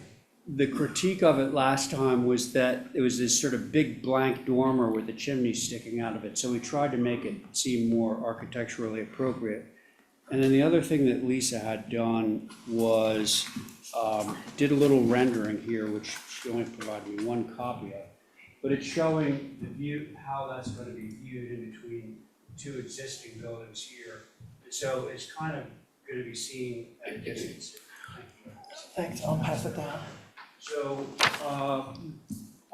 the critique of it last time was that it was this sort of big blank dormer with the chimney sticking out of it. So we tried to make it seem more architecturally appropriate. And then the other thing that Lisa had done was did a little rendering here, which she only provided me one copy of. But it's showing the view, how that's going to be viewed in between two existing buildings here. And so it's kind of going to be seen at a distance. Thanks, I'll pass it down. So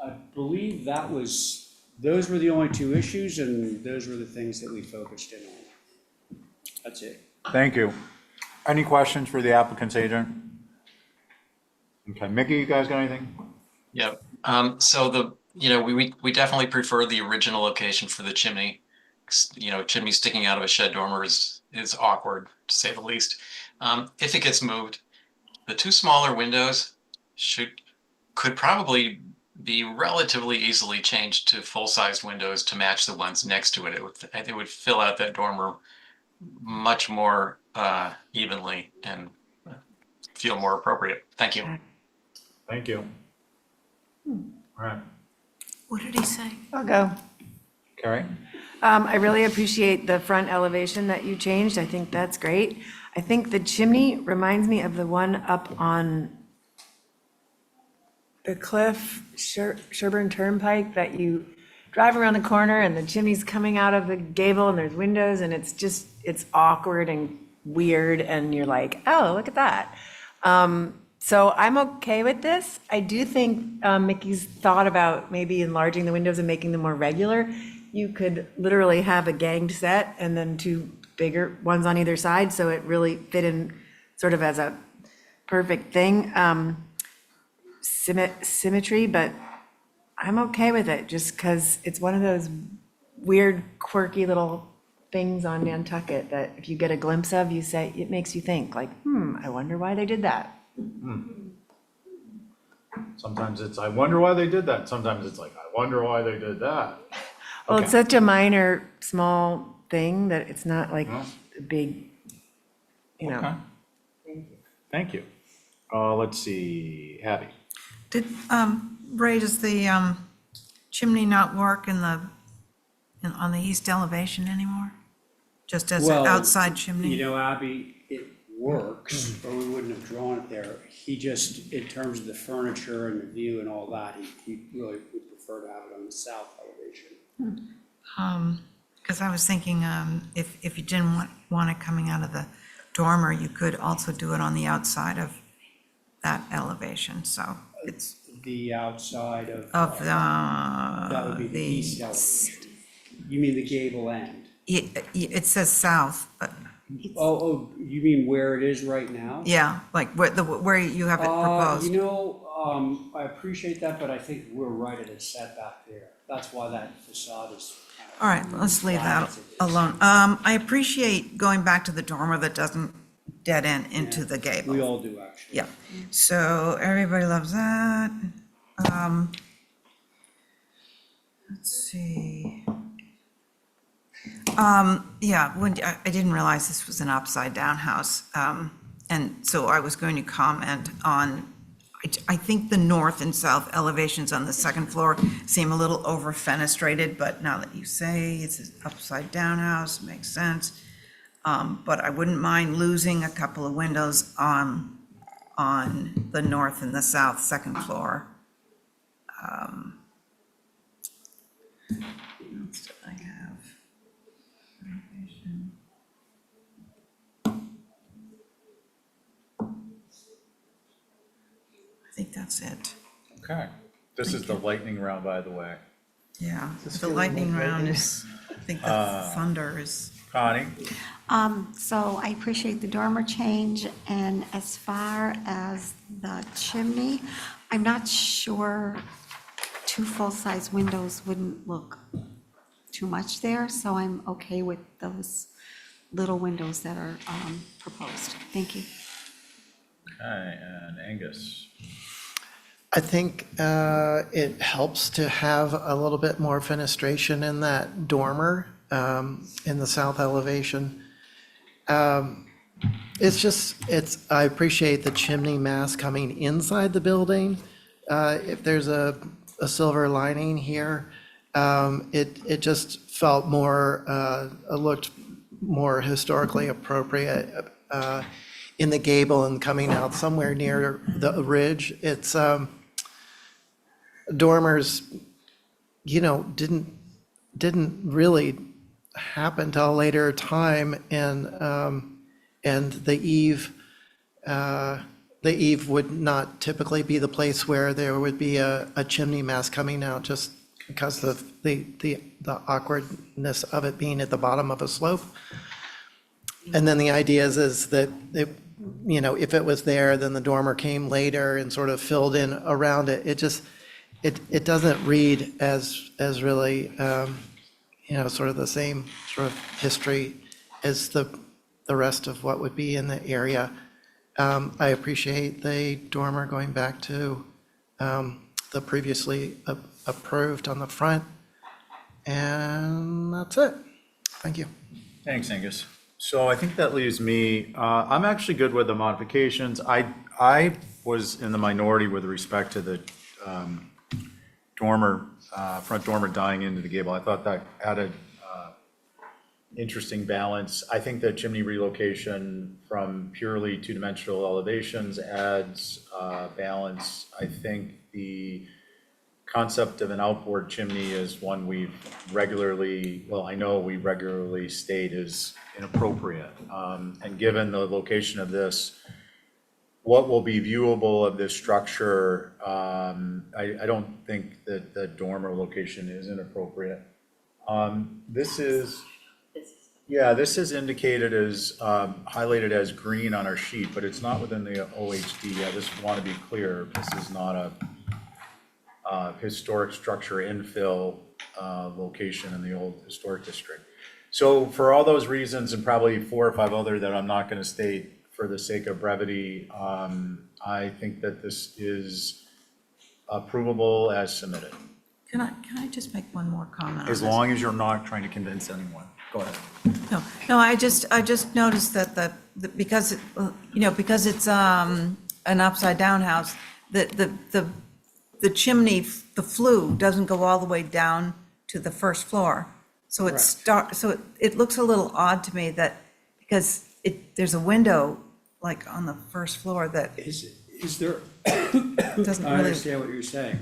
I believe those were the only two issues, and those were the things that we focused in on. That's it. Thank you. Any questions for the applicant's agent? Okay, Mickey, you guys got anything? Yep. So we definitely prefer the original location for the chimney. Chimney sticking out of a shed dormer is awkward, to say the least. If it gets moved, the two smaller windows could probably be relatively easily changed to full-sized windows to match the ones next to it. It would fill out that dormer much more evenly and feel more appropriate. Thank you. Thank you. All right. What did he say? I'll go. Carrie? I really appreciate the front elevation that you changed. I think that's great. I think the chimney reminds me of the one up on the cliff, Sherburne Turnpike, that you drive around the corner and the chimney's coming out of the gable and there's windows and it's awkward and weird and you're like, oh, look at that. So I'm okay with this. I do think Mickey's thought about maybe enlarging the windows and making them more regular. You could literally have a ganged set and then two bigger ones on either side, so it really fit in sort of as a perfect thing. Symmetry, but I'm okay with it just because it's one of those weird, quirky little things on Nantucket that if you get a glimpse of, you say, it makes you think like, I wonder why they did that. Sometimes it's, I wonder why they did that. Sometimes it's like, I wonder why they did that. Well, Okay. it's such a minor, small thing that it's not like a big, Okay. Thank you. Let's see, Abby. Did, Ray, does the chimney not work on the east elevation anymore? Just as an Well, outside chimney? You know, Abby, it works, or we wouldn't have drawn it there. He just, in terms of the furniture and the view and all that, he really would prefer to have it on the south elevation. Because I was thinking, if you didn't want it coming out of the dormer, you could also do it on the outside of that elevation, so it's The outside of. of That would be the the, east elevation. You mean the gable end? it says south, but, Oh, you mean where it is right now? yeah, like where you have it proposed. You know, I appreciate that, but I think we're right at a setback there. That's why that facade is. All right, let's leave that alone. I appreciate going back to the dormer that doesn't dead end into the gable. We all do, actually. Yeah, so everybody loves that. Let's see. Yeah, I didn't realize this was an upside down house. And so I was going to comment on, I think the north and south elevations on the second floor seem a little over fenestrated, but now that you say it's an upside down house, makes sense. But I wouldn't mind losing a couple of windows on the north and the south second floor. What else did I have? Elevation. I think that's it. Okay. This is the lightning round, by the way. Yeah, the lightning round is, I think the thunder is. Connie? So I appreciate the dormer change, and as far as the chimney, I'm not sure 2 full-size windows wouldn't look too much there, so I'm okay with those little windows that are proposed. Thank you. Okay, and Angus? I think it helps to have a little bit more fenestration in that dormer in the south elevation. I appreciate the chimney mass coming inside the building. If there's a silver lining here, it just felt looked more historically appropriate in the gable and coming out somewhere near the ridge. It's dormers, didn't really happen till a later time, and the eave would not typically be the place where there would be a chimney mass coming out, just because of the awkwardness of it being at the bottom of a slope. And then the idea is that if it was there, then the dormer came later and sort of filled in around it. It doesn't read as really, sort of the same sort of history as the rest of what would be in the area. I appreciate the dormer going back to the previously approved on the front. And that's it. Thank you. Thanks, Angus. So I think that leaves me, I'm actually good with the modifications. I was in the minority with respect to the dormer, front dormer dying into the gable. I thought that added interesting balance. I think the chimney relocation from purely two-dimensional elevations adds balance. I think the concept of an outboard chimney is one I know we regularly state is inappropriate. And given the location of this, what will be viewable of this structure, I don't think that the dormer location is inappropriate. This is indicated as, highlighted as green on our sheet, but it's not within the OHD. I just want to be clear, this is not a historic structure infill location in the old historic district. So for all those reasons, and probably 4 or 5 other that I'm not going to state for the sake of brevity, I think that this is approvable as submitted. Can I just make one more comment on As this? long as you're not trying to convince anyone. Go ahead. No, I just noticed that because it's an upside-down house, the chimney, the flue doesn't go all the way down to the first floor. So it looks a little odd to me that, because there's a window like on the first floor that Is there, doesn't I really, understand what you're saying.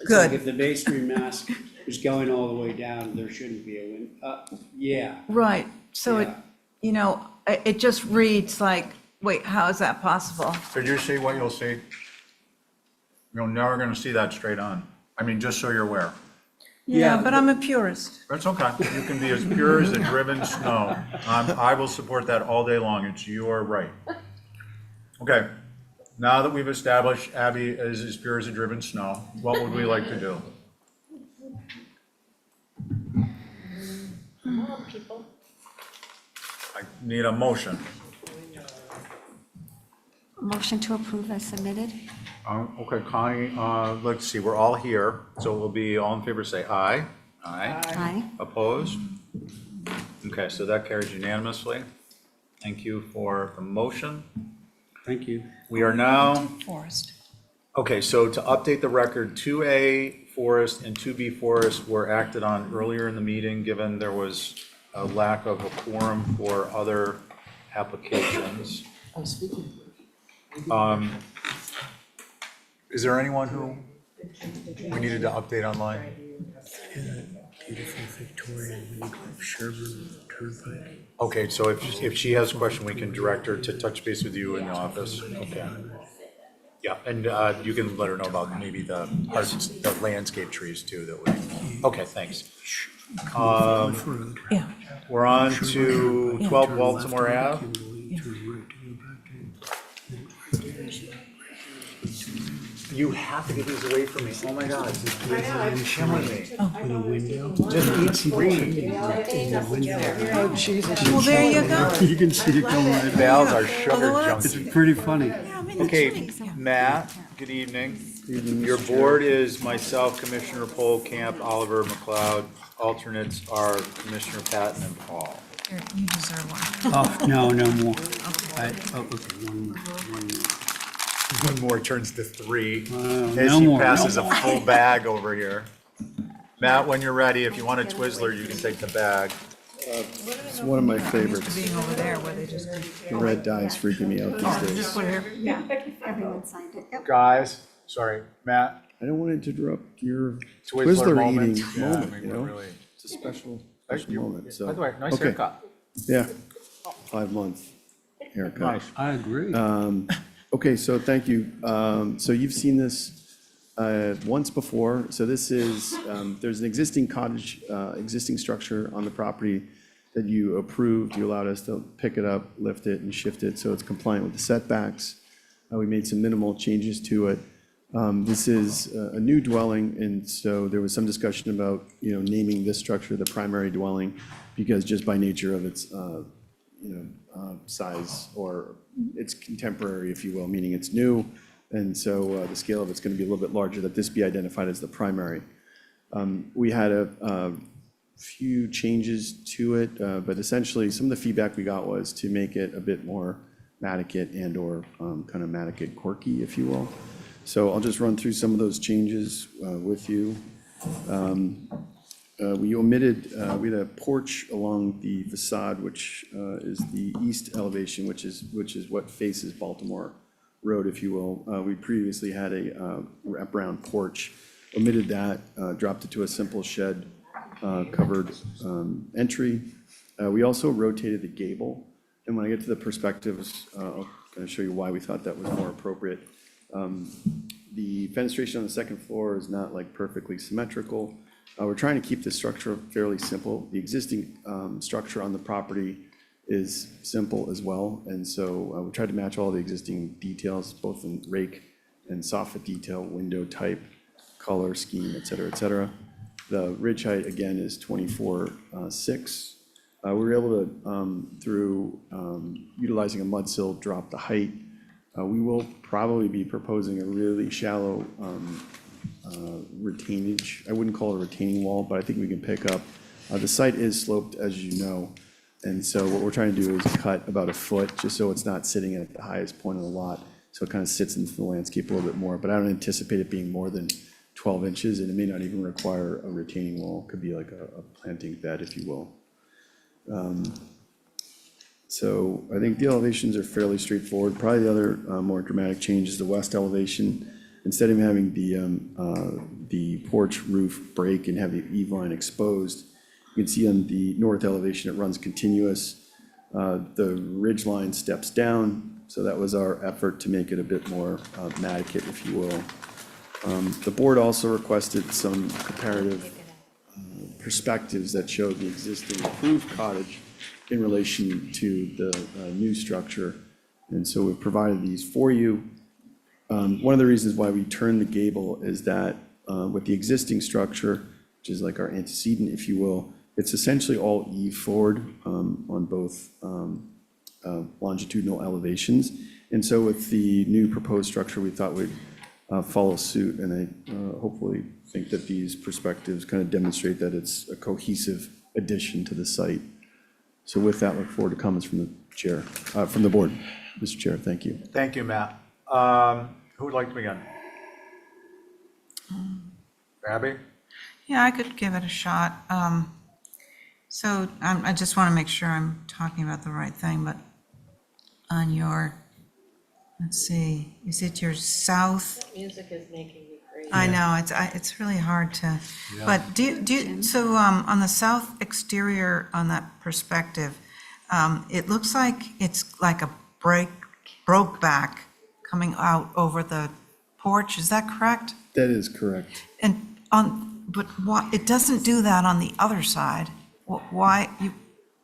It's Good. like if the masonry mask is going all the way down, there shouldn't be a yeah. right, so it, Yeah. it just reads like, wait, how is that possible? Did you see what you'll see? You're never gonna see that straight on. I mean, just so you're aware. Yeah, but I'm a purist. That's okay. You can be as pure as the driven snow. I will support that all day long. It's your right. Okay, now that we've established Abby is as pure as the driven snow, what would we like to do? I need a motion. Motion to approve as submitted? Okay, Connie, let's see, we're all here, so we'll be all in favor, say aye. Aye. Aye. Opposed? Okay, so that carries unanimously. Thank you for the motion. Thank you. We are now, Forest. okay, so to update the record, 2A Forest and 2B Forest were acted on earlier in the meeting, given there was a lack of a quorum for other applications. Is there anyone who we needed to update online? Beautiful Victorian Sherburne Turnpike. Okay, so if she has a question, we can direct her to touch base with you in the office. Okay. Yeah, and you can let her know about maybe the landscape trees too that would, okay, thanks. Yeah. We're on to 12 Baltimore Ave. You have to get these away from me. Oh my God, this is killing me. With a window. Just eat three. Oh, Jesus. Well, there you go. You can see it going right Val's are sugar It's junkie. pretty funny. Okay, Matt, good evening. Your board is myself, Commissioner Polkamp, Oliver McLeod. Alternates are Commissioner Patton and Paul. Here, you deserve one. Oh, no more. Okay, one more. One more turns to three, no as he more, no passes a more. full bag over here. Matt, when you're ready, if you want a Twizzler, you can take the bag. It's one of my favorites. Being over there where they just. The red dye is freaking me out these days. Just put here. Yeah, everyone signed it. Yep. Guys, sorry, Matt, I don't want to interrupt your Twizzler Twizzler moment. eating Yeah, I moment, mean, you we're know? really- It's a special Thank you. moment, so. By the way, nice Okay. haircut. Yeah, 5-month haircut. Nice. I agree. Okay, so thank you. So you've seen this once before. So this is, there's an existing cottage, existing structure on the property that you approved. You allowed us to pick it up, lift it, and shift it, so it's compliant with the setbacks. We made some minimal changes to it. This is a new dwelling, and so there was some discussion about, naming this structure the primary dwelling, because just by nature of its, size, or it's contemporary, if you will, meaning it's new, and so the scale of it's going to be a little bit larger, that this be identified as the primary. We had a few changes to it, but essentially, some of the feedback we got was to make it a bit more Nantucket and/or kind of Nantucket quirky, if you will. So I'll just run through some of those changes with you. We omitted, we had a porch along the facade, which is the east elevation, which is what faces Baltimore Road, if you will. We previously had a wraparound porch, omitted that, dropped it to a simple shed covered entry. We also rotated the gable, and when I get to the perspectives, I'll kind of show you why we thought that was more appropriate. The fenestration on the second floor is not like perfectly symmetrical. We're trying to keep the structure fairly simple. The existing structure on the property is simple as well, and so we tried to match all the existing details, both in rake and soffit detail, window type, color scheme, et cetera, et cetera. The ridge height, again, is 24.6. We were able to, through utilizing a mud sill, drop the height. We will probably be proposing a really shallow retainage. I wouldn't call it a retaining wall, but I think we can pick up. The site is sloped, as you know, and so what we're trying to do is cut about a foot, just so it's not sitting at the highest point of the lot, So it kind of sits into the landscape a little bit more, but I don't anticipate it being more than 12 inches, and it may not even require a retaining wall. It could be like a planting bed, if you will. So I think the elevations are fairly straightforward. Probably the other more dramatic change is the west elevation. Instead of having the porch roof break and have the eave line exposed, you can see on the north elevation, it runs continuous. The ridge line steps down, so that was our effort to make it a bit more Nantucket, if you will. The board also requested some comparative perspectives that showed the existing approved cottage in relation to the new structure. And so we've provided these for you. One of the reasons why we turned the gable is that with the existing structure, which is like our antecedent, if you will, it's essentially all eave forward on both longitudinal elevations. And so with the new proposed structure, we thought we'd follow suit, and I hopefully think that these perspectives kind of demonstrate that it's a cohesive addition to the site. So with that, look forward to comments from the chair, from the board. Mr. Chair, thank you. Thank you, Matt. Who would like to begin? Abby? Yeah, I could give it a shot. So I just want to make sure I'm talking about the right thing, but on your, let's see, is it your south? Music is making me crazy. I know, it's really hard to, but so on the south exterior, on that perspective, it looks like it's like a broke back coming out over the porch, is that correct? That is correct. And but why, it doesn't do that on the other side? Why, you,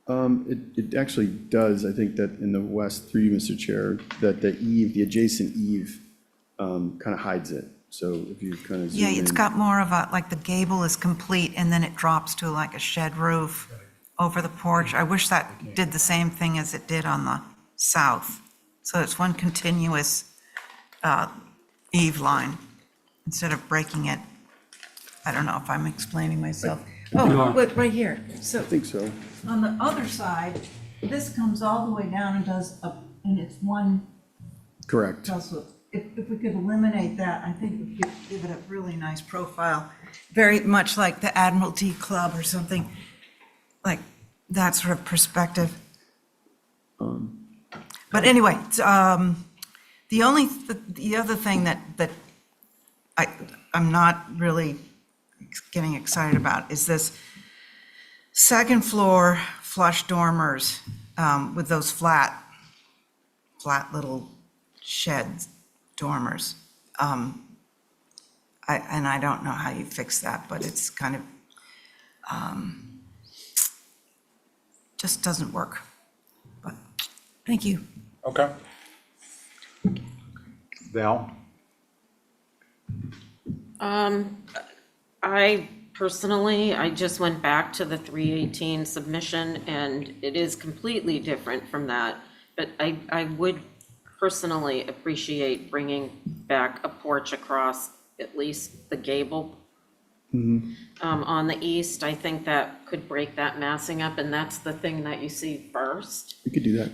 It actually does. I think that in the west, through you, Mr. Chair, that the eave, the adjacent eave, kind of hides it. So if you kind of zoom yeah, in. it's got more of a, like the gable is complete and then it drops to like a shed roof over the porch. I wish that did the same thing as it did on the south. So it's one continuous eave line instead of breaking it. I don't know if I'm explaining myself. Oh, wait, right here. So I think so. on the other side, this comes all the way down and does a, and it's one. Correct. Also, if we could eliminate that, I think we could give it a really nice profile. Very much like the Admiralty Club or something, like that sort of perspective. But anyway, the other thing that I'm not really getting excited about is this second floor flush dormers with those flat little sheds, dormers. And I don't know how you fix that, but it's kind of, just doesn't work. But thank you. Okay. Val? I personally, I just went back to the 318 submission, and it is completely different from that. But I would personally appreciate bringing back a porch across at least the gable. On the east, I think that could break that massing up, and that's the thing that you see first. We could do that.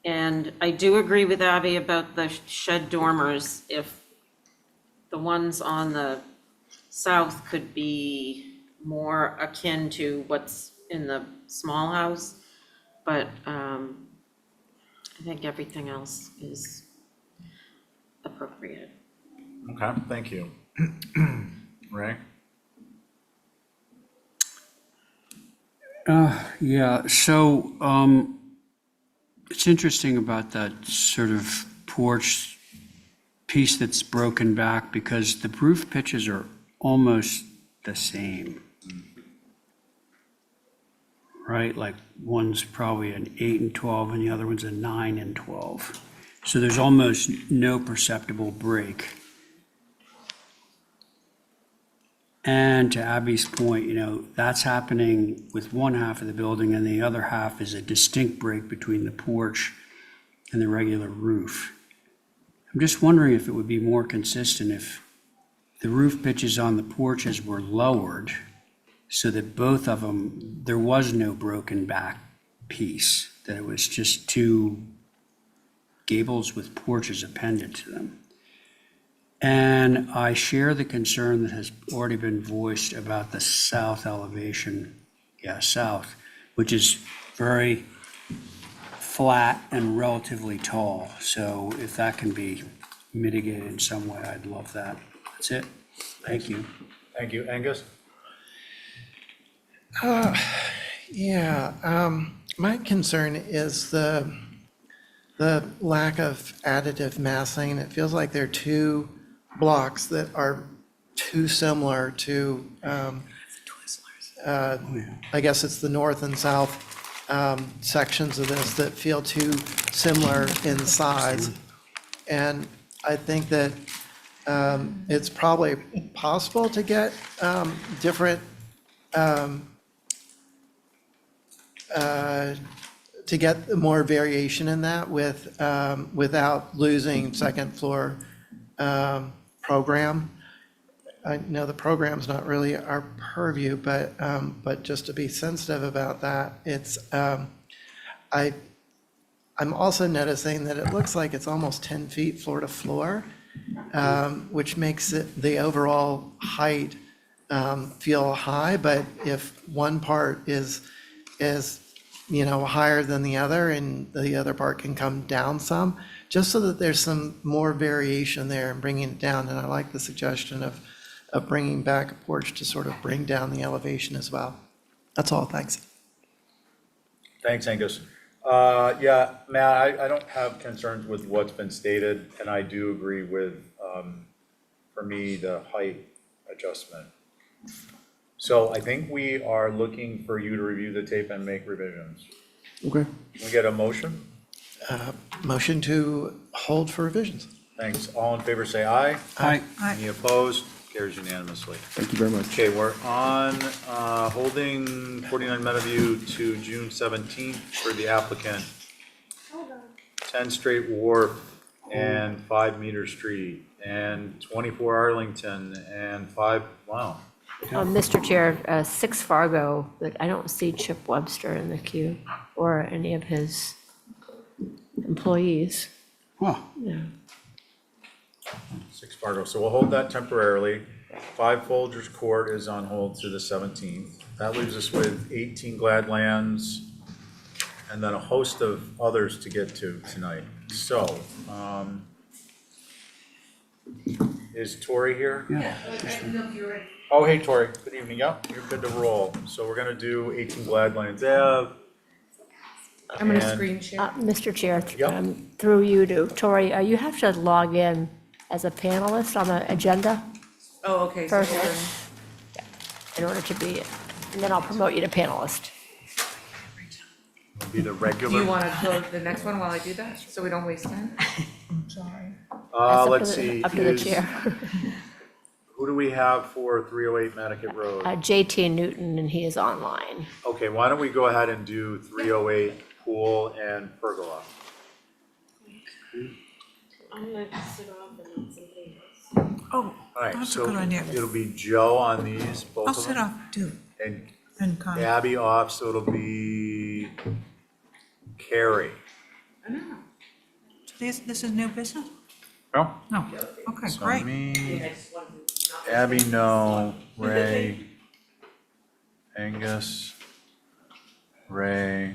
And I do agree with Abby about the shed dormers. If the ones on the south could be more akin to what's in the small house, but I think everything else is appropriate. Okay, thank you. Ray? Yeah, so it's interesting about that sort of porch piece that's broken back because the roof pitches are almost the same. Right, like one's probably an 8 and 12 and the other one's a 9 and 12. So there's almost no perceptible break. And to Abby's point, you know, that's happening with one half of the building and the other half is a distinct break between the porch and the regular roof. I'm just wondering if it would be more consistent if the roof pitches on the porches were lowered so that both of them, there was no broken back piece, that it was just two gables with porches appended to them. And I share the concern that has already been voiced about the south elevation, south, which is very flat and relatively tall. So if that can be mitigated in some way, I'd love that. That's it. Thank you. Thank you. Angus? My concern is the lack of additive massing. It feels like there are two blocks that are too similar to, I guess it's the north and south sections of this that feel too similar in size. And I think that it's probably possible to get different, to get more variation in that without losing second floor program. I know the program's not really our purview, but just to be sensitive about that, I'm also noticing that it looks like it's almost 10 feet floor to floor, which makes the overall height feel high, but if one part is higher than the other and the other part can come down some, just so that there's some more variation there and bringing it down. And I like the suggestion of bringing back a porch to sort of bring down the elevation as well. That's all, thanks. Thanks, Angus. Yeah, Matt, I don't have concerns with what's been stated, and I do agree with, for me, the height adjustment. So I think we are looking for you to review the tape and make revisions. Okay. Can we get a motion? Motion to hold for revisions. Thanks. All in favor, say aye. Aye. Any opposed? Carries unanimously. Thank you very much. Okay, we're on holding 49 Meadowview to June 17th for the applicant. 10 Straight Wharf and 5 Meter Street and 24 Arlington and 5, wow. Mr. Chair, 6 Fargo, but I don't see Chip Webster in the queue or any of his employees. Well, Yeah. 6 Fargo, so we'll hold that temporarily. 5 Folgers Court is on hold through the 17th. That leaves us with 18 Gladlands and then a host of others to get to tonight. So, is Tori here? yeah. Oh, hey, Tori, good evening, yep, you're good to roll. So we're gonna do 18 Gladlands Ave. I'm gonna And- screen share. Mr. Chair, Yep. through you to Tori, you have to log in as a panelist on the agenda Oh, okay. so first, hold on. in order to be, and then I'll promote you to panelist. Will be the Do regular. you wanna go to the next one while I do that, so we don't waste time? Sorry. That's up to Let's the- see. Up to the is- chair. Who do we have for 308 Nantucket Road? JT Newton, and he is online. Okay, why don't we go ahead and do 308 Pool and Pergola? I'm gonna sit off and let somebody else. Oh, All right, that's a so good idea. it'll be Joe on these, both I'll of sit them. off too, And and Connie. Abby off, so it'll be Carrie. This is new business? No? No, okay, So great. me, Abby, no, Ray, Angus, Ray.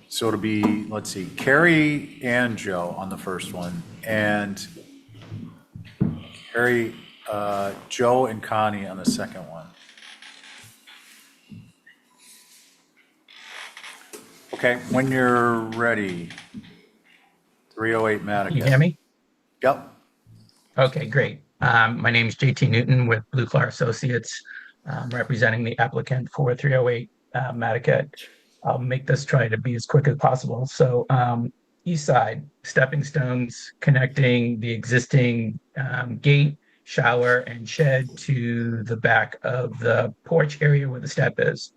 So it'll be, let's see, Carrie and Joe on the first one, and Carrie, Joe and Connie on the second one. Okay, when you're ready. 308 Matticus. Can you hear me? Yep. Okay, great. My name is JT Newton with Blue Clark Associates, representing the applicant for 308 Matticus. I'll make this try to be as quick as possible. So east side, stepping stones connecting the existing gate, shower, and shed to the back of the porch area where the step is.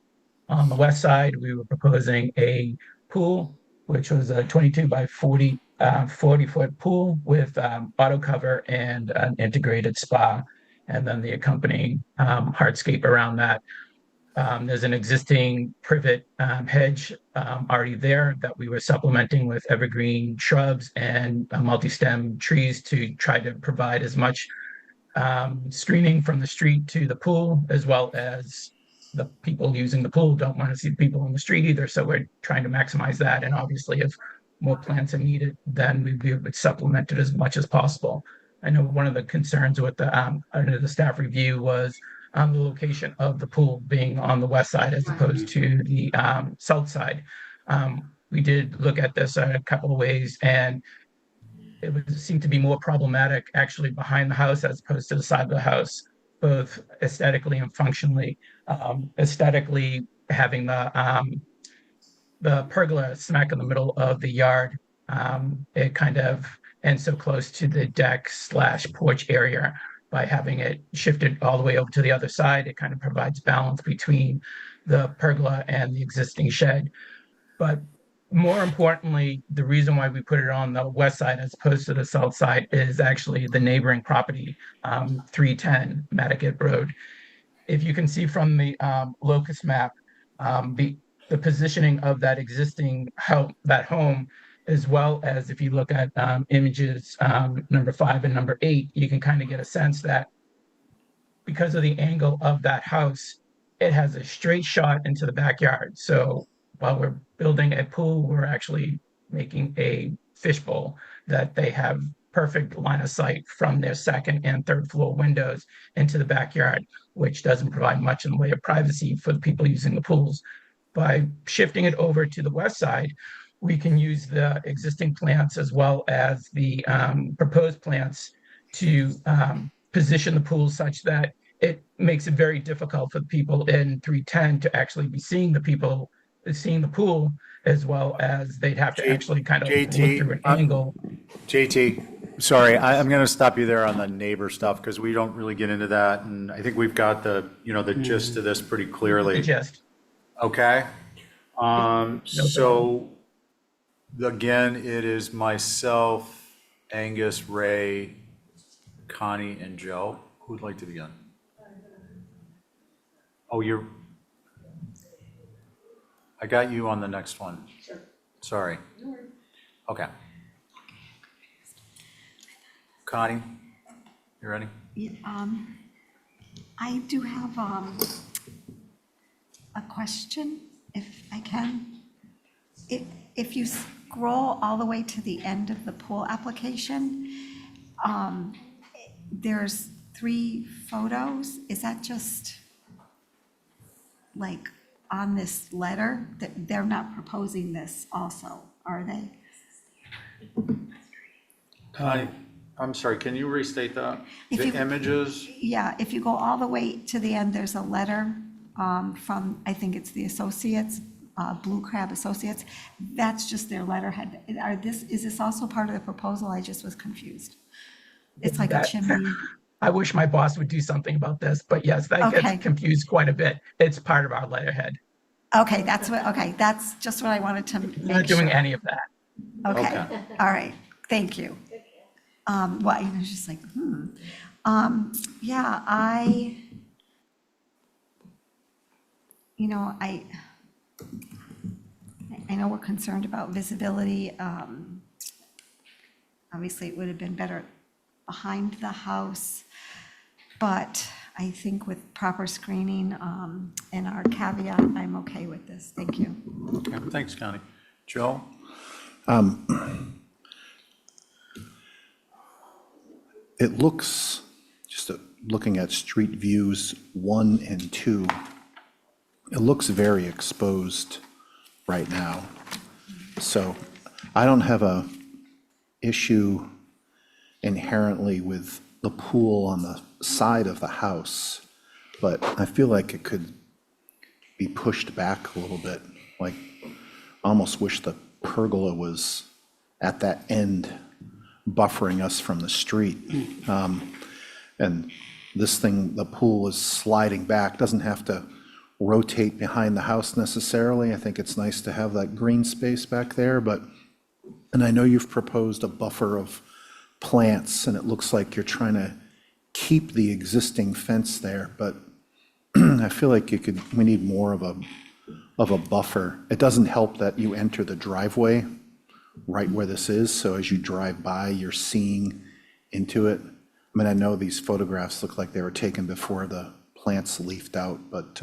On the west side, we were proposing a pool, which was a 22 by 40-foot pool with auto cover and an integrated spa, and then the accompanying hardscape around that. There's an existing privet hedge already there that we were supplementing with evergreen shrubs and multi-stem trees to try to provide as much screening from the street to the pool, as well as the people using the pool don't want to see the people on the street either. So we're trying to maximize that. And obviously, if more plants are needed, then we would supplement it as much as possible. I know one of the concerns with under the staff review was the location of the pool being on the west side as opposed to the south side. We did look at this a couple of ways, and it would seem to be more problematic actually behind the house as opposed to the side of the house, both aesthetically and functionally. Aesthetically, having the pergola smack in the middle of the yard, it kind of, and so close to the deck slash porch area, by having it shifted all the way over to the other side, it kind of provides balance between the pergola and the existing shed. But more importantly, the reason why we put it on the west side as opposed to the south side is actually the neighboring property, 310 Nantucket Road. If you can see from the locus map, the positioning of that existing home, as well as if you look at images number 5 and number 8, you can kind of get a sense that because of the angle of that house, it has a straight shot into the backyard. So while we're building a pool, we're actually making a fishbowl that they have perfect line of sight from their second and third floor windows into the backyard, which doesn't provide much in the way of privacy for the people using the pools. By shifting it over to the west side, we can use the existing plants as well as the proposed plants to position the pool such that it makes it very difficult for the people in 310 to actually be seeing the pool, as well as they'd have to actually kind of look through an angle. JT, sorry, I'm going to stop you there on the neighbor stuff because we don't really get into that. And I think we've got the gist of this pretty clearly. The gist. Okay. So again, it is myself, Angus, Ray, Connie, and Joe. Who'd like to begin? Oh, I got you on the next one. Sure. Sorry. Okay. Connie, you ready? Yeah, I do have a question, if I can. If you scroll all the way to the end of the pool application, there's 3 photos. Is that just like on this letter? That they're not proposing this also, are they? Connie, I'm sorry, can you restate that? If The you- images? Yeah, if you go all the way to the end, there's a letter from, I think it's the Associates, Blue Crab Associates. That's just their letterhead. Is this also part of the proposal? I just was confused. It's like a chimney. I wish my boss would do something about this, but yes, that Okay. gets confused quite a bit. It's part of our letterhead. Okay, that's just what I wanted to make sure. We're not doing any of that. Okay, all right, thank you. Well, I was just like, yeah, I know we're concerned about visibility. Obviously, it would have been better behind the house, but I think with proper screening and our caveat, I'm okay with this. Thank you. Okay, thanks, Connie. Joe? It looks, just looking at street views 1 and 2, it looks very exposed right now. So I don't have a issue inherently with the pool on the side of the house, but I feel like it could be pushed back a little bit. Like, almost wish the pergola was at that end, buffering us from the street. And this thing, the pool is sliding back, doesn't have to rotate behind the house necessarily. I think it's nice to have that green space back there, and I know you've proposed a buffer of plants, and it looks like you're trying to keep the existing fence there, but I feel like we need more of a buffer. It doesn't help that you enter the driveway right where this is, so as you drive by, you're seeing into it. I mean, I know these photographs look like they were taken before the plants leafed out, but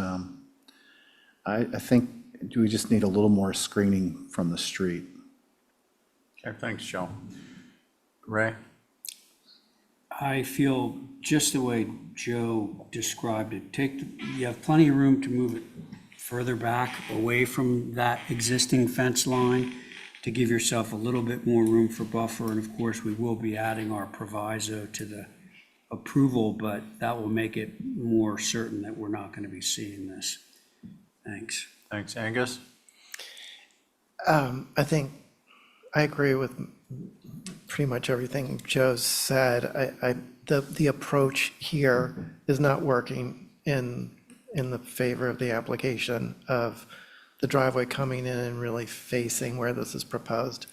I think we just need a little more screening from the street. Okay, thanks, Joe. Ray? I feel just the way Joe described it. You have plenty of room to move it further back away from that existing fence line to give yourself a little bit more room for buffer. And of course, we will be adding our proviso to the approval, but that will make it more certain that we're not going to be seeing this. Thanks. Thanks, Angus? I think I agree with pretty much everything Joe said. The approach here is not working in the favor of the application of the driveway coming in and really facing where this is proposed.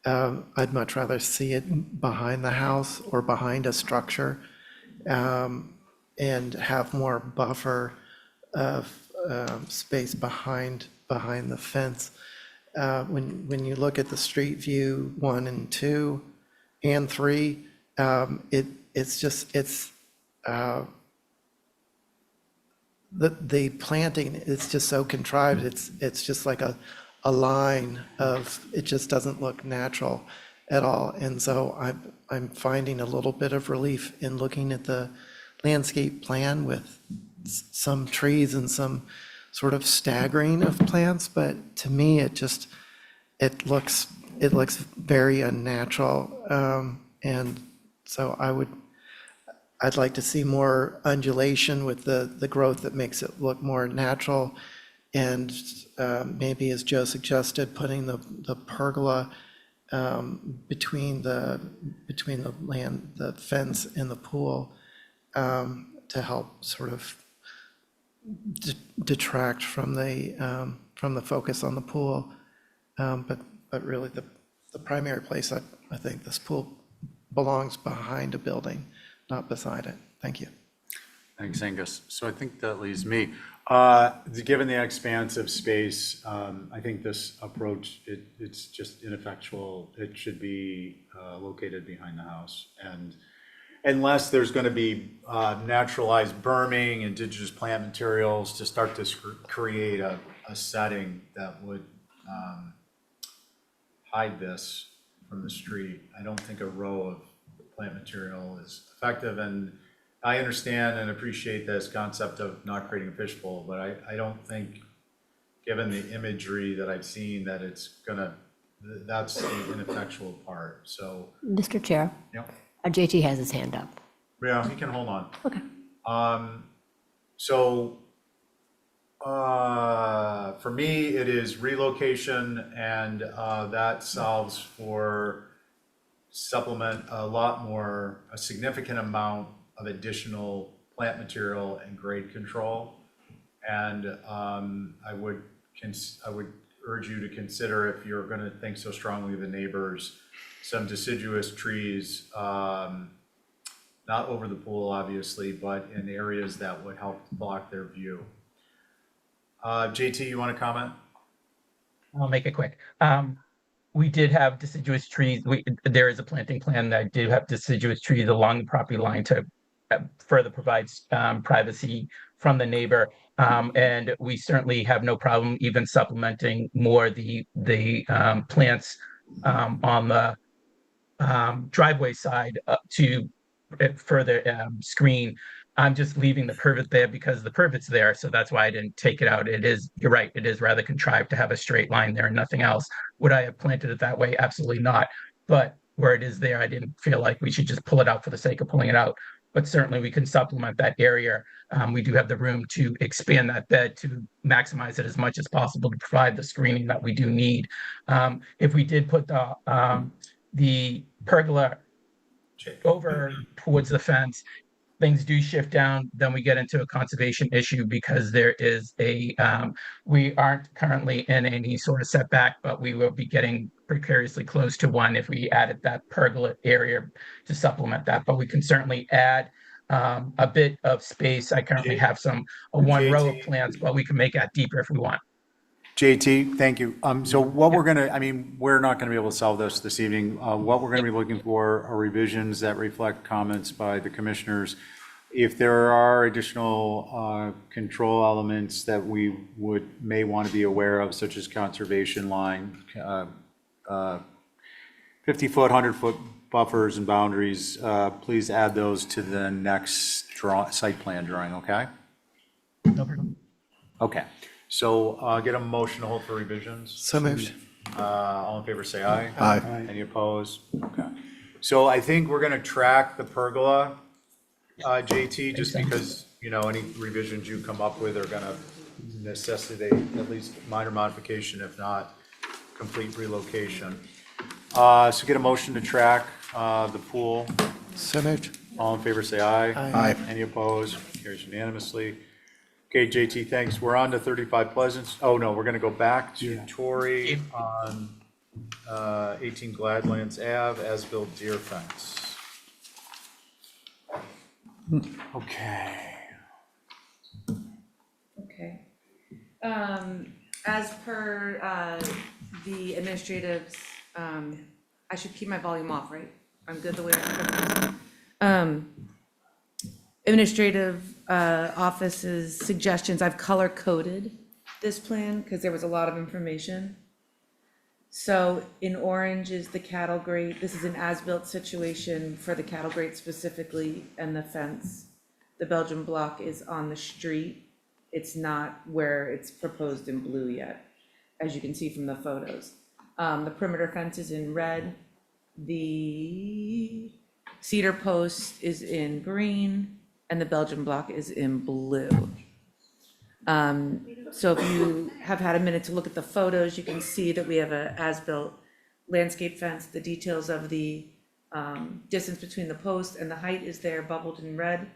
I'd much rather see it behind the house or behind a structure, and have more buffer of space behind the fence. When you look at the street view 1 and 2 and 3, the planting is just so contrived. It's just like a line of, it just doesn't look natural at all. And so I'm finding a little bit of relief in looking at the landscape plan with some trees and some sort of staggering of plants, but to me, it looks very unnatural. And so I'd like to see more undulation with the growth that makes it look more natural. And maybe, as Joe suggested, putting the pergola between the fence and the pool to help sort of detract from the focus on the pool. But really, the primary place, I think this pool belongs behind a building, not beside it. Thank you. Thanks, Angus. So I think that leaves me. Given the expansive space, I think this approach, it's just ineffectual. It should be located behind the house. And unless there's going to be naturalized berming, indigenous plant materials to start to create a setting that would hide this from the street, I don't think a row of plant material is effective. And I understand and appreciate this concept of not creating a fishbowl, but I don't think, given the imagery that I've seen, that that's the ineffectual part. So, Mr. Chair, yep. JT has his hand up. Yeah, he can hold on. Okay. So, for me, it is relocation, and that solves for supplement a significant amount of additional plant material and grade control. And I would urge you to consider, if you're going to think so strongly of the neighbors, some deciduous trees, not over the pool, obviously, but in areas that would help block their view. JT, you want to comment? I'll make it quick. We did have deciduous trees. There is a planting plan that did have deciduous trees along the property line to further provide privacy from the neighbor. And we certainly have no problem even supplementing more the plants on the driveway side to further screen. I'm just leaving the privet there because the privet's there, so that's why I didn't take it out. You're right, it is rather contrived to have a straight line there and nothing else. Would I have planted it that way? Absolutely not. But where it is there, I didn't feel like we should just pull it out for the sake of pulling it out. But certainly we can supplement that area. We do have the room to expand that bed to maximize it as much as possible to provide the screening that we do need. If we did put the pergola over towards the fence, things do shift down, then we get into a conservation issue because there is we aren't currently in any sort of setback, but we will be getting precariously close to one if we added that pergola area to supplement that. But we can certainly add a bit of space. I currently have a one row of plants, but we can make that deeper if we want. JT, thank you. So what we're gonna, I mean, we're not gonna be able to solve this evening. What we're gonna be looking for are revisions that reflect comments by the commissioners. If there are additional control elements that we may want to be aware of, such as conservation line, 50-foot, 100-foot buffers and boundaries, please add those to the next site plan drawing, okay? No problem. Okay, so get a motion to hold for revisions. So moved. All in favor, say aye. Aye. Any opposed? Okay. So I think we're gonna track the pergola, JT, just because, you know, any revisions you come up with are gonna necessitate at least minor modification, if not complete relocation. So get a motion to track the pool. So moved. All in favor, say aye. Aye. Any opposed? Carries unanimously. Okay, JT, thanks. We're on to 35 Pleasant. Oh, no, we're gonna go back to Tori on 18 Gladlands Ave, as-built deer fence. Okay. Okay. As per the administratives, I should keep my volume off, right? I'm good the way I'm. Administrative office's suggestions, I've color coded this plan because there was a lot of information. So in orange is the cattle grate. This is an as-built situation for the cattle grate specifically and the fence. The Belgian block is on the street. It's not where it's proposed in blue yet, as you can see from the photos. The perimeter fence is in red. The cedar post is in green and the Belgian block is in blue. So if you have had a minute to look at the photos, you can see that we have a as-built landscape fence. The details of the distance between the posts and the height is there bubbled in red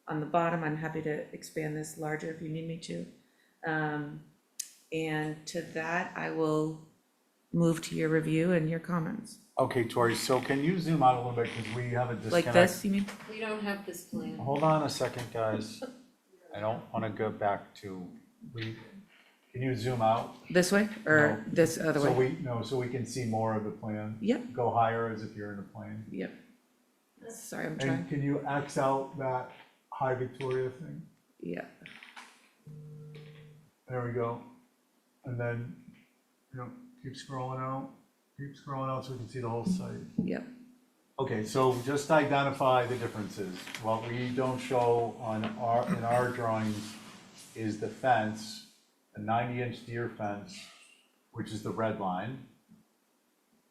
on the bottom. I'm happy to expand this larger if you need me to. And to that, I will move to your review and your comments. Okay, Tori, so can you zoom out a little bit, because we have a disconnect. Like this, you mean? We don't have this plan. Hold on a second, guys. I don't want to go back to, can you zoom out? This way or No. this other So way? so we can see more of the plan? Yep. Go higher as if you're in a plane. Yep. Sorry, I'm And trying. can you X out that High Victoria thing? Yeah. There we go. And then, keep scrolling out so we can see the whole site. Yep. Okay, so just identify the differences. What we don't show in our drawings is the fence, the 90-inch deer fence, which is the red line.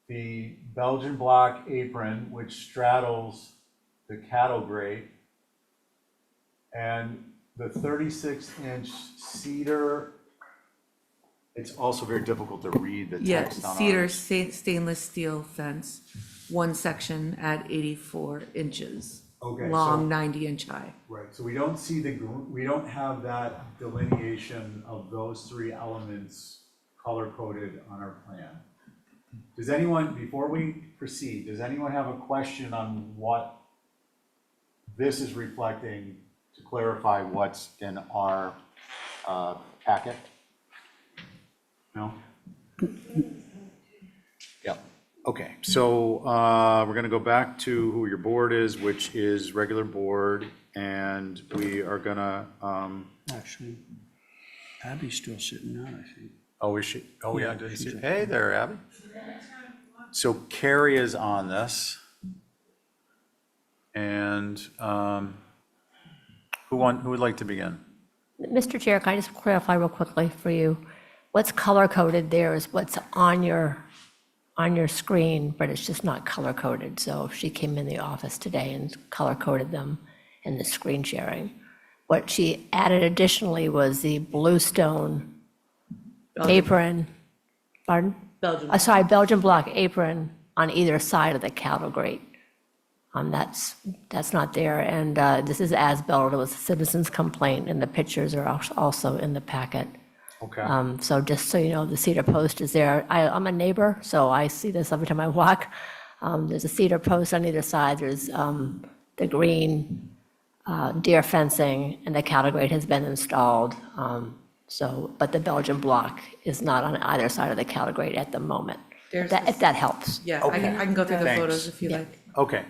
The Belgian block apron, which straddles the cattle grate. And the 36-inch cedar, it's also very difficult to read the Yeah, text on cedar ours. stainless steel fence, one section at 84 inches. Okay, Long, so- 90-inch high. Right, so we don't see we don't have that delineation of those three elements color-coded on our plan. Does anyone, before we proceed, does anyone have a question on what this is reflecting to clarify what's in our packet? No? Yep, okay, so we're gonna go back to who your board is, which is regular board, and we are gonna, Actually, Abby's still sitting out, I think. oh, is she? Oh, yeah, Yeah, I didn't she's see. a- Hey there, Abby. So Carrie is on this. And who would like to begin? Mr. Chair, can I just clarify real quickly for you? What's color-coded there is what's on your screen, but it's just not color-coded. So if she came in the office today and color-coded them in the screen sharing. What she added additionally was the bluestone apron, pardon? Belgian. Sorry, Belgian block apron on either side of the cattle grate. That's not there, and this is as-built. It was a citizen's complaint, and the pictures are also in the packet. Okay. So just so you know, the cedar post is there. I'm a neighbor, so I see this every time I walk. There's a cedar post on either side. There's the green deer fencing, and the cattle grate has been installed. So, but the Belgian block is not on either side of the cattle grate at the moment, if that helps. Yeah, I can go through the Thanks. photos if you like. Okay.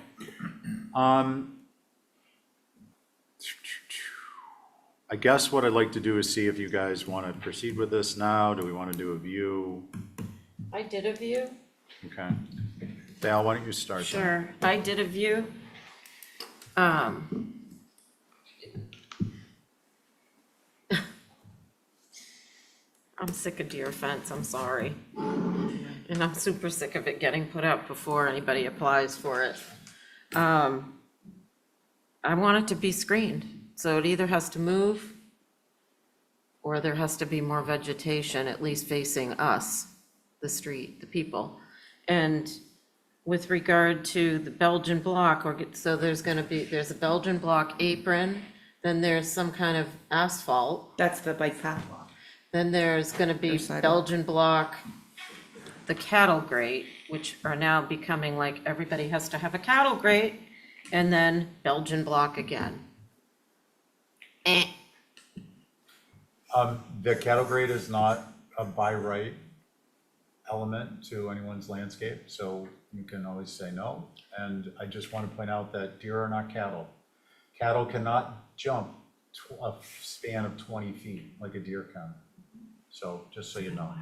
I guess what I'd like to do is see if you guys want to proceed with this now. Do we want to do a view? I did a view. Okay. Val, why don't you start? then? Sure, I did a view. I'm sick of deer fence, I'm sorry. And I'm super sick of it getting put up before anybody applies for it. I want it to be screened, so it either has to move or there has to be more vegetation, at least facing us, the street, the people. And with regard to the Belgian block, so there's a Belgian block apron, then there's some kind of asphalt. That's the bike path walk. Then there's gonna be Belgian block, the cattle grate, which are now becoming like, everybody has to have a cattle grate, and then Belgian block again. The cattle grade is not a by right element to anyone's landscape, so you can always say no. And I just want to point out that deer are not cattle. Cattle cannot jump a span of 20 feet like a deer can. So just so you know.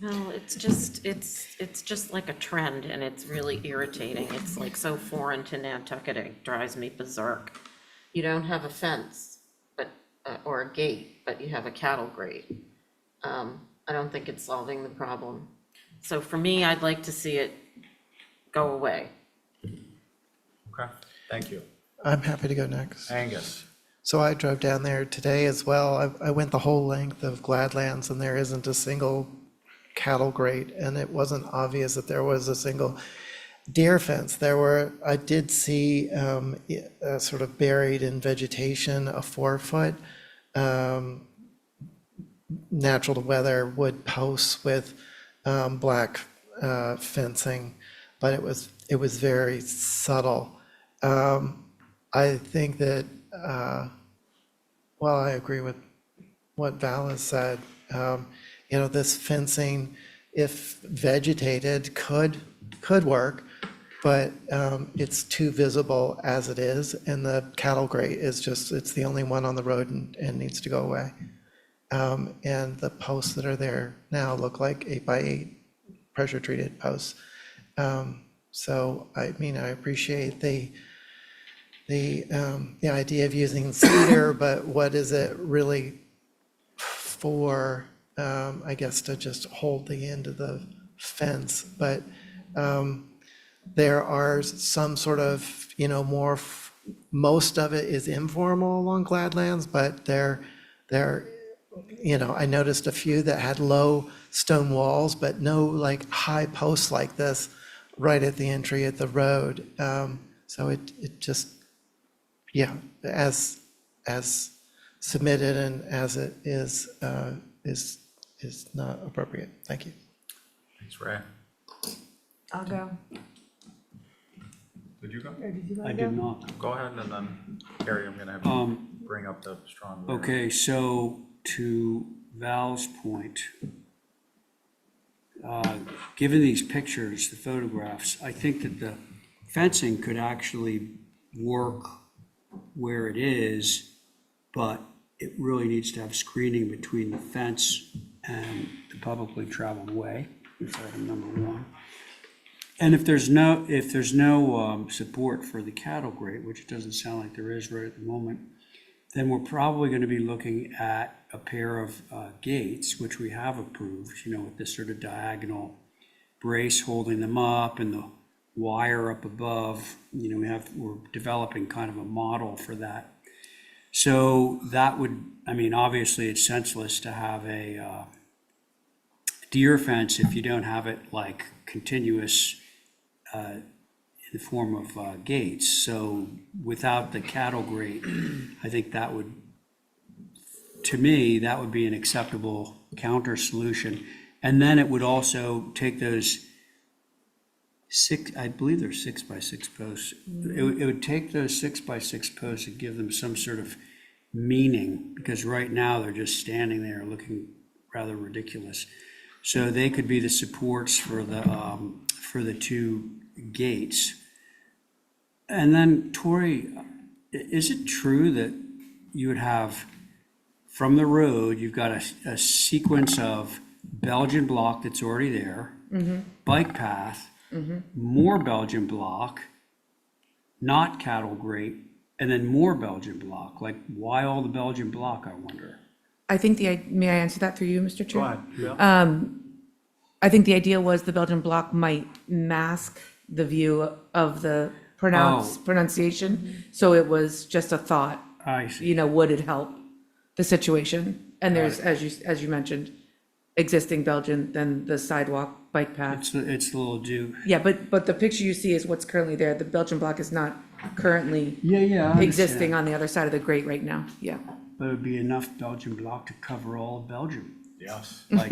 No, it's just like a trend, and it's really irritating. It's like so foreign to Nantucket, it drives me berserk. You don't have a fence, but, or a gate, but you have a cattle grate. I don't think it's solving the problem. So for me, I'd like to see it go away. Okay, thank you. I'm happy to go next. Angus. So I drove down there today as well. I went the whole length of Gladlands, and there isn't a single cattle grate, and it wasn't obvious that there was a single deer fence. I did see sort of buried in vegetation, a 4-foot natural to weather wood posts with black fencing, but it was very subtle. I think that, well, I agree with what Val has said. This fencing, if vegetated, could work, but it's too visible as it is, and the cattle grate is it's the only one on the road and needs to go away. And the posts that are there now look like 8x8 pressure-treated posts. So, I mean, I appreciate the idea of using cedar, but what is it really for? I guess to just hold the end of the fence, but there are some sort of, most of it is informal along Gladlands, but I noticed a few that had low stone walls, but no like high posts like this right at the entry of the road. So it just, as submitted and as it is not appropriate. Thank you. Thanks, Ray. I'll go. Did you go? Or did you I want to did go? not. Go ahead, and then Carrie, I'm gonna have you bring up the strong. word. Okay, so to Val's point, given these pictures, the photographs, I think that the fencing could actually work where it is, but it really needs to have screening between the fence and the publicly traveled way. That's item number one. And if there's no support for the cattle grate, which it doesn't sound like there is right at the moment, then we're probably going to be looking at a pair of gates, which we have approved, with this sort of diagonal brace holding them up and the wire up above. We're developing kind of a model for that. So that would, obviously it's senseless to have a deer fence if you don't have it like continuous in the form of gates. So without the cattle grate, I think that would, to me, that would be an acceptable counter solution. And then it would also take those I believe they're 6x6 posts. It would take those 6x6 posts and give them some sort of meaning, because right now they're just standing there looking rather ridiculous. So they could be the supports for the two gates. And then, Tori, is it true that you would have, from the road, you've got a sequence of Belgian block that's already there, bike path, more Belgian block, not cattle grate, and then more Belgian block? Like, why all the Belgian block, I wonder? I think may I answer that through you, Mr. Chair? Go on, yeah. I think the idea was the Belgian block might mask the view of the pronunciation. So it was just a thought, I see. would it help the situation? And there's, as you mentioned, existing Belgian, then the sidewalk, bike path. It's a little Yeah, but the picture you see is what's currently there. The Belgian block is not currently I existing understand. on the other side of the grate right now, yeah. But it would be enough Belgian block to cover all of Belgium. Yes. Like,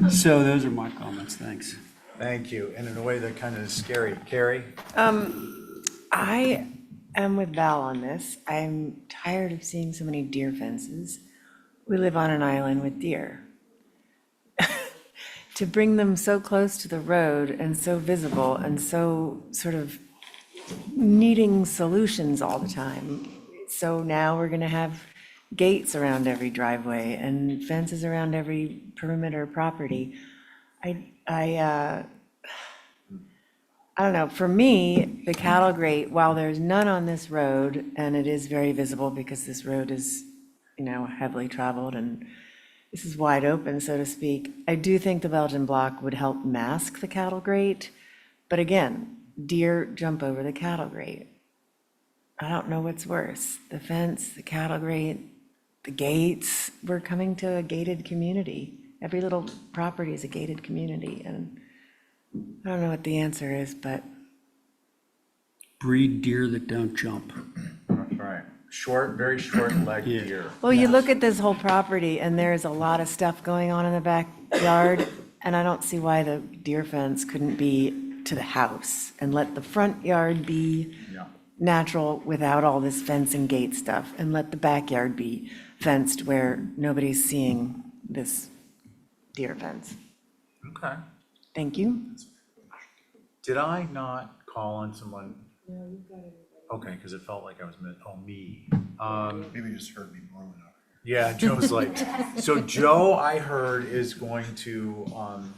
so those are my comments, thanks. Thank you. And in a way that kind of is scary. Carrie? I am with Val on this. I'm tired of seeing so many deer fences. We live on an island with deer. To bring them so close to the road and so visible and so sort of needing solutions all the time. So now we're gonna have gates around every driveway and fences around every perimeter property. I don't know, for me, the cattle grate, while there's none on this road, and it is very visible because this road is, heavily traveled and this is wide open, so to speak, I do think the Belgian block would help mask the cattle grate. But again, deer jump over the cattle grate. I don't know what's worse, the fence, the cattle grate, the gates. We're coming to a gated community. Every little property is a gated community, and I don't know what the answer is, but. Breed deer that don't jump. That's right. Very short-legged deer. Well, you look at this whole property and there's a lot of stuff going on in the backyard, and I don't see why the deer fence couldn't be to the house and let the front yard be natural without all this fence and gate stuff, and let the backyard be fenced where nobody's seeing this deer fence. Okay. Thank you. Did I not call on someone? Okay, because it felt like I was me. Maybe you just heard me brewing up. Yeah, Joe's like, so Joe, I heard, is going to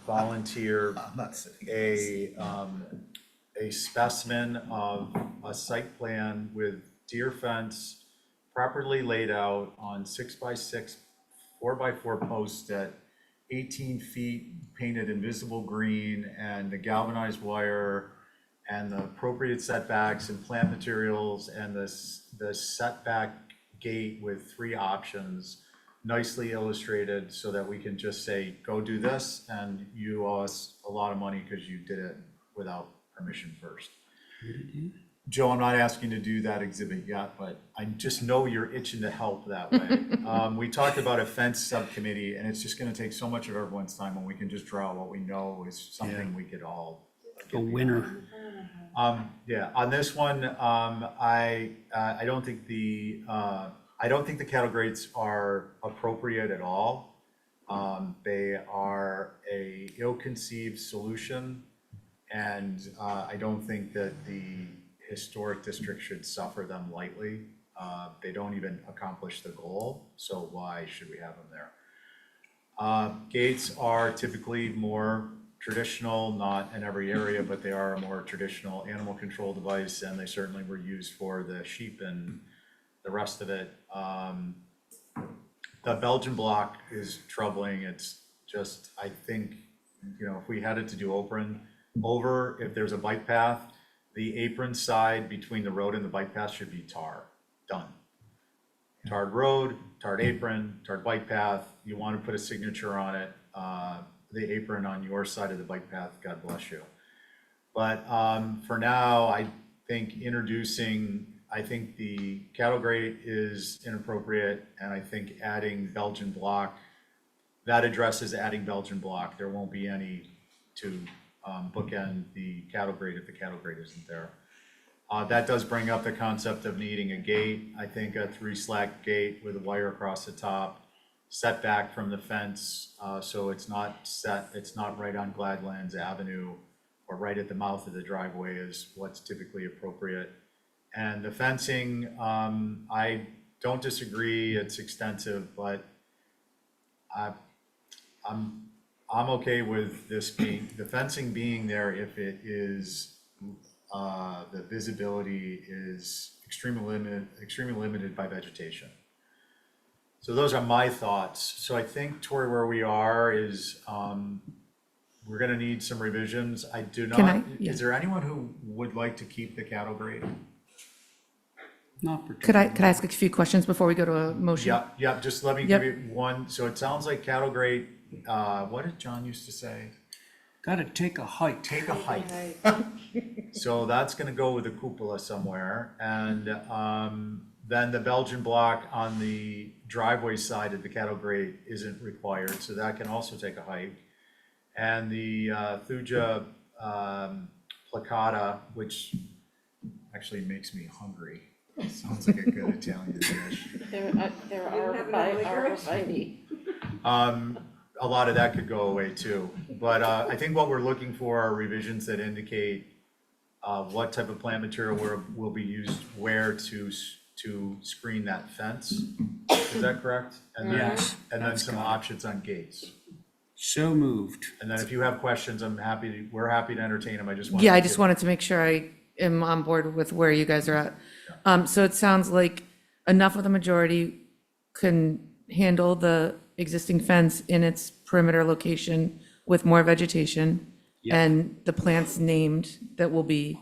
volunteer a specimen of a site plan with deer fence properly laid out on 6x6, 4x4 posts at 18 feet, painted invisible green, and the galvanized wire, and the appropriate setbacks and plant materials, and the setback gate with 3 options, nicely illustrated, so that we can just say, go do this, and you owe us a lot of money because you did it without permission first. Joe, I'm not asking to do that exhibit yet, but I just know you're itching to help that way. We talked about a fence subcommittee, and it's just gonna take so much of everyone's time when we can just draw what we know is something we could all A winner. Yeah, on this one, I don't think the cattle grates are appropriate at all. They are a ill-conceived solution, and I don't think that the historic district should suffer them lightly. They don't even accomplish the goal, so why should we have them there? Gates are typically more traditional, not in every area, but they are a more traditional animal control device, and they certainly were used for the sheep and the rest of it. The Belgian block is troubling. It's just, I think, if we had it to do if there's a bike path, the apron side between the road and the bike path should be tar, done. Tarred road, tarred apron, tarred bike path. You want to put a signature on it. The apron on your side of the bike path, God bless you. But for now, I think the cattle grate is inappropriate, and I think adding Belgian block, that addresses adding Belgian block. There won't be any to bookend the cattle grate if the cattle grate isn't there. That does bring up the concept of needing a gate. I think a 3-slack gate with a wire across the top, setback from the fence, so it's not right on Gladlands Avenue or right at the mouth of the driveway is what's typically appropriate. And the fencing, I don't disagree, it's extensive, but I'm okay with this being, the fencing being there if it is, the visibility is extremely limited by vegetation. So those are my thoughts. So I think, Tori, where we are is, we're gonna need some revisions. I do not, is there anyone who would like to keep the cattle grate? Not Could I particularly. ask a few questions before we go to a motion? Yeah, just let me give you one. So it sounds like cattle grate, what did John used to say? Gotta take a hike. Take a hike. So that's gonna go with a cupola somewhere, and then the Belgian block on the driveway side of the cattle grate isn't required, so that can also take a hike. And the Thuja placata, which actually makes me hungry. Sounds like a good Italian dish. There are arborvitae. A lot of that could go away too. But I think what we're looking for are revisions that indicate what type of plant material will be used where to screen that fence. Is that correct? And then, Yes, and then that's some correct. options on gates. So moved. And then if you have questions, we're happy to entertain them. I just wanted Yeah, I to just wanted to make sure I am on board with where you guys are at. So it sounds like enough of the majority can handle the existing fence in its perimeter location with more vegetation. And the plants named that will be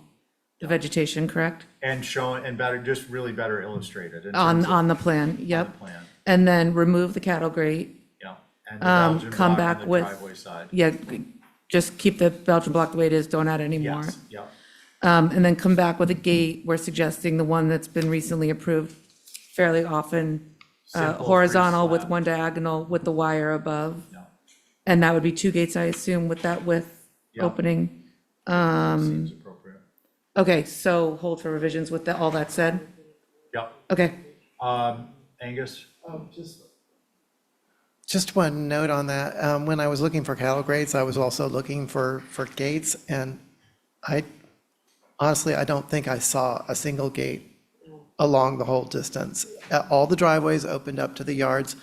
the vegetation, correct? And shown, and better, just really better illustrated. in On, terms of- on the plan, yep. plan. And then remove the cattle grate. Yeah, and the Belgian Come block on back the with, driveway side. yeah, just keep the Belgian block the way it is, don't add any more. Yes, yeah. And then come back with a gate, we're suggesting the one that's been recently approved fairly often, Simple, horizontal with three-slab. one diagonal with the wire above. Yeah. And that would be 2 gates, I assume, with that width Yeah. opening. Seems appropriate. Okay, so hold for revisions with all that said? Yeah. Okay, Angus? Just one note on that. When I was looking for cattle grates, I was also looking for gates, and honestly, I don't think I saw a single gate along the whole distance. All the driveways opened up to the yards,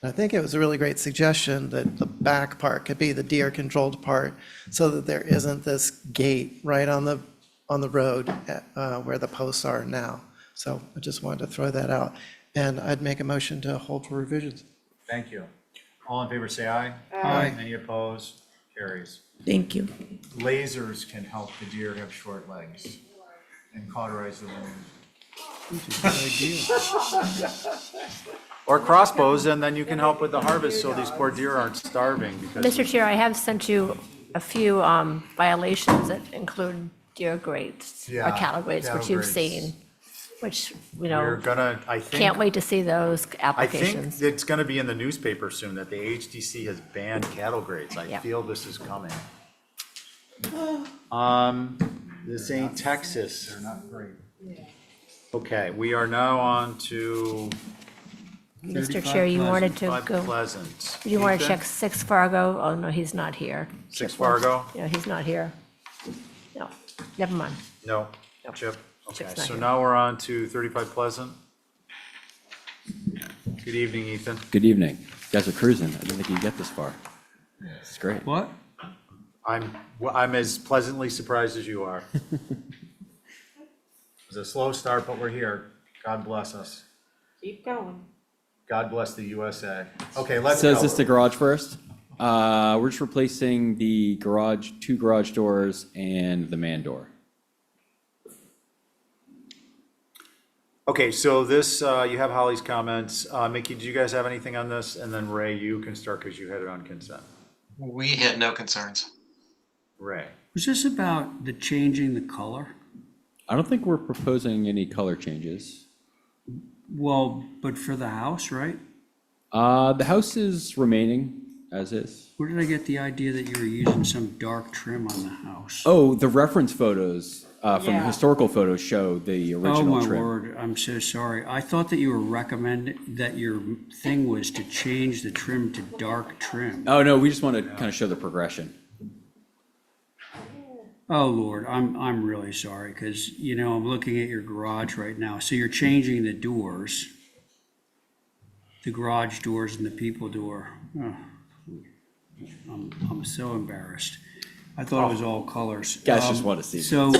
and I think it was a really great suggestion that the back part could be the deer-controlled part, so that there isn't this gate right on the road where the posts are now. So I just wanted to throw that out, and I'd make a motion to hold for revisions. Thank you. All in favor, say aye. Aye. Any opposed? Carries. thank you. Lasers can help the deer have short legs and cauterize the wound. Or crossbows, and then you can help with the harvest, so these poor deer aren't starving because. Mr. Chair, I have sent you a few violations that include deer grates or Yeah, cattle grates, which cattle you've grates. seen, which, We're know, gonna, I think. can't wait to see those I think applications. it's gonna be in the newspaper soon that the HDC has banned cattle grates. I Yeah. feel this is coming. This ain't Texas. They're not great. Okay, we are now on to Mr. Chair, you wanted to 35 go, Pleasant. you want to Ethan? check 6 Fargo? Oh, no, he's not here. 6 Chip was- Fargo? Yeah, he's not here. No, never mind. No, Chip, okay, Chip's not so here. now we're on to 35 Pleasant. Good evening, Ethan. Good evening. You guys are cruising. I didn't think you'd get this far. It's great. What? I'm as pleasantly surprised as you are. It was a slow start, but we're here. God bless us. Keep going. God bless the USA. Okay, let's So go. is this the garage first? We're just replacing the garage, 2 garage doors and the man door. Okay, so this, you have Holly's comments. Mickey, do you guys have anything on this? And then Ray, you can start because you had it on consent. We had no concerns. Ray. Was this about the changing the color? I don't think we're proposing any color changes. Well, but for the house, right? The house is remaining. as is. Where did I get the idea that you were using some dark trim on the house? Oh, the reference photos from Yeah. historical photos show the Oh, original my trim. word, I'm so sorry. I thought that you were recommending, that your thing was to change the trim to dark trim. Oh, no, we just want to kind of show the progression. Oh, Lord, I'm really sorry, because, I'm looking at your garage right now. So you're changing the doors, the garage doors and the people door. Oh, I'm so embarrassed. I thought it was all colors. Guys just want to see. So,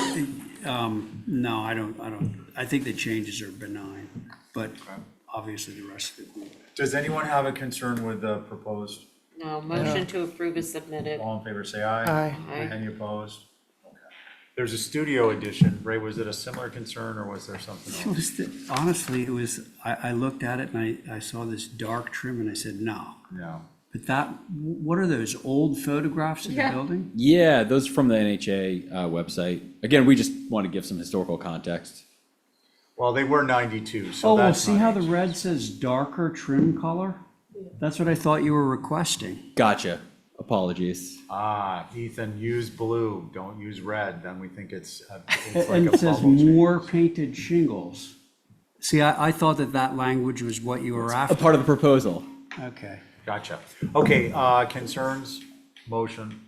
no, I don't, I think the changes are benign, but obviously the rest of it. Does anyone have a concern with the proposed? No, motion to approve is submitted. All in favor, say aye. Aye. Aye. Any opposed? Okay. There's a studio edition. Ray, was it a similar concern or was there something It else? was, honestly, it was, I looked at it and I saw this dark trim and I said, no. No. But what are those old photographs of the Yeah. building? Yeah, those are from the NHA website. Again, we just want to give some historical context. Well, they were 92, so Oh, well, that's see how the not- red says darker trim color? That's what I thought you were requesting. Gotcha. Apologies. Ah, Ethan, use blue, don't use red, then we think it's like And a it says bubble change. more painted shingles. See, I thought that language was what you were A after. part of the proposal. Okay. Gotcha. Okay, concerns, motion,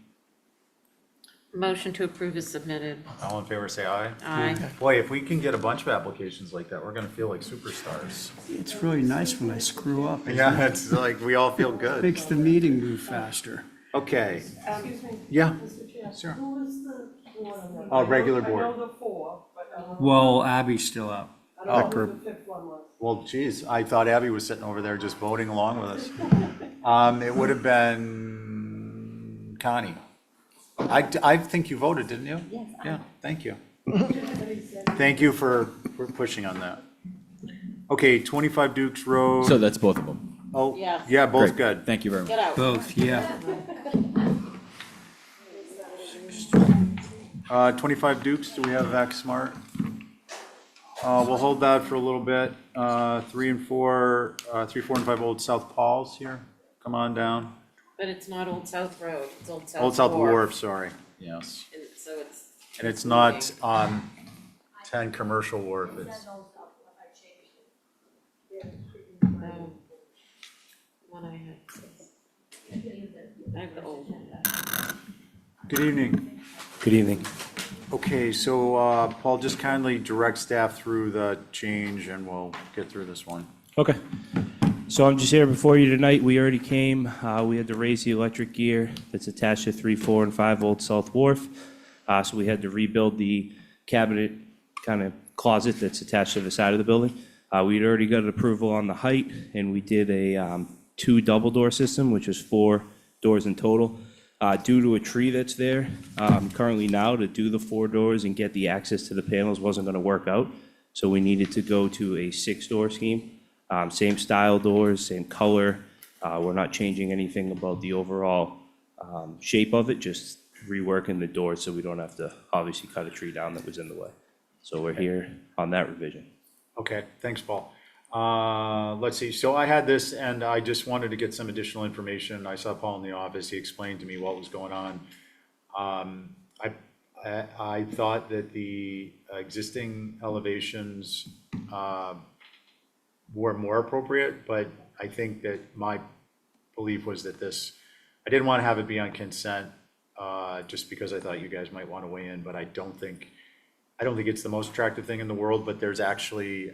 Motion to approve is submitted. all in favor, say aye. Aye. Boy, if we can get a bunch of applications like that, we're gonna feel like superstars. It's really nice when I screw up. isn't Yeah, it? it's like, we all feel good. Makes the meeting move faster. Okay, Excuse me. yeah, Mr. Chair. sure. Who is the board on that? Regular I board. know the four, but I don't know. Well, Abby's still up. I don't know who the fifth one was. Well, geez, I thought Abby was sitting over there just voting along with us. It would have been Connie. I think you voted, didn't you? Yes. Yeah, thank you. Thank you for pushing on that. Okay, 25 Dukes Road. So that's both of them. Oh, Yes. yeah, both Great. good. Thank you very much. Get out. Both, yeah. 25 Dukes, do we have X Smart? We'll hold that for a little bit. 3 and 4, 3, 4, and 5 Old South Paul's here. Come on down. But it's not Old South Road, it's Old South Old South Wharf. Wharf, sorry, yes. And so it's. And it's not on 10 Commercial Wharf, it's, What I had. I have the old one. good evening. Good evening. Okay, so Paul, just kindly direct staff through the change and we'll get through this one. Okay. So I'm just here before you tonight. We already came. We had to raise the electric gear that's attached to 3, 4, and 5 Old South Wharf. So we had to rebuild the cabinet kind of closet that's attached to the side of the building. We'd already got an approval on the height, and we did a 2 double door system, which is 4 doors in total. Due to a tree that's there, currently now to do the 4 doors and get the access to the panels wasn't going to work out. So we needed to go to a 6-door scheme. Same style doors, same color. We're not changing anything about the overall shape of it, just reworking the doors so we don't have to obviously cut a tree down that was in the way. So we're here on that revision. Okay, thanks, Paul. Let's see, so I had this and I just wanted to get some additional information. I saw Paul in the office, he explained to me what was going on. I thought that the existing elevations were more appropriate, but I think that my belief was that this, I didn't want to have it be on consent, just because I thought you guys might want to weigh in, but I don't think it's the most attractive thing in the world, but there's actually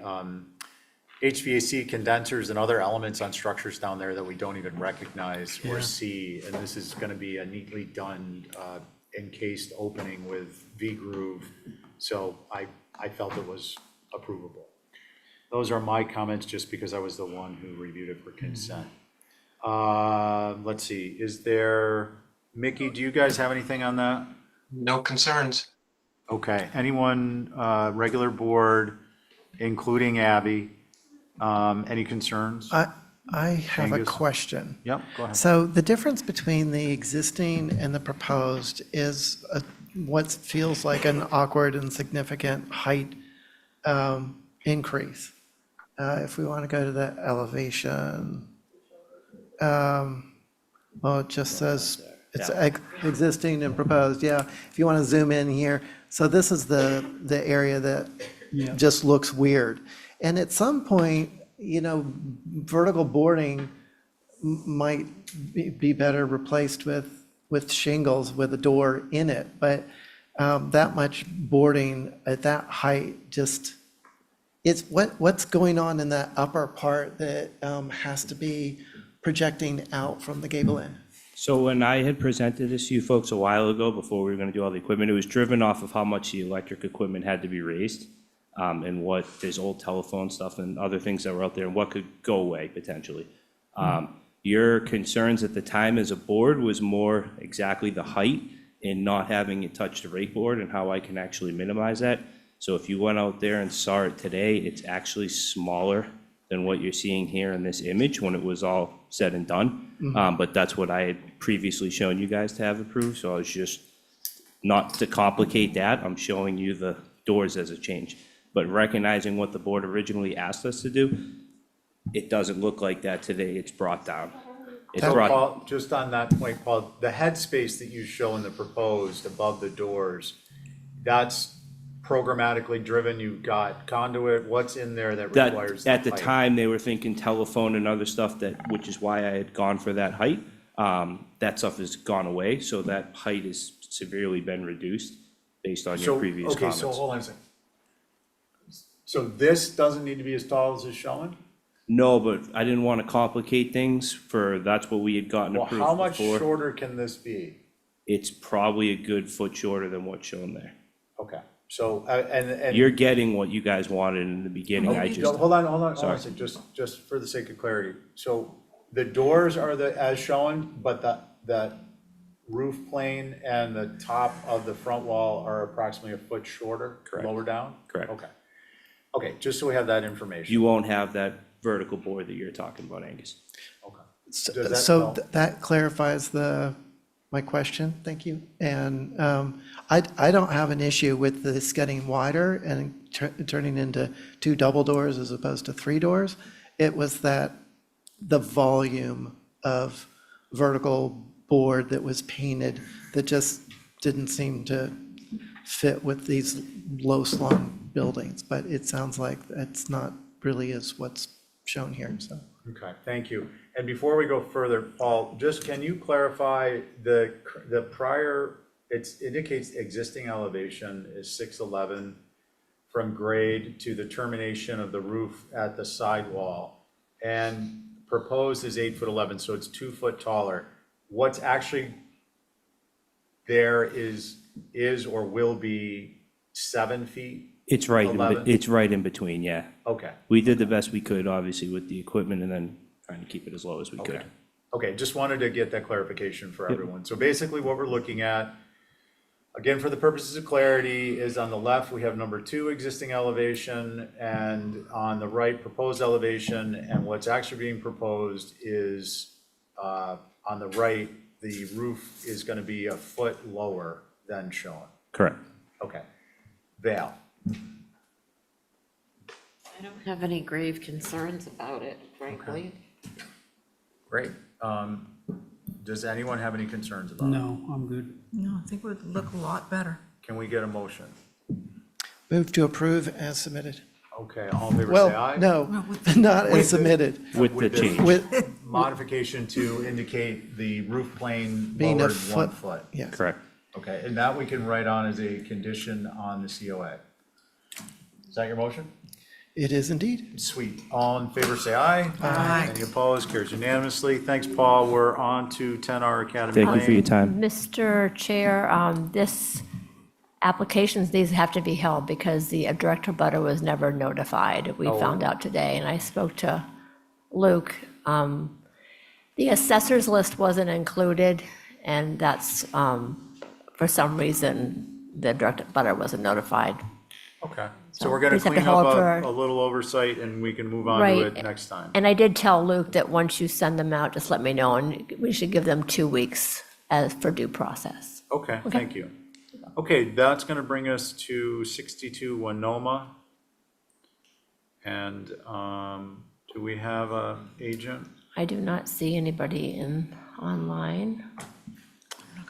HVAC condensers and other elements on structures down there that we don't even recognize or see, and this is gonna be a neatly done, encased opening with V-groove, so I felt it was approvable. Those are my comments, just because I was the one who reviewed it for consent. Let's see, Mickey, do you guys have anything on that? No concerns. Okay, anyone, regular board, including Abby, any concerns? I have a Angus? question. Yep, go ahead. So the difference between the existing and the proposed is what feels like an awkward and significant height increase. If we want to go to the elevation, Well, it just says it's That existing and proposed, yeah. If you want to zoom in here, so this is the area that just looks weird. And at some point, vertical boarding might be better replaced with shingles with a door in it. But that much boarding at that height just, what's going on in that upper part that has to be projecting out from the gable end? So when I had presented this to you folks a while ago, before we were gonna do all the equipment, it was driven off of how much the electric equipment had to be raised, and what, there's old telephone stuff and other things that were out there, and what could go away potentially. Your concerns at the time as a board was more exactly the height and not having it touch the rake board, and how I can actually minimize that. So if you went out there and saw it today, it's actually smaller than what you're seeing here in this image when it was all said and done. But that's what I had previously shown you guys to have approved, so I was just, not to complicate that, I'm showing you the doors as a change. But recognizing what the board originally asked us to do, it doesn't look like that today, it's brought down. It's So brought, Paul, just on that point, Paul, the headspace that you show in the proposed above the doors, that's programmatically driven, you've got conduit, what's in there that requires that, at the height? time, they were thinking telephone and other stuff that, which is why I had gone for that height. That stuff has gone away, so that height has severely been reduced based on your previous Okay, comments. so hold on a second. So this doesn't need to be as tall as it's showing? No, but I didn't want to complicate things for, that's what we had gotten Well, approved how much before. shorter can this be? It's probably a good foot shorter than what's shown there. Okay, so, and. You're getting what you guys wanted in the beginning, I No, just, hold on a Sorry. second, just for the sake of clarity. So the doors are as shown, but that roof plane and the top of the front wall are approximately a foot shorter? Correct. Lower down? Correct. Okay. Okay, just so we have that information. you won't have that vertical board that you're talking about, Angus. Okay. Does that So help? that clarifies my question, thank you. And I don't have an issue with this getting wider and turning into 2 double doors as opposed to 3 doors. It was that the volume of vertical board that was painted that just didn't seem to fit with these low slung buildings. But it sounds like that's not really is what's shown here, so. Okay, thank you. And before we go further, Paul, just can you clarify the prior, it indicates existing elevation is 611 from grade to the termination of the roof at the sidewall. And proposed is 8'11", so it's 2 foot taller. What's actually there is or will be 7 feet? It's right, 11? it's right in between, yeah. Okay. We did the best we could, obviously, with the equipment, and then trying to keep it as low as we could. Okay. Okay, just wanted to get that clarification for everyone. So basically what we're looking at, again, for the purposes of clarity, is on the left, we have number 2 existing elevation, and on the right, proposed elevation, and what's actually being proposed is, on the right, the roof is gonna be a foot lower than shown. Correct. Okay. Val? I don't have any grave concerns about it, frankly. Great. Does anyone have any concerns about it? No, I'm good. No, I think it would look a lot better. Can we get a motion? Move to approve as submitted. Okay, all in favor, say aye. Well, no, not as submitted. With the change. With, Modification to indicate the roof plane Being a lowered 1 foot. foot. yes. Correct. Okay, and that we can write on as a condition on the COA. Is that your motion? It is indeed. Sweet. All in favor, say aye. Aye. Any opposed? Carries unanimously. Thanks, Paul. We're on to 10R Academy Thank you for your Lane. time. Mr. Chair, this applications, these have to be held because the Director Butter was never notified. We found out today, and I spoke to Luke. The assessors list wasn't included, and that's, for some reason, the Director Butter wasn't notified. Okay, so we're gonna Please have to clean up hold for- a little oversight and we can move on to Right. it next time. And I did tell Luke that once you send them out, just let me know, and we should give them 2 weeks as for due process. Okay, thank you. Okay, that's gonna bring us to 62 Winoma. And, do we have a agent? I do not see anybody in online.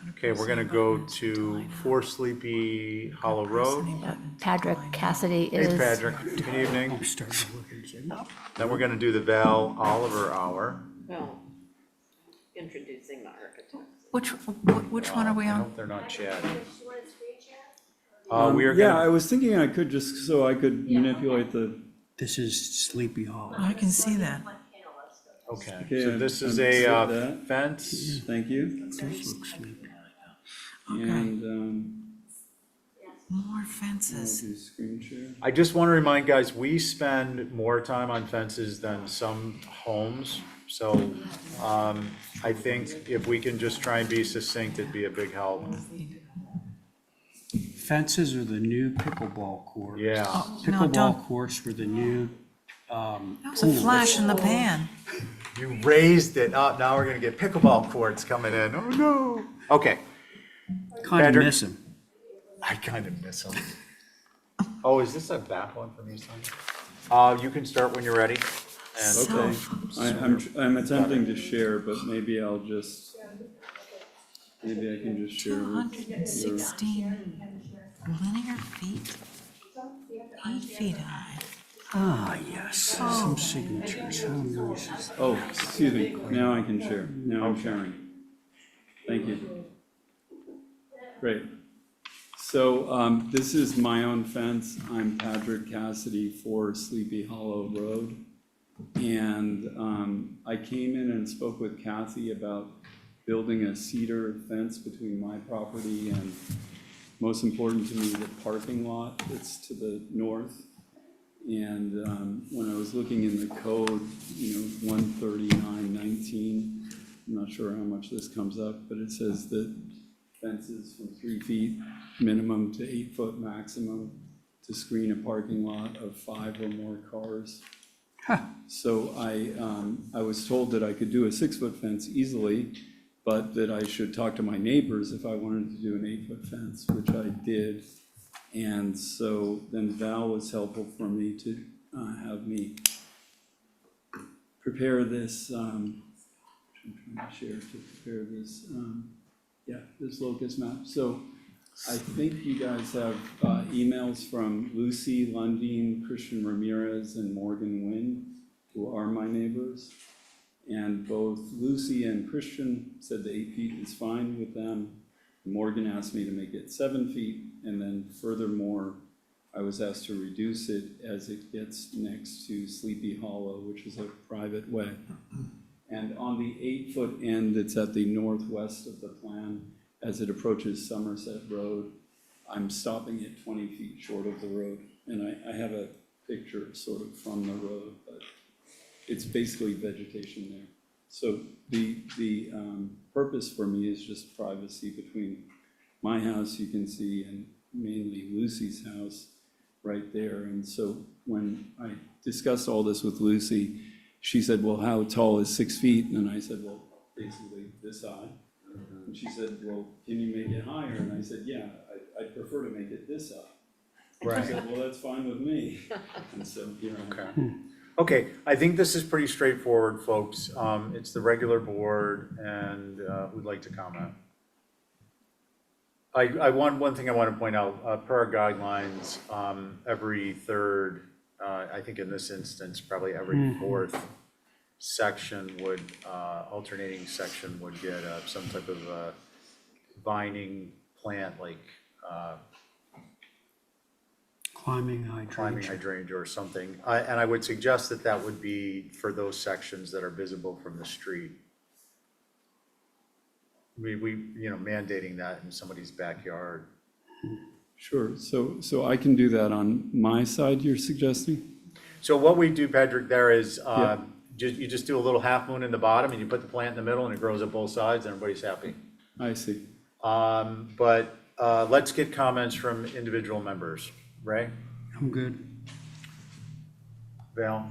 Okay, we're gonna go to 4 Sleepy Hollow Road. Patrick Cassidy Hey, is. Patrick, good evening. Then we're gonna do the Val Oliver Hour. Well, introducing the architect. Which one are we I on? hope they're not chatting. Um, We are Yeah, gonna, I was thinking I could just, so I could manipulate the, This is Sleepy Hollow. I can see that. okay, Okay, so this is I'm a set that. fence. thank you. And, More I'll fences. do screen share. I just want to remind guys, we spend more time on fences than some homes. So I think if we can just try and be succinct, it'd be a big help. Fences are the new pickleball court. Yeah. No, Pickleball don't. courts for the new That was a flash in the pan. You raised it up. Now we're going to get pickleball courts coming in. Oh, no. Okay. Kind of Patrick? miss them. I kind of miss them. Oh, is this a back one for me, son? You can start when you're ready. And Okay, I'm attempting to share, but maybe I'll just, maybe I can just share with your. 216 linear feet, 8 feet high. Ah, yes, some signatures. How nice is that? Oh, excuse me, now I can share, now I'm sharing. Thank you. Great. So this is my own fence. I'm Patrick Cassidy, 4 Sleepy Hollow Road. And I came in and spoke with Kathy about building a cedar fence between my property and, most important to me, the parking lot that's to the north. And when I was looking in the code, 13919, I'm not sure how much this comes up, but it says that fences from 3 feet minimum to 8 foot maximum to screen a parking lot of 5 or more cars. So I was told that I could do a 6-foot fence easily, but that I should talk to my neighbors if I wanted to do an 8-foot fence, which I did. And so then Val was helpful for me to have me prepare this, I'm trying to share to prepare this, this locus map. So I think you guys have emails from Lucy Lundeen, Christian Ramirez, and Morgan Nguyen, who are my neighbors. And both Lucy and Christian said the 8 feet is fine with them. Morgan asked me to make it 7 feet, and then furthermore, I was asked to reduce it as it gets next to Sleepy Hollow, which is a private way. And on the 8-foot end that's at the northwest of the plan, as it approaches Somerset Road, I'm stopping it 20 feet short of the road. And I have a picture sort of from the road, but it's basically vegetation there. So the purpose for me is just privacy between my house, you can see, and mainly Lucy's house right there. And so when I discussed all this with Lucy, she said, well, how tall is 6 feet? And I said, well, basically this high. And she said, well, can you make it higher? And I said, yeah, I'd prefer to make it this high. And she said, well, that's fine with me. And so here I am. Okay, I think this is pretty straightforward, folks. It's the regular board, and who'd like to comment? One thing I want to point out, per our guidelines, every third, I think in this instance, probably every fourth section would, alternating section would get some type of vining plant, like Climbing hydrangea or something. And I would suggest that that would be for those sections that are visible from the street. We mandating that in somebody's backyard. Sure, so I can do that on my side, you're suggesting? So what we do, Patrick, there is, Yeah. you just do a little half moon in the bottom, and you put the plant in the middle, and it grows up both sides, and everybody's happy. I see. But let's get comments from individual members. Ray? I'm good. Val?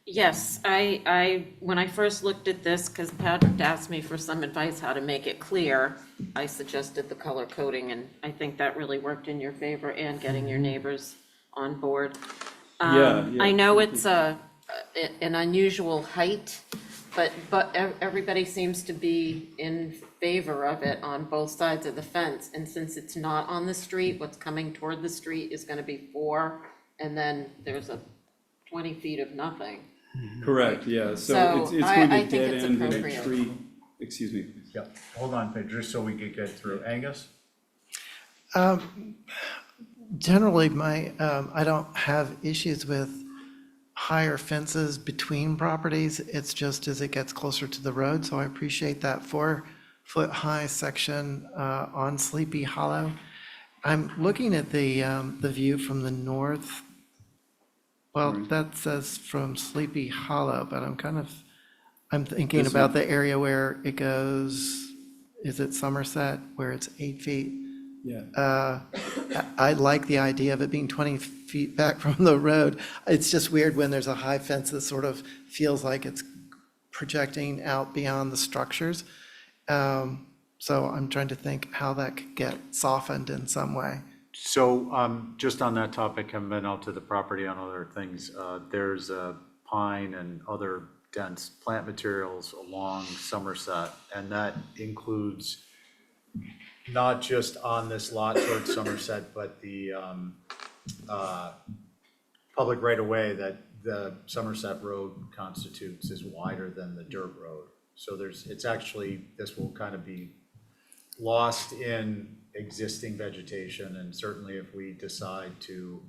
Yes, when I first looked at this, because Patrick asked me for some advice how to make it clear, I suggested the color coding, and I think that really worked in your favor and getting your neighbors on board. Yeah, I know it's an unusual height, but everybody seems to be in favor of it on both sides of the fence. And since it's not on the street, what's coming toward the street is gonna be 4, and then there's a 20 feet of nothing. Correct, yeah, so So it's going I to think dead it's end in a appropriate. tree, excuse me. Yeah, hold on, Pedro, just so we could get through. Angus? Generally, I don't have issues with higher fences between properties. It's just as it gets closer to the road, so I appreciate that 4-foot-high section on Sleepy Hollow. I'm looking at the view from the north. Well, that says from Sleepy Hollow, but I'm thinking This about one? the area where it goes, is it Somerset, where it's 8 feet? Yeah. I like the idea of it being 20 feet back from the road. It's just weird when there's a high fence that sort of feels like it's projecting out beyond the structures. So I'm trying to think how that could get softened in some way. So, just on that topic, having been out to the property on other things, there's pine and other dense plant materials along Somerset, and that includes not just on this lot towards Somerset, but the public right-of-way that the Somerset Road constitutes is wider than the dirt road. So it's actually, this will kind of be lost in existing vegetation, and certainly if we decide to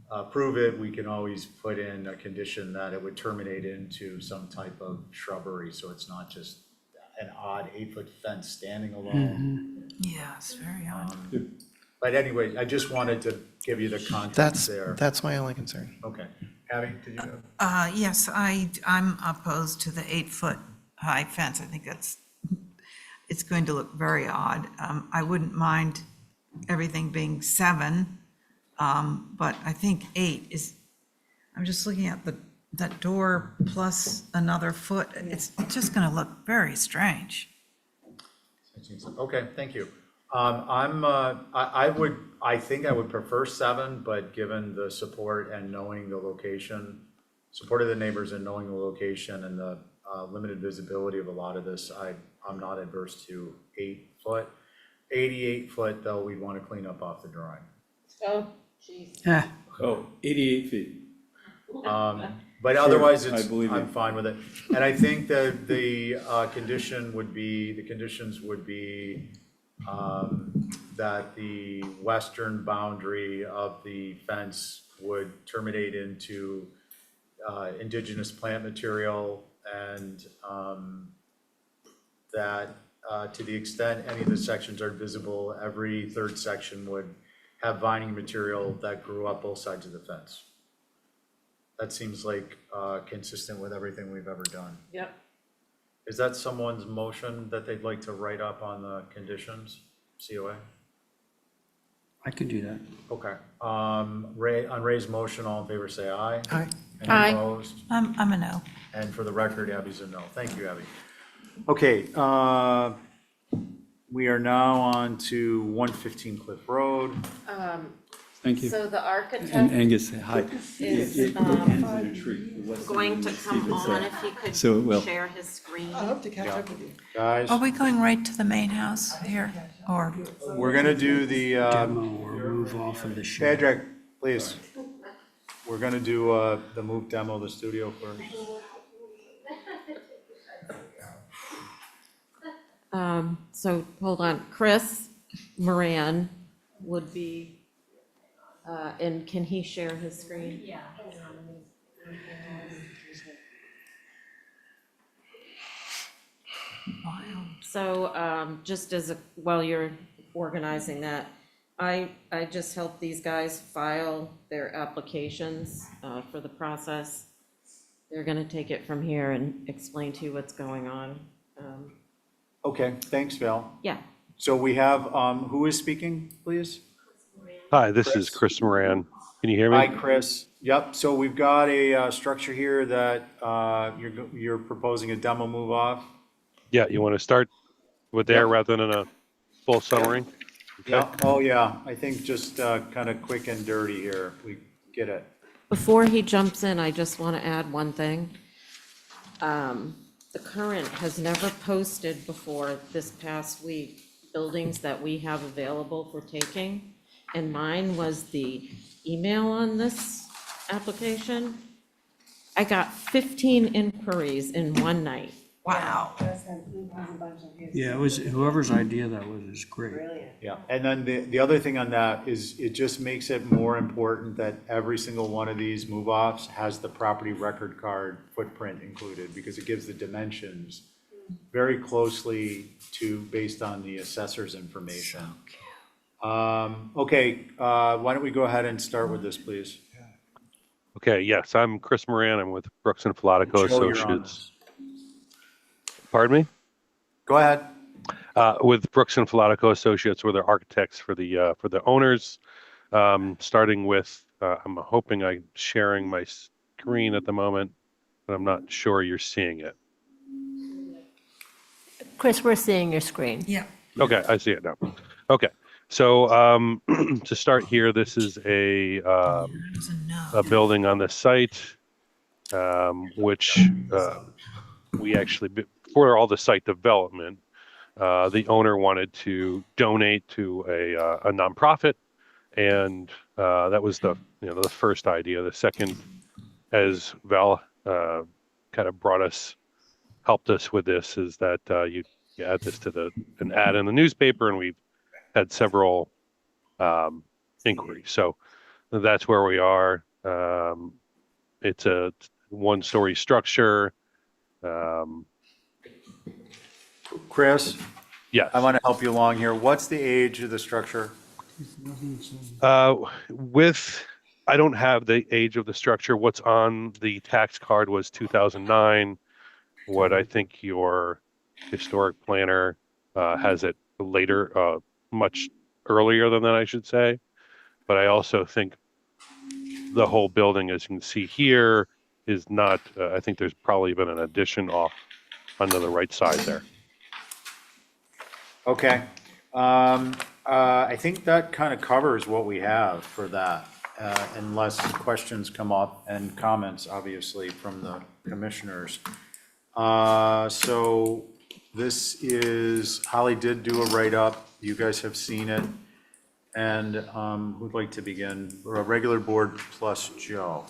approve it, we can always put in a condition that it would terminate into some type of shrubbery, so it's not just an odd 8-foot fence standing alone. Yeah, it's very odd. But anyway, I just wanted to give you the context there. That's my only concern. Okay. Abby, did you have? Yes, I'm opposed to the 8-foot high fence. I think it's going to look very odd. I wouldn't mind everything being 7, but I think 8 is, I'm just looking at that door plus another foot. It's just going to look very strange. Okay, thank you. I think I would prefer 7, but given the support and knowing the location, support of the neighbors and knowing the location and the limited visibility of a lot of this, I'm not adverse to 8 foot. 88 foot, though, we'd want to clean up off the drawing. Oh, jeez. Oh, 88 feet. But Sure, otherwise, I believe I'm you. fine with it. And I think that the conditions would be that the western boundary of the fence would terminate into indigenous plant material, and that to the extent any of the sections are visible, every third section would have vining material that grew up both sides of the fence. That seems like consistent with everything we've ever done. Yep. Is that someone's motion that they'd like to write up on the conditions, COA? I can do that. Okay. Ray, on Ray's motion, all in favor, say aye. Aye. Any Aye. opposed? I'm a no. And for the record, Abby's a no. Thank you, Abby. Okay, we are now on to 115 Cliff Road. Thank you. So the And architect Angus, hi. is It ends in a tree. going to come on if he So it will. could share his screen. I hope to catch up with you. Guys, Are we going right to the main house here, or? we're gonna do the, Demo or move off of the shed. Patrick, please. We're gonna do the move demo of the studio first. So hold on, Chris Moran would be, and can he share his screen? Yeah. So, just while you're organizing that, I just help these guys file their applications, for the process. They're gonna take it from here and explain to you what's going on. Okay, thanks, Val. Yeah. So we have, who is speaking, please? Hi, this is Chris Moran. Can you hear me? Hi, Chris. Yep, so we've got a structure here that you're proposing a demo move off. Yeah, you want to start with there rather than a full summary? Okay. Yeah, oh yeah, I think just kind of quick and dirty here. We get it. Before he jumps in, I just want to add one thing. the current has never posted before this past week buildings that we have available for taking. And mine was the email on this application. I got 15 inquiries in one night. Wow. Yeah, it was, whoever's idea that was is great. Yeah, and then the other thing on that is it just makes it more important that every single one of these move-offs has the property record card footprint included, because it gives the dimensions very closely to, based on the assessor's information. Okay, why don't we go ahead and start with this, please? Okay, yes, I'm Chris Moran. I'm with Brooks and Filatico Joe, you're on Associates. Pardon me? Go ahead. With Brooks and Filatico Associates, we're the architects for the owners. Starting with, I'm hoping I'm sharing my screen at the moment, but I'm not sure you're seeing it. Chris, we're seeing your screen. Yeah. Okay, I see it now. Okay, so to start here, this is a building on the site, which we actually, for all the site development, the owner wanted to donate to a nonprofit, and that was the first idea. The second, as Val kind of helped us with this, is that you add this to an ad in the newspaper, and we've had several inquiries. So that's where we are. It's a one-story structure. Chris? Yes. I want to help you along here. What's the age of the structure? I don't have the age of the structure. What's on the tax card was 2009. What I think your historic planner has it later, much earlier than that, I should say. But I also think the whole building, as you can see here, is not, I think there's probably been an addition off onto the right side there. Okay. I think that kind of covers what we have for that, unless questions come up and comments, obviously, from the commissioners. So this is, Holly did do a write-up. You guys have seen it. And who'd like to begin? A regular board plus Joe.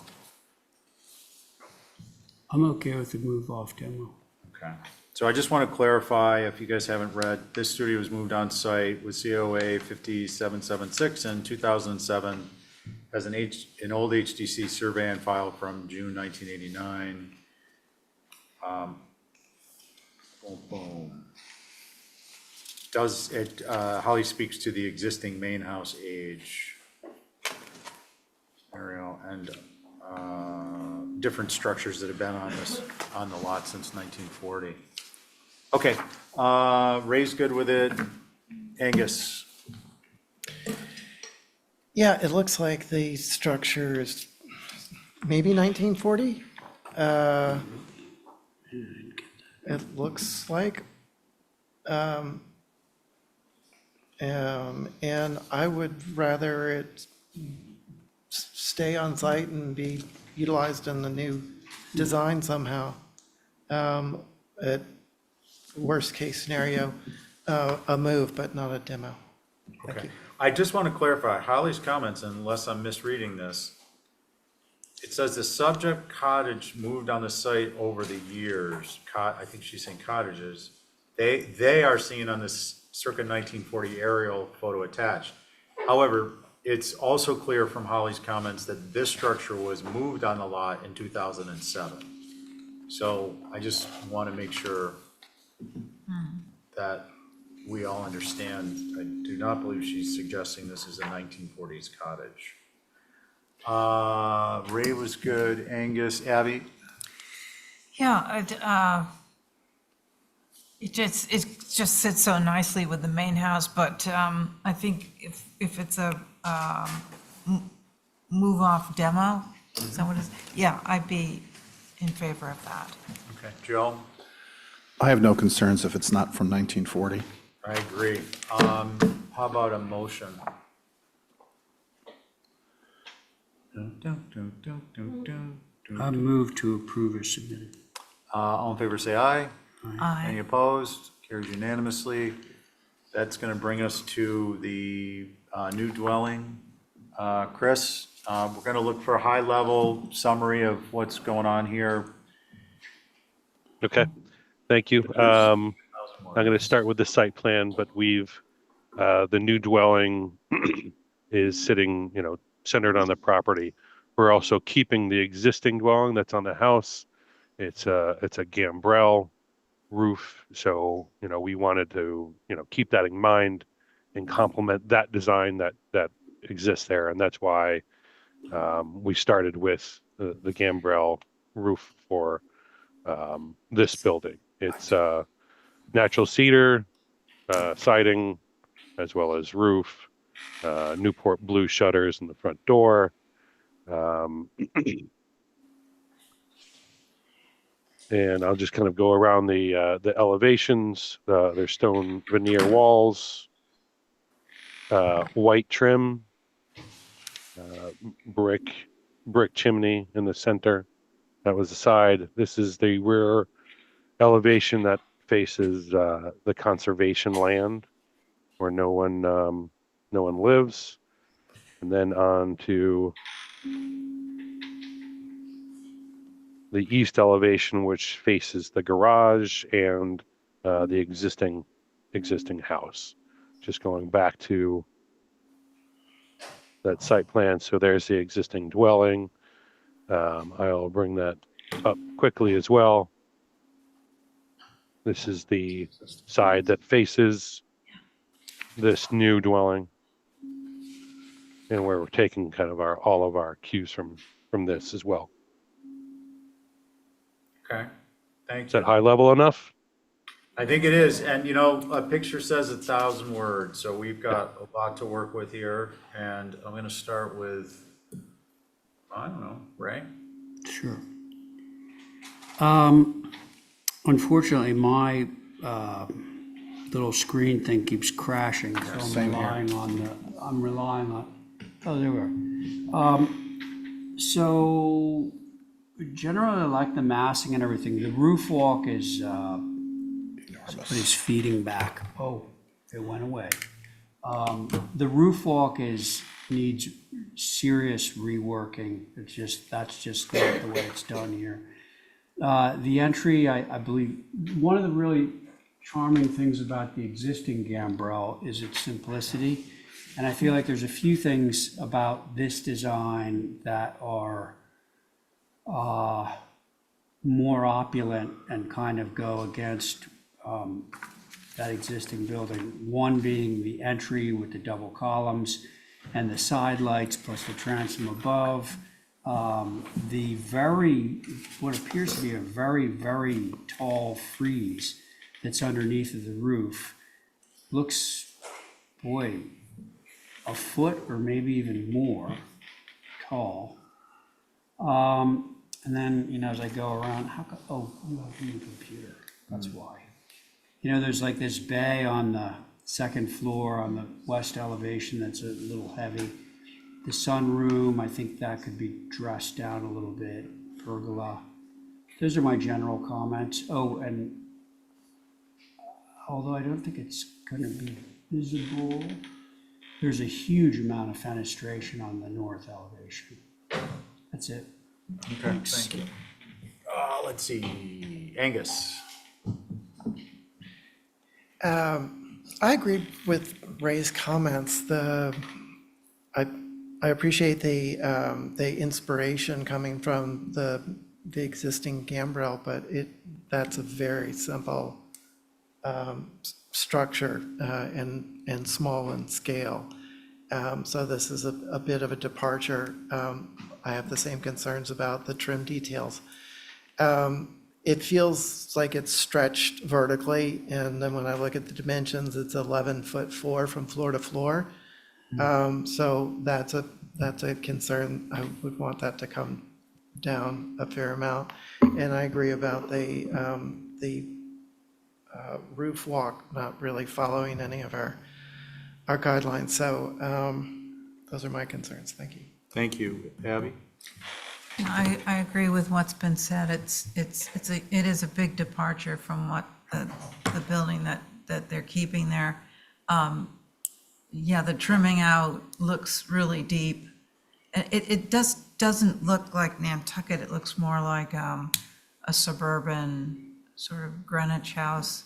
I'm okay with the move-off demo. Okay. So I just want to clarify, if you guys haven't read, this studio was moved on site with COA 5776 in 2007 as an old HDC survey and file from June 1989. Boom, boom. Does it, Holly speaks to the existing main house age scenario and different structures that have been on the lot since 1940. Okay, Ray's good with it. Angus? Yeah, it looks like the structure is maybe 1940. It looks like. And I would rather it stay on site and be utilized in the new design somehow. At worst case scenario, a move, but not a demo. Okay. I just want to clarify Holly's comments, unless I'm misreading this. It says the subject cottage moved on the site over the years. I think she's saying cottages. They are seen on this circa 1940 aerial photo attached. However, it's also clear from Holly's comments that this structure was moved on the lot in 2007. So I just want to make sure that we all understand. I do not believe she's suggesting this is a 1940s cottage. Ray was good. Angus, Abby? Yeah, it just sits so nicely with the main house, but I think if it's a move-off demo, is that what it is? Yeah, I'd be in favor of that. Okay, Joe? I have no concerns if it's not from 1940. I agree. How about a motion? I move to approve as submitted. All in favor, say aye. Aye. Any opposed? Carries unanimously. That's going to bring us to the new dwelling. Chris, we're going to look for a high-level summary of what's going on here. Okay, thank you. I'm going to start with the site plan, but the new dwelling is sitting, centered on the property. We're also keeping the existing dwelling that's on the house. It's a gambrel roof, so, we wanted to, keep that in mind and complement that design that exists there, and that's why we started with the gambrel roof for this building. It's natural cedar siding as well as roof, Newport blue shutters in the front door. And I'll just kind of go around the elevations. There's stone veneer walls, white trim, brick chimney in the center. That was the side. This is the rear elevation that faces the conservation land where no one lives. And then on to the east elevation, which faces the garage and the existing house. Just going back to that site plan. So there's the existing dwelling. I'll bring that up quickly as well. This is the side that faces this new dwelling, and where we're taking kind of all of our cues from this as well. Okay, thank Is you. that high level enough? I think it is, and a picture says 1,000 words, so we've got a lot to work with here, and I'm gonna start with, I don't know, Ray? Sure. Unfortunately, my little screen thing keeps crashing, so I'm relying on, oh, there we are. So generally I like the massing and everything. The roof walk is, somebody's feeding back. Oh, it went away. The roof walk needs serious reworking. That's just not the way it's done here. The entry, I believe, one of the really charming things about the existing gambrel is its simplicity. And I feel like there's a few things about this design that are more opulent and kind of go against that existing building. One being the entry with the double columns and the side lights plus the transom above. What appears to be a very, very tall frieze that's underneath of the roof looks, boy, a foot or maybe even more tall. And then, as I go around, you have a new computer, that's why. There's like this bay on the second floor on the west elevation that's a little heavy. The sunroom, I think that could be dressed down a little bit, pergola. Those are my general comments. Oh, and although I don't think it's gonna be visible, there's a huge amount of fenestration on the north elevation. That's it. Okay, Thanks. thank you. Let's see, Angus. I agree with Ray's comments. I appreciate the inspiration coming from the existing gambrel, but that's a very simple structure and small in scale. So this is a bit of a departure. I have the same concerns about the trim details. It feels like it's stretched vertically, and then when I look at the dimensions, it's 11'4" from floor to floor. So that's a concern. I would want that to come down a fair amount. And I agree about the roof walk not really following any of our guidelines. So those are my concerns. Thank you. Thank you. Abby? I agree with what's been said. It is a big departure from what the building that they're keeping there. Yeah, the trimming out looks really deep. It doesn't look like Nantucket. It looks more like a suburban sort of Greenwich house.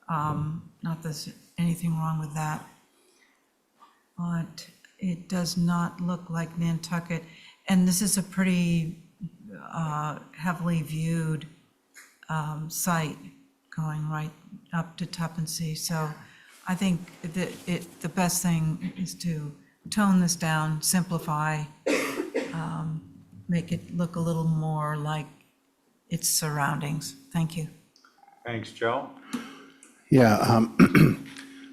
Not there's anything wrong with that. But it does not look like Nantucket. And this is a pretty heavily viewed site going right up to Tuppen Sea. So I think that the best thing is to tone this down, simplify, make it look a little more like its surroundings. Thank you. Thanks, Joe. Yeah,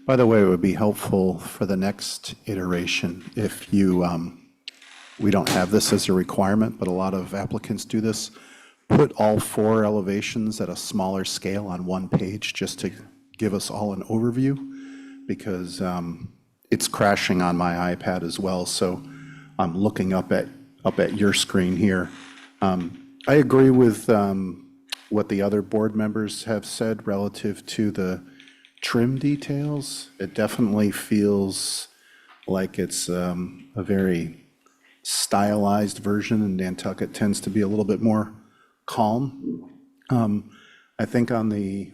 by the way, it would be helpful for the next iteration if you, we don't have this as a requirement, but a lot of applicants do this, put all 4 elevations at a smaller scale on one page just to give us all an overview, because it's crashing on my iPad as well, so I'm looking up at your screen here. I agree with what the other board members have said relative to the trim details. It definitely feels like it's a very stylized version, and Nantucket tends to be a little bit more calm. I think on the,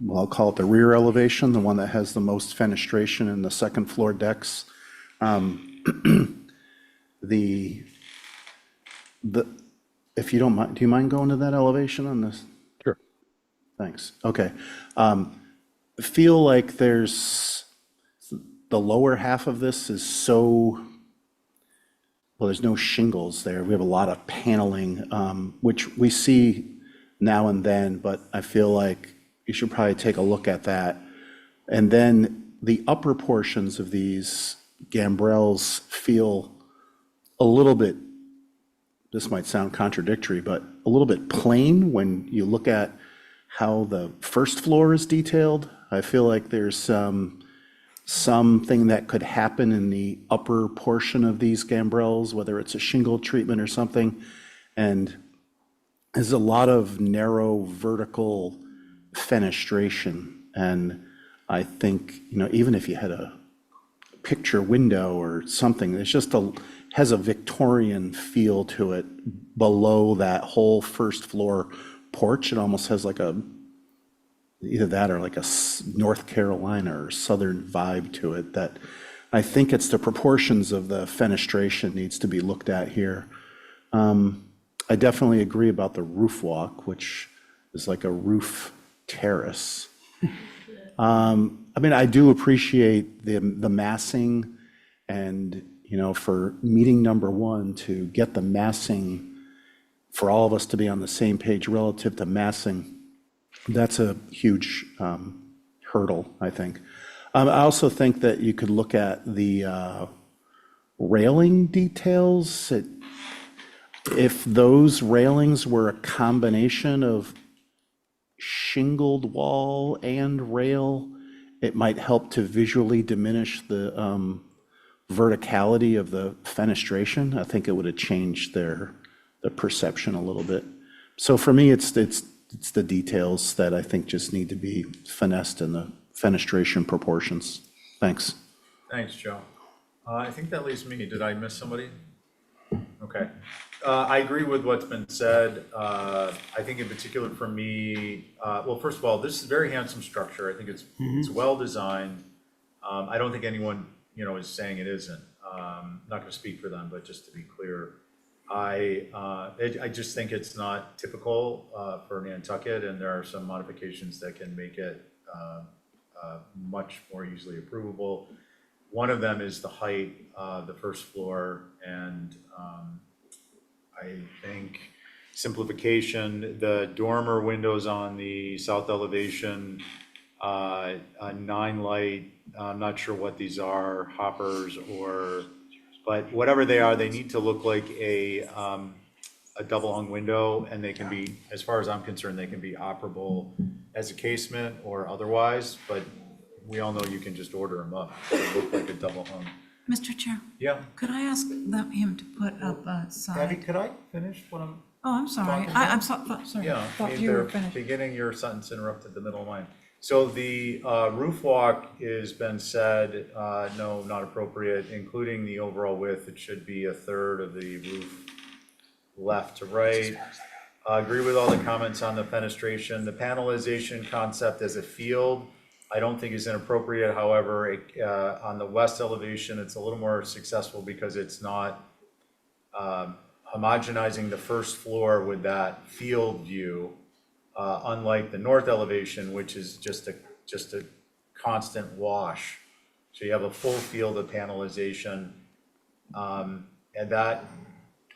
I'll call it the rear elevation, the one that has the most fenestration in the second floor decks. If you don't mind, do you mind going to that elevation on this? Sure. Thanks. Okay. Feel like there's, the lower half of this is so, well, there's no shingles there. We have a lot of paneling, which we see now and then, but I feel like you should probably take a look at that. And then the upper portions of these gambrels feel a little bit, this might sound contradictory, but a little bit plain when you look at how the first floor is detailed. I feel like there's something that could happen in the upper portion of these gambrels, whether it's a shingle treatment or something. And there's a lot of narrow vertical fenestration. And I think, even if you had a picture window or something, it's just has a Victorian feel to it below that whole first floor porch. It almost has like either that or like a North Carolina or Southern vibe to it, that I think it's the proportions of the fenestration needs to be looked at here. I definitely agree about the roof walk, which is like a roof terrace. I do appreciate the massing, and, for meeting number 1, to get the massing, for all of us to be on the same page relative to massing, that's a huge hurdle, I think. I also think that you could look at the railing details. If those railings were a combination of shingled wall and rail, it might help to visually diminish the verticality of the fenestration. I think it would have changed the perception a little bit. So for me, it's the details that I think just need to be finessed in the fenestration proportions. Thanks. Thanks, Joe. I think that leaves me. Did I miss somebody? Okay. I agree with what's been said. I think in particular for me, well, first of all, this is a very handsome structure. I think it's well designed. I don't think anyone, is saying it isn't. Not going to speak for them, but just to be clear, I just think it's not typical for Nantucket, and there are some modifications that can make it much more easily approvable. One of them is the height of the first floor, and I think simplification, the dormer windows on the south elevation, 9 light, I'm not sure what these are, hoppers but whatever they are, they need to look like a double hung window, and they can be, as far as I'm concerned, they can be operable as a casement or otherwise, but we all know you can just order them up. They look like a double hung Mr. Chair, Yeah. could I ask him to put up a Abby, sign? could I finish what I'm Oh, I'm sorry. talking about? I'm sorry. Yeah, Thought you either were finished. beginning your sentence interrupted the middle of mine. So the roof walk has been said, no, not appropriate, including the overall width. It should be a third of the roof left to right. Agree with all the comments on the fenestration. The panelization concept as a field, I don't think is inappropriate. However, on the west elevation, it's a little more successful because it's not homogenizing the first floor with that field view, unlike the north elevation, which is just a constant wash. So you have a full field of panelization, and that,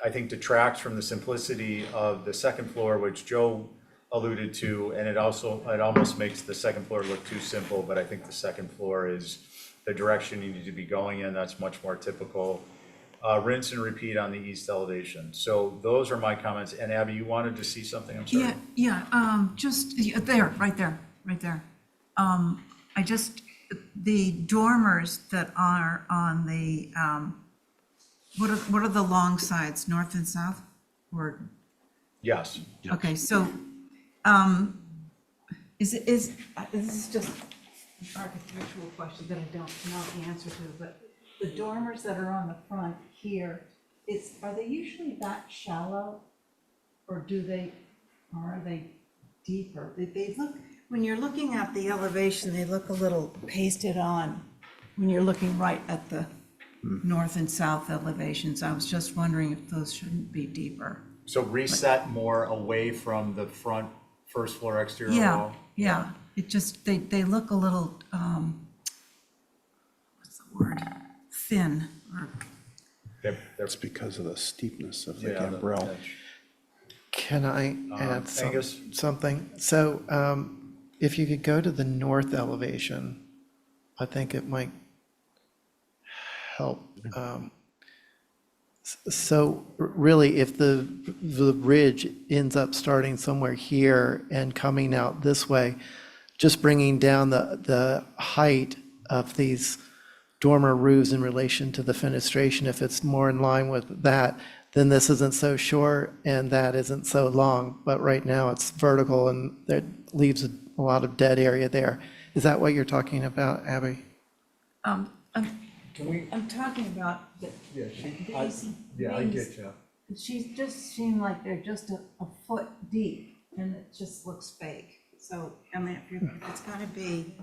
I think, detracts from the simplicity of the second floor, which Joe alluded to, and it almost makes the second floor look too simple, but I think the second floor is the direction you need to be going in. That's much more typical. Rinse and repeat on the east elevation. So those are my comments. And Abby, you wanted to see something? I'm sorry. Just, there, right there, right there. The dormers that are on the, what are the long sides, north and south? Or, Yes. okay, so, this is just an architectural question that I don't know the answer to, but the dormers that are on the front here, are they usually that shallow? Or are they deeper? They look, when you're looking at the elevation, they look a little pasted on when you're looking right at the north and south elevations. I was just wondering if those shouldn't be deeper. So reset more away from the front first floor exterior wall? Yeah, it just, they look a little, what's the word? Thin, or, That's because of the steepness of the Yeah, gambrel. edge. Can I add Angus? something? So if you could go to the north elevation, I think it might help. So really, if the ridge ends up starting somewhere here and coming out this way, just bringing down the height of these dormer roofs in relation to the fenestration, if it's more in line with that, then this isn't so short and that isn't so long. But right now it's vertical and that leaves a lot of dead area there. Is that what you're talking about, Abby? I'm talking about the. Yeah, I get you. She just seemed like they're just a foot deep, and it just looks fake. So, I mean, if it's gonna be,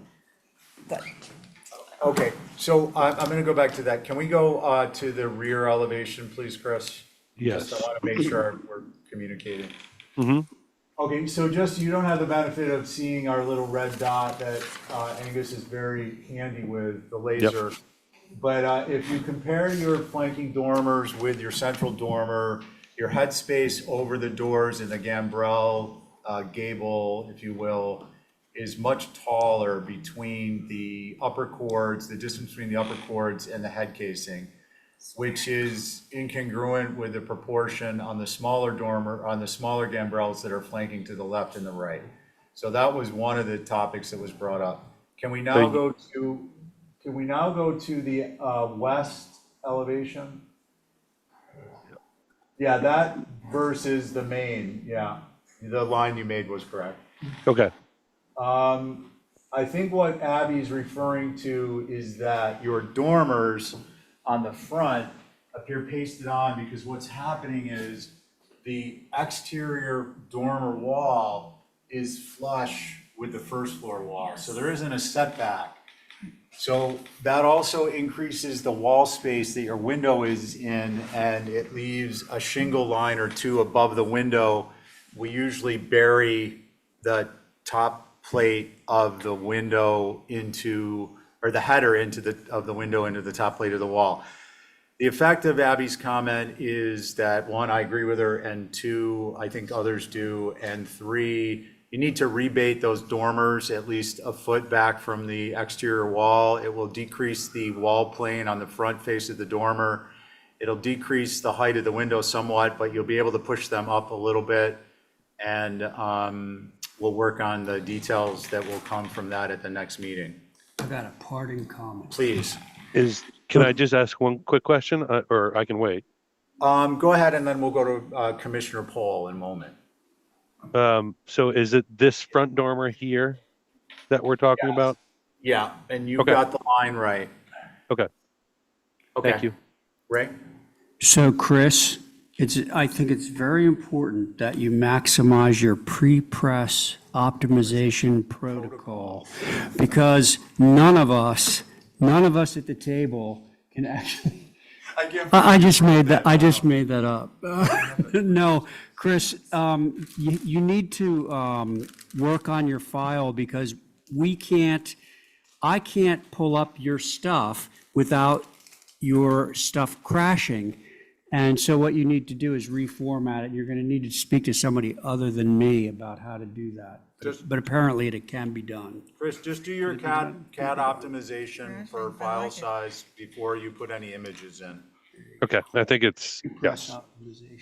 Okay, so I'm gonna go back to that. Can we go to the rear elevation, please, Chris? Yes. Just I wanna make sure we're communicating. Mm-hmm. Okay, so just, you don't have the benefit of seeing our little red dot that Angus is very handy with, the laser. But if you compare your flanking dormers with your central dormer, your headspace over the doors in the gambrel gable, if you will, is much taller between the upper chords, the distance between the upper chords and the head casing, which is incongruent with the proportion on the smaller dormer, on the smaller gambrels that are flanking to the left and the right. So that was one of the topics that was brought up. Can we now go to the west elevation? Yeah, that versus the main, yeah. The line you made was correct. Okay. I think what Abby's referring to is that your dormers on the front appear pasted on because what's happening is the exterior dormer wall is flush with the first floor wall. So there isn't a setback. So that also increases the wall space that your window is in, and it leaves a shingle line or two above the window. We usually bury the top plate of the window into, or the header of the window into the top plate of the wall. The effect of Abby's comment is that, one, I agree with her, and two, I think others do, and three, you need to rebate those dormers at least a foot back from the exterior wall. It will decrease the wall plane on the front face of the dormer. It'll decrease the height of the window somewhat, but you'll be able to push them up a little bit. And we'll work on the details that will come from that at the next meeting. I got a parting comment. Please. Can I just ask one quick question, or I can wait? Go ahead, and then we'll go to Commissioner Pohl in a moment. So is it this front dormer here that we're talking about? Yeah, and you Okay. got the line right. Okay. Okay. Thank you. Ray? So Chris, I think it's very important that you maximize your pre-press optimization protocol, because none of us at the table can actually. I just made that up. No, Chris, you need to work on your file, because I can't pull up your stuff without your stuff crashing. And so what you need to do is reformat it. You're going to need to speak to somebody other than me about how to do that. But apparently it can be done. Chris, just do your CAD optimization for file size before you put any images in. Okay, I think it's, Yes.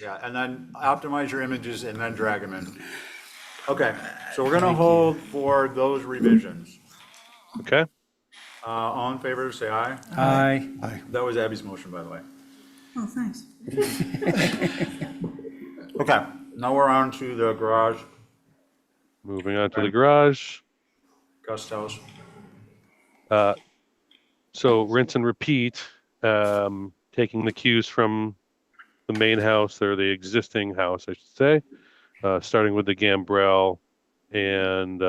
Yeah, and then optimize your images and then drag them in. Okay, so we're gonna hold for those revisions. okay. All in favor, say aye. Aye. Aye. That was Abby's motion, by the way. Oh, thanks. Okay, now we're on to the garage, Moving on to the garage. guest house. So rinse and repeat, taking the cues from the main house, or the existing house, I should say, starting with the gambrel and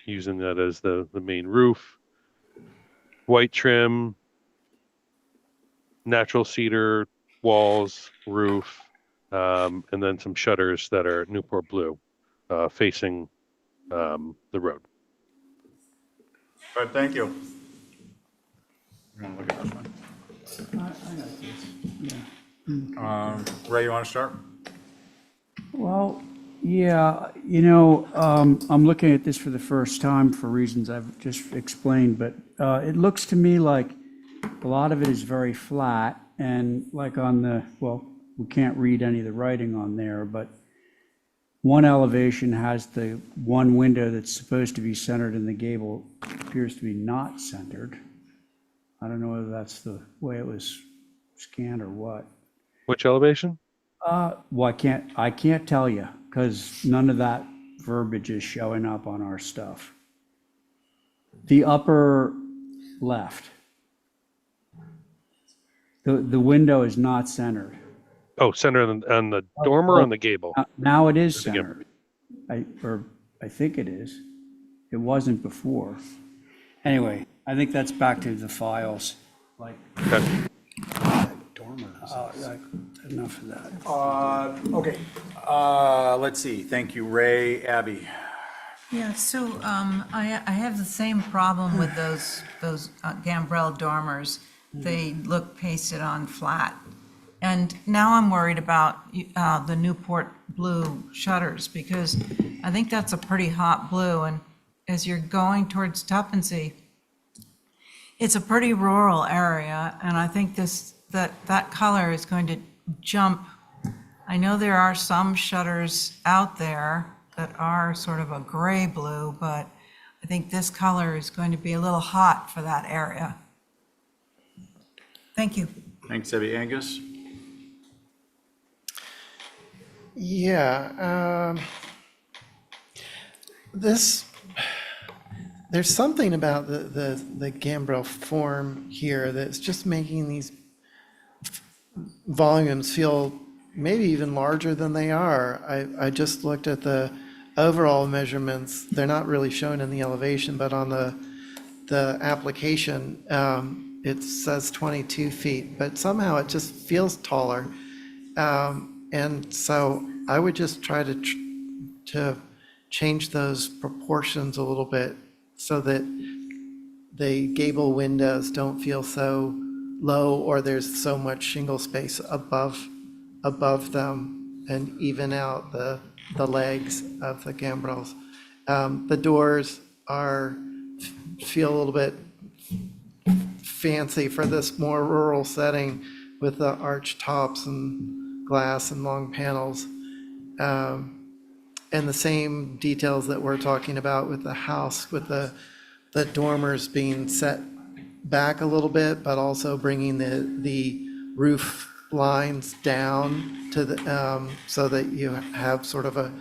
using that as the main roof. White trim, natural cedar walls, roof, and then some shutters that are Newport blue, facing the road. All right, thank you. You wanna look at this one? Ray, you wanna start? Well, yeah, I'm looking at this for the first time for reasons I've just explained, but it looks to me like a lot of it is very flat, and like we can't read any of the writing on there, but one elevation has the one window that's supposed to be centered and the gable appears to be not centered. I don't know whether that's the way it was scanned or what. Which elevation? Well, I can't tell you, because none of that verbiage is showing up on our stuff. The upper left. The window is not centered. Oh, center on the dormer or on the gable? Now it is The gable. centered. I think it is. It wasn't before. Anyway, I think that's back to the files, like. Okay. Enough of that. Okay, let's see, thank you, Ray. Abby? Yeah, so I have the same problem with those gambrel dormers. They look pasted on flat. And now I'm worried about the Newport blue shutters, because I think that's a pretty hot blue. And as you're going towards Tuppence, it's a pretty rural area, and I think that color is going to jump. I know there are some shutters out there that are sort of a gray blue, but I think this color is going to be a little hot for that area. Thank you. Thanks, Abby. Angus? Yeah, there's something about the gambrel form here that's just making these volumes feel maybe even larger than they are. I just looked at the overall measurements. They're not really shown in the elevation, but on the application, it says 22 feet, but somehow it just feels taller. And so I would just try to change those proportions a little bit so that the gable windows don't feel so low, or there's so much shingle space above them, and even out the legs of the gambrels. The doors feel a little bit fancy for this more rural setting with the arched tops and glass and long panels. And the same details that we're talking about with the house, with the dormers being set back a little bit, but also bringing the roof lines down to the, so that you have sort of a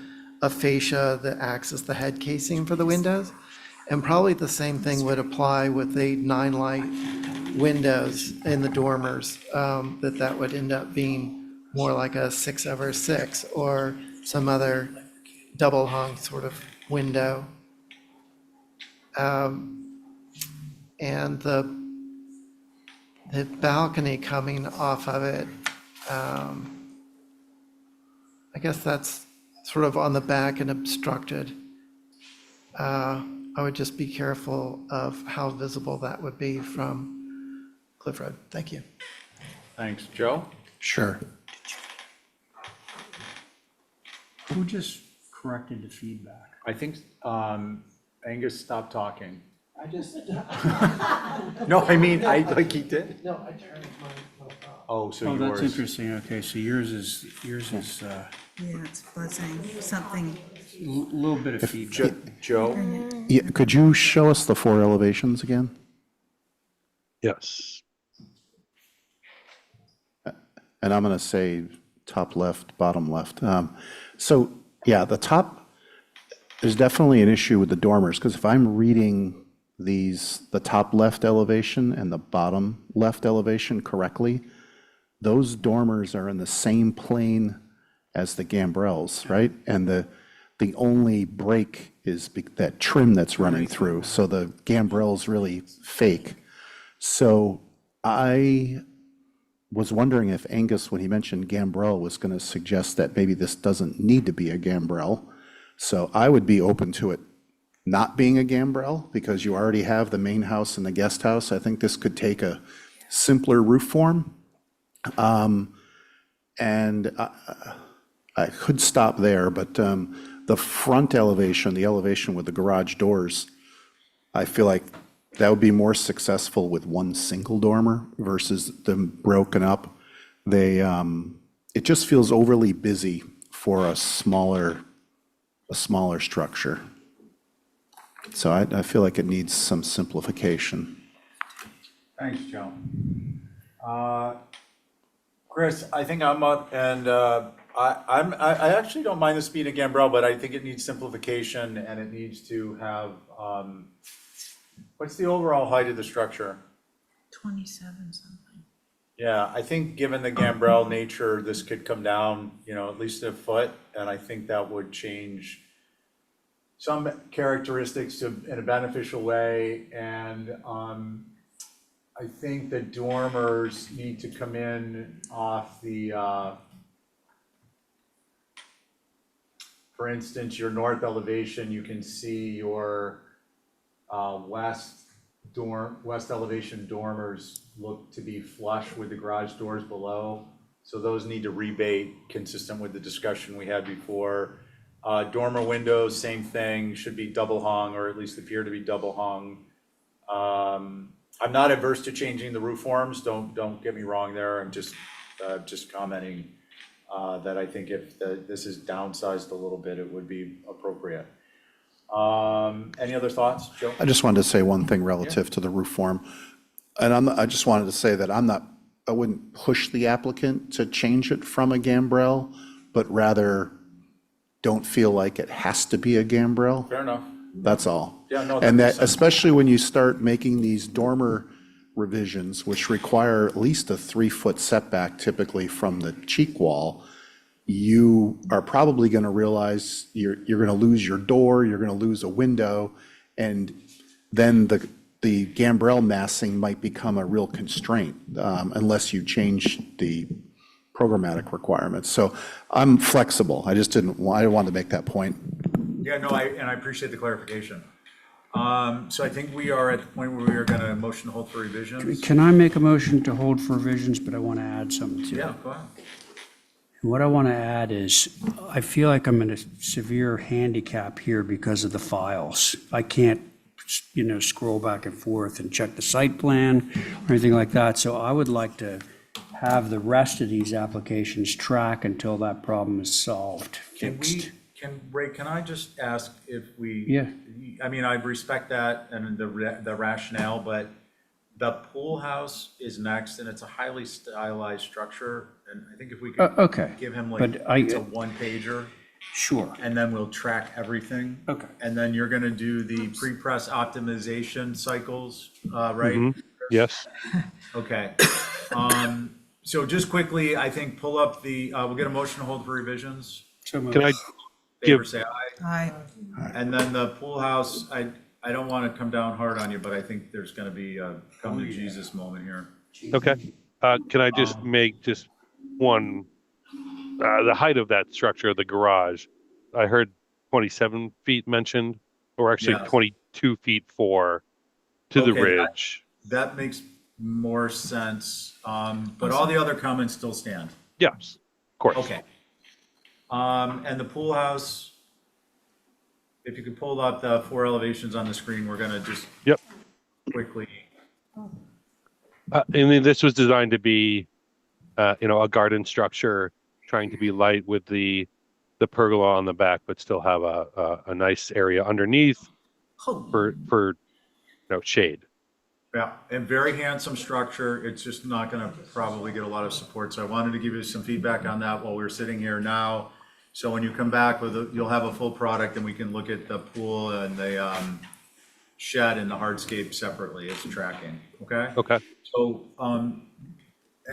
fascia that acts as the head casing for the windows. And probably the same thing would apply with the 9-light windows in the dormers, that would end up being more like a 6/6 or some other double hung sort of window. And the balcony coming off of it, I guess that's sort of on the back and obstructed. I would just be careful of how visible that would be from Cliff Road. Thank you. Thanks. Joe? Sure. Who just corrected the feedback? I think Angus stopped talking. I just. No, I mean, like he did. No, I turned my off. Oh, so Oh, that's yours. interesting. Okay, so yours is Yeah, it's buzzing, something. a little bit of feedback. Joe? Yeah, could you show us the 4 elevations again? Yes. And I'm going to say top left, bottom left. So, yeah, the top, there's definitely an issue with the dormers, because if I'm reading the top left elevation and the bottom left elevation correctly, those dormers are in the same plane as the gambrels, right? And the only break is that trim that's running through, so the gambrel's really fake. So I was wondering if Angus, when he mentioned gambrel, was going to suggest that maybe this doesn't need to be a gambrel. So I would be open to it not being a gambrel, because you already have the main house and the guest house. I think this could take a simpler roof form. And I could stop there, but the front elevation, the elevation with the garage doors, I feel like that would be more successful with one single dormer versus them broken up. It just feels overly busy for a smaller structure. So I feel like it needs some simplification. Thanks, Joe. Chris, I think I'm up, and I actually don't mind this being a gambrel, but I think it needs simplification, and it needs to have, what's the overall height of the structure? 27 something. Yeah, I think given the gambrel nature, this could come down, at least a foot, and I think that would change some characteristics in a beneficial way, and I think the dormers need to come in off the, for instance, your north elevation, you can see your west elevation dormers look to be flush with the garage doors below. So those need to rebate, consistent with the discussion we had before. Dormer windows, same thing, should be double hung, or at least appear to be double hung. I'm not adverse to changing the roof forms, don't get me wrong there, I'm just commenting that I think if this is downsized a little bit, it would be appropriate. Any other thoughts, Joe? I just wanted to say one thing relative to the roof form. And I just wanted to say that I wouldn't push the applicant to change it from a gambrel, but rather don't feel like it has to be a gambrel. Fair enough. That's all. Yeah, no, that And makes that, sense. especially when you start making these dormer revisions, which require at least a 3-foot setback typically from the cheek wall, you are probably going to realize you're going to lose your door, you're going to lose a window, and then the gambrel massing might become a real constraint unless you change the programmatic requirements. So I'm flexible. I wanted to make that point. Yeah, no, and I appreciate the clarification. So I think we are at the point where we are gonna motion to hold for revisions. Can I make a motion to hold for revisions, but I want to add something to it? Yeah, go ahead. What I want to add is, I feel like I'm in a severe handicap here because of the files. I can't, scroll back and forth and check the site plan or anything like that. So I would like to have the rest of these applications track until that problem is solved, fixed. Ray, can I just ask if we? Yeah. I mean, I respect that and the rationale, but The pool house is next, and it's a highly stylized structure, and I think if we could Okay, give him like, but it's a one-pager, sure. and then we'll track everything. Okay. And then you're gonna do the pre-press optimization cycles, right? Mhm. Yes. Okay. So just quickly, I think pull up we'll get a motion to hold for revisions. Can I Favor, give, say aye. Aye. And then the pool house, I don't want to come down hard on you, but I think there's going to be a come to Jesus moment here. okay, can I just make just one, the height of that structure, the garage, I heard 27 feet mentioned, or actually Yeah. 22 feet to the Okay, ridge. that makes more sense, but all the other comments still stand. Yes, of course. Okay. And the pool house, if you could pull up the 4 elevations on the screen, we're gonna just Yep. quickly. I mean, this was designed to be, a garden structure, trying to be light with the pergola on the back, but still have a nice area underneath for shade. Yeah, and very handsome structure. It's just not gonna probably get a lot of support. So I wanted to give you some feedback on that while we're sitting here now. So when you come back you'll have a full product and we can look at the pool and the shed and the hardscape separately. It's tracking, okay? Okay. So,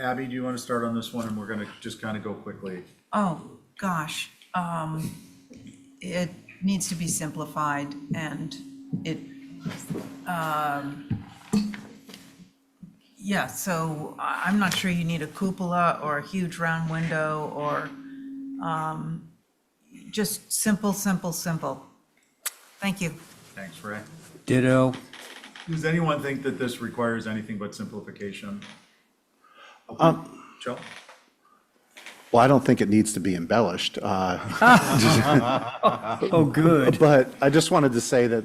Abby, do you want to start on this one? And we're gonna just kind of go quickly. Oh, gosh. It needs to be simplified and yeah, so I'm not sure you need a cupola or a huge round window or just simple. Thank you. Thanks, Ray. Ditto. Does anyone think that this requires anything but simplification? Joe? Well, I don't think it needs to be embellished. Oh, good. But I just wanted to say that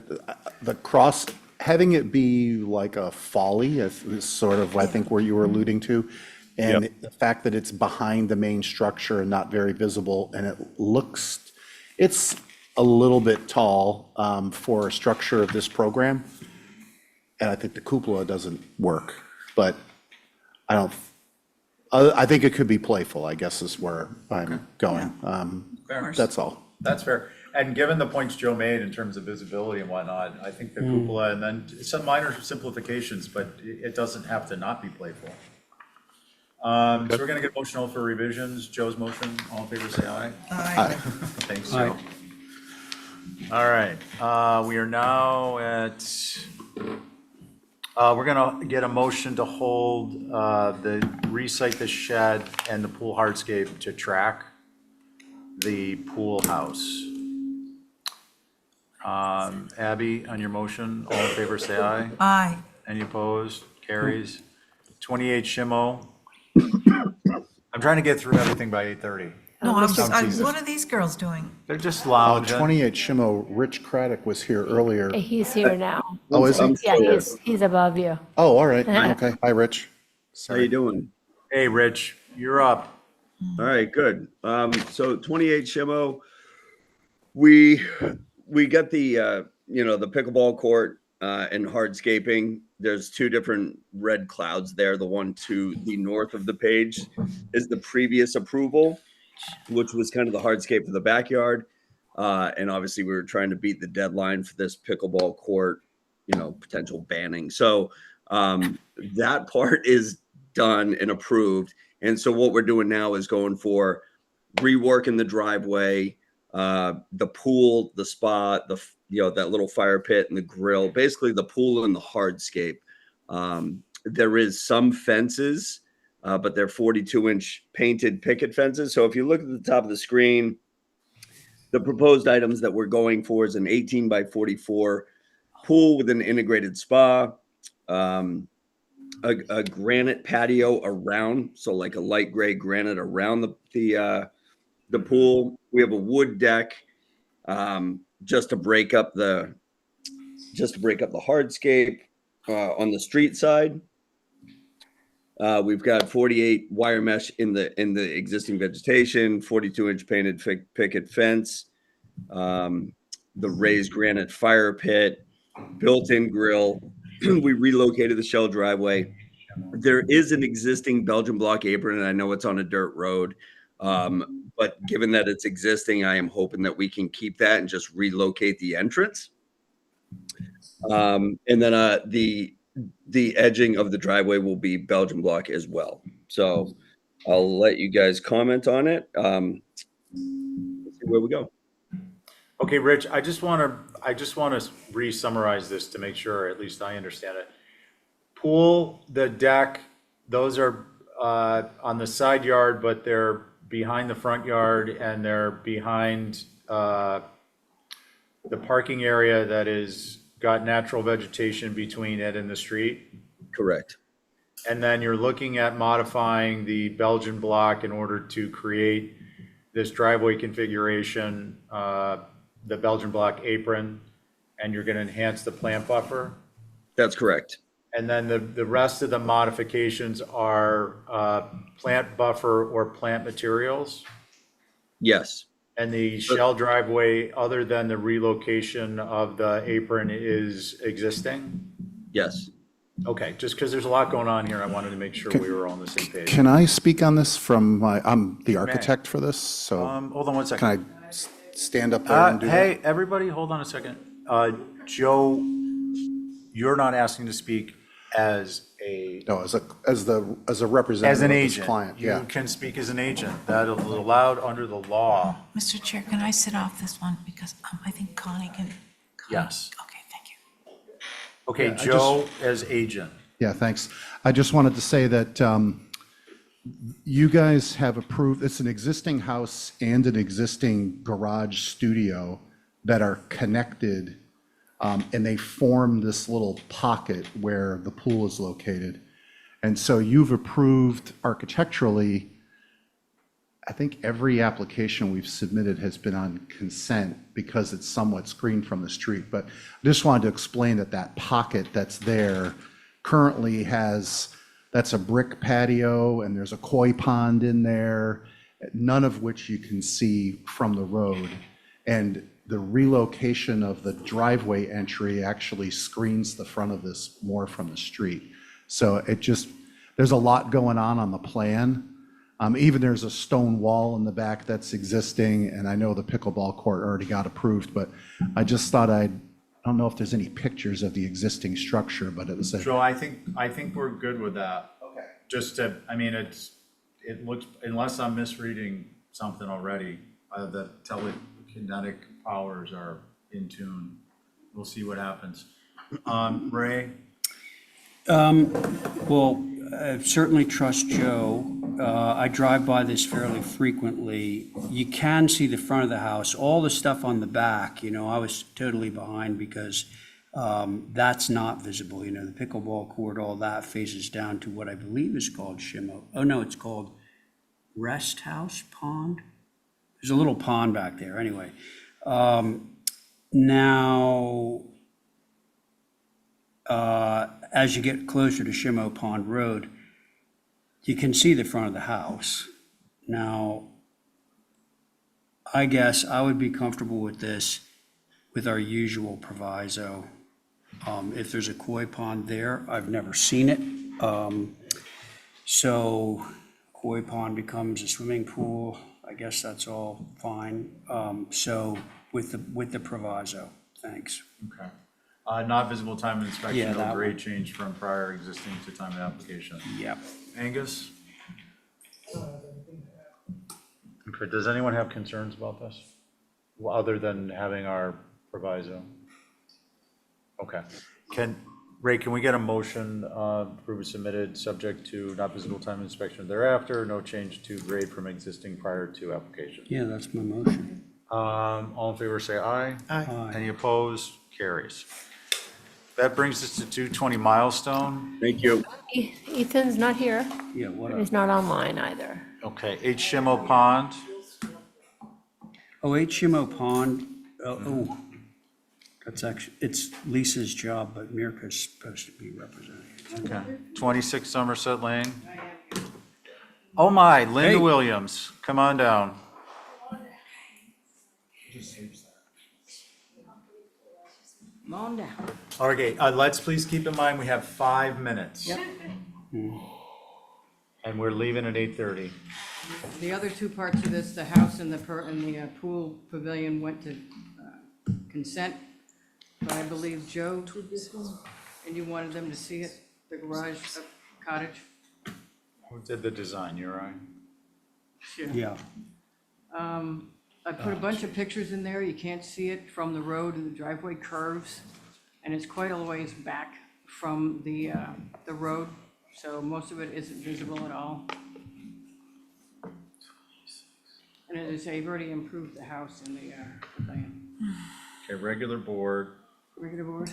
having it be like a folly is sort of, I think, where you were alluding to. And Yep. the fact that it's behind the main structure and not very visible, and it's a little bit tall for a structure of this program. And I think the cupola doesn't work, but I think it could be playful, I guess is where I'm going. Fair. That's all. That's fair. And given the points Joe made in terms of visibility and whatnot, I think the cupola and then some minor simplifications, but it doesn't have to not be playful. So we're gonna get motion for revisions. Joe's motion, all in favor, say aye. Aye. Thanks, Joe. All right, we are now at, we're gonna get a motion to hold, recite the shed and the pool hardscape to track the pool house. Abby, on your motion, all in favor, say aye. Aye. Any opposed? Carries. 28 Shimo. I'm trying to get through everything by 8:30. No, Jesus. what are these girls doing? They're just lounging. 28 Shimo, Rich Craddock was here earlier. He's here now. Oh, is he? Yeah, he's above you. Oh, all right. Okay. Hi, Rich. How you doing? Hey, Rich, you're up. All right, good. So 28 Shimo, we got the the pickleball court and hardscaping. There's 2 different red clouds there. The one to the north of the page is the previous approval, which was kind of the hardscape for the backyard. And obviously we were trying to beat the deadline for this pickleball court, potential banning. So that part is done and approved. And so what we're doing now is going for reworking the driveway, the pool, the spa, that little fire pit and the grill, basically the pool and the hardscape. There is some fences, but they're 42-inch painted picket fences. So if you look at the top of the screen, the proposed items that we're going for is an 18 by 44 pool with an integrated spa, a granite patio around, so like a light gray granite around the pool. We have a wood deck, just to break up the hardscape on the street side. We've got 48 wire mesh in the existing vegetation, 42-inch painted picket fence, the raised granite fire pit, built-in grill, we relocated the shell driveway. There is an existing Belgian block apron, and I know it's on a dirt road. But given that it's existing, I am hoping that we can keep that and just relocate the entrance. And then the edging of the driveway will be Belgian block as well. So I'll let you guys comment on it. Let's see where we go. Okay, Rich, I just want to re-summarize this to make sure at least I understand it. Pool, the deck, those are on the side yard, but they're behind the front yard and they're behind the parking area that is got natural vegetation between it and the street. Correct. And then you're looking at modifying the Belgian block in order to create this driveway configuration, the Belgian block apron, and you're going to enhance the plant buffer. That's correct. And then the rest of the modifications are plant buffer or plant materials. Yes. And the shell driveway, other than the relocation of the apron, is existing? Yes. Okay, just because there's a lot going on here, I wanted to make sure we were all on the same page. Can I speak on this from I'm the architect for this, so Hold on one second. can I stand up there and do that? Hey, everybody, hold on a second. Joe, you're not asking to speak as a, No, as a representative as an of this agent. client, yeah. You can speak as an agent. That is allowed under the law. Mr. Chair, can I sit off this one? Because I think Connie can. Yes. Okay, thank you. Okay, Yeah, I Joe as agent. Yeah, thanks. I just wanted to say that you guys have approved, it's an existing house and an existing garage studio that are connected, and they form this little pocket where the pool is located. And so you've approved architecturally, I think every application we've submitted has been on consent because it's somewhat screened from the street. But I just wanted to explain that that pocket that's there currently has, that's a brick patio and there's a koi pond in there, none of which you can see from the road. And the relocation of the driveway entry actually screens the front of this more from the street. So it just, there's a lot going on the plan. Even there's a stone wall in the back that's existing, and I know the pickleball court already got approved, but I just thought I don't know if there's any pictures of the existing structure, but it was a. Joe, I think we're good with that. Okay. Just to, I mean, it looks, unless I'm misreading something already, the telekinetic powers are in tune. We'll see what happens. Ray? Well, I certainly trust Joe. I drive by this fairly frequently. You can see the front of the house, all the stuff on the back, I was totally behind because that's not visible, the pickleball court, all that faces down to what I believe is called Shimo. Oh, no, it's called Rest House Pond. There's a little pond back there, anyway. Now, as you get closer to Shimo Pond Road, you can see the front of the house. Now, I guess I would be comfortable with this with our usual proviso. If there's a koi pond there, I've never seen it. So koi pond becomes a swimming pool. I guess that's all fine. So with the proviso, thanks. Okay. Not visible time of inspection, Yeah, no that grade one. change from prior existing to time of application. Yep. Angus? Okay, does anyone have concerns about this? Well, other than having our proviso? Okay. Ray, can we get a motion, approve and submitted, subject to not visible time of inspection thereafter, no change to grade from existing prior to application? Yeah, that's my motion. All in favor, say aye. Aye. Any opposed? Carries. That brings us to 220 Milestone. Thank you. Ethan's not here. Yeah, what He's not online either. Okay, 8 Shimo Pond. Oh, Shimo Pond, oh, that's actually, it's Lisa's job, but Mirka's supposed to be representing. Okay, 26 Somerset Lane. Oh my, Linda Hey. Williams, come on down. Come on down. Okay, let's please keep in mind, we have 5 minutes. Yep. And we're leaving at 8:30. The other two parts of this, the house and the pool pavilion went to consent, but I believe Joe, and you wanted them to see it, the garage cottage? Who did the design, you all right? Yeah. I put a bunch of pictures in there, you can't see it from the road, and the driveway curves, and it's quite a ways back from the road, so most of it isn't visible at all. And as I say, you've already improved the house and the pavilion. Okay, regular board. Regular board.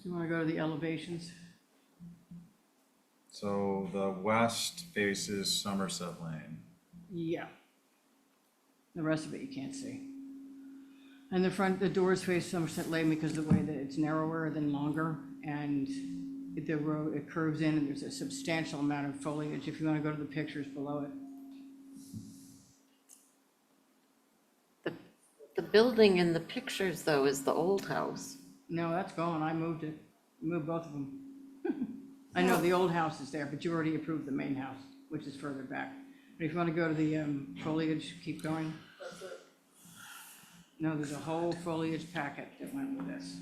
You wanna go to the elevations? So the west faces Somerset Lane. Yeah. The rest of it you can't see. And the doors face Somerset Lane because of the way that it's narrower than longer, and the road, it curves in, and there's a substantial amount of foliage, if you wanna go to the pictures below it. The building in the pictures, though, is the old house. No, that's gone, I moved it, moved both of them. I know the old house is there, but you already approved the main house, which is further back. But if you wanna go to the foliage, keep going. No, there's a whole foliage packet that went with this.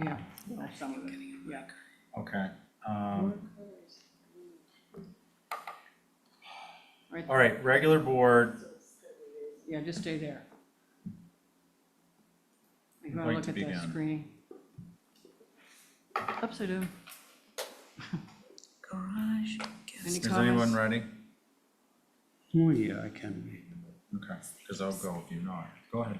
Yeah, that's some of it, yeah. Okay. Right. All right, regular board. Yeah, just stay there. If you I'd wanna like look to at the begin. screening. Upside down. Garage. Any Is comments? anyone ready? Oh, yeah, I can be. Okay, because I'll go if you're not. Go ahead.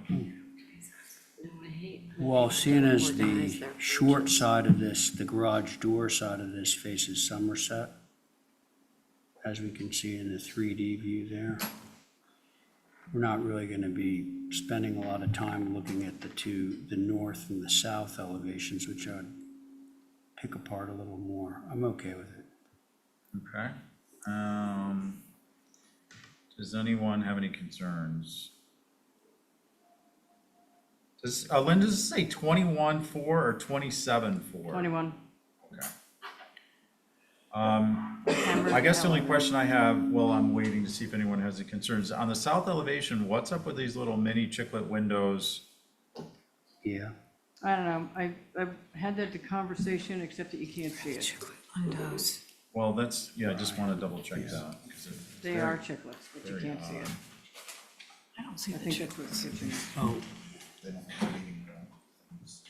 Well, seeing as the short side of this, the garage door side of this faces Somerset, as we can see in the 3D view there, we're not really going to be spending a lot of time looking at the north and the south elevations, which I'd pick apart a little more. I'm okay with it. Okay. Does anyone have any concerns? Does, Linda, does it say 21.4 or 27.4? 21. Okay. I guess the only question I have, well, I'm waiting to see if anyone has any concerns. On the south elevation, what's up with these little mini chiclet windows? Yeah. I don't know, I've had that conversation, except that you can't see it. Windows. Well, that's, yeah, I just want to double check that. 'cause it's They very- are chiclets, but you very can't see it. I don't see I the think that's what the kitchen is. Oh, they don't have heating, though.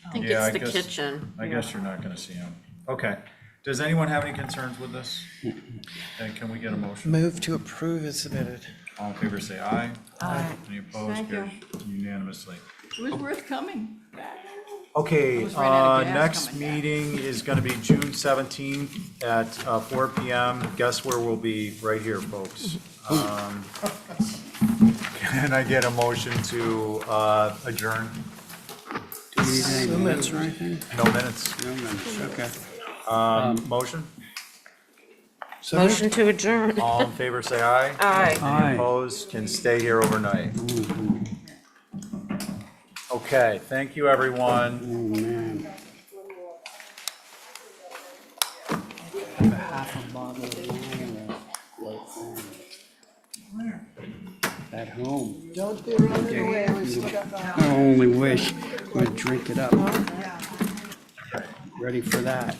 I think Yeah, it's the guess- kitchen. I guess you're not gonna see them. Okay. Does anyone have any concerns with this? And can we get a motion? Move to approve is submitted. All in favor, say aye. Aye. Any opposed? Thank you. Carries unanimously. It was worth coming back. Okay, Almost ran out of gas next coming back. meeting is gonna be June 17th at 4 PM. Guess where we'll be? Right here, folks. Can I get a motion to adjourn? do you need any minutes or anything? No minutes. No minutes, okay. Motion? Motion to adjourn. All in favor, say aye. Aye. Aye. Any opposed? Can stay here overnight. Okay, thank you, everyone. Oh, man. I have a half a bottle of wine at home. Don't be running away, we still got the I only wish we'd drink it up. Ready for that.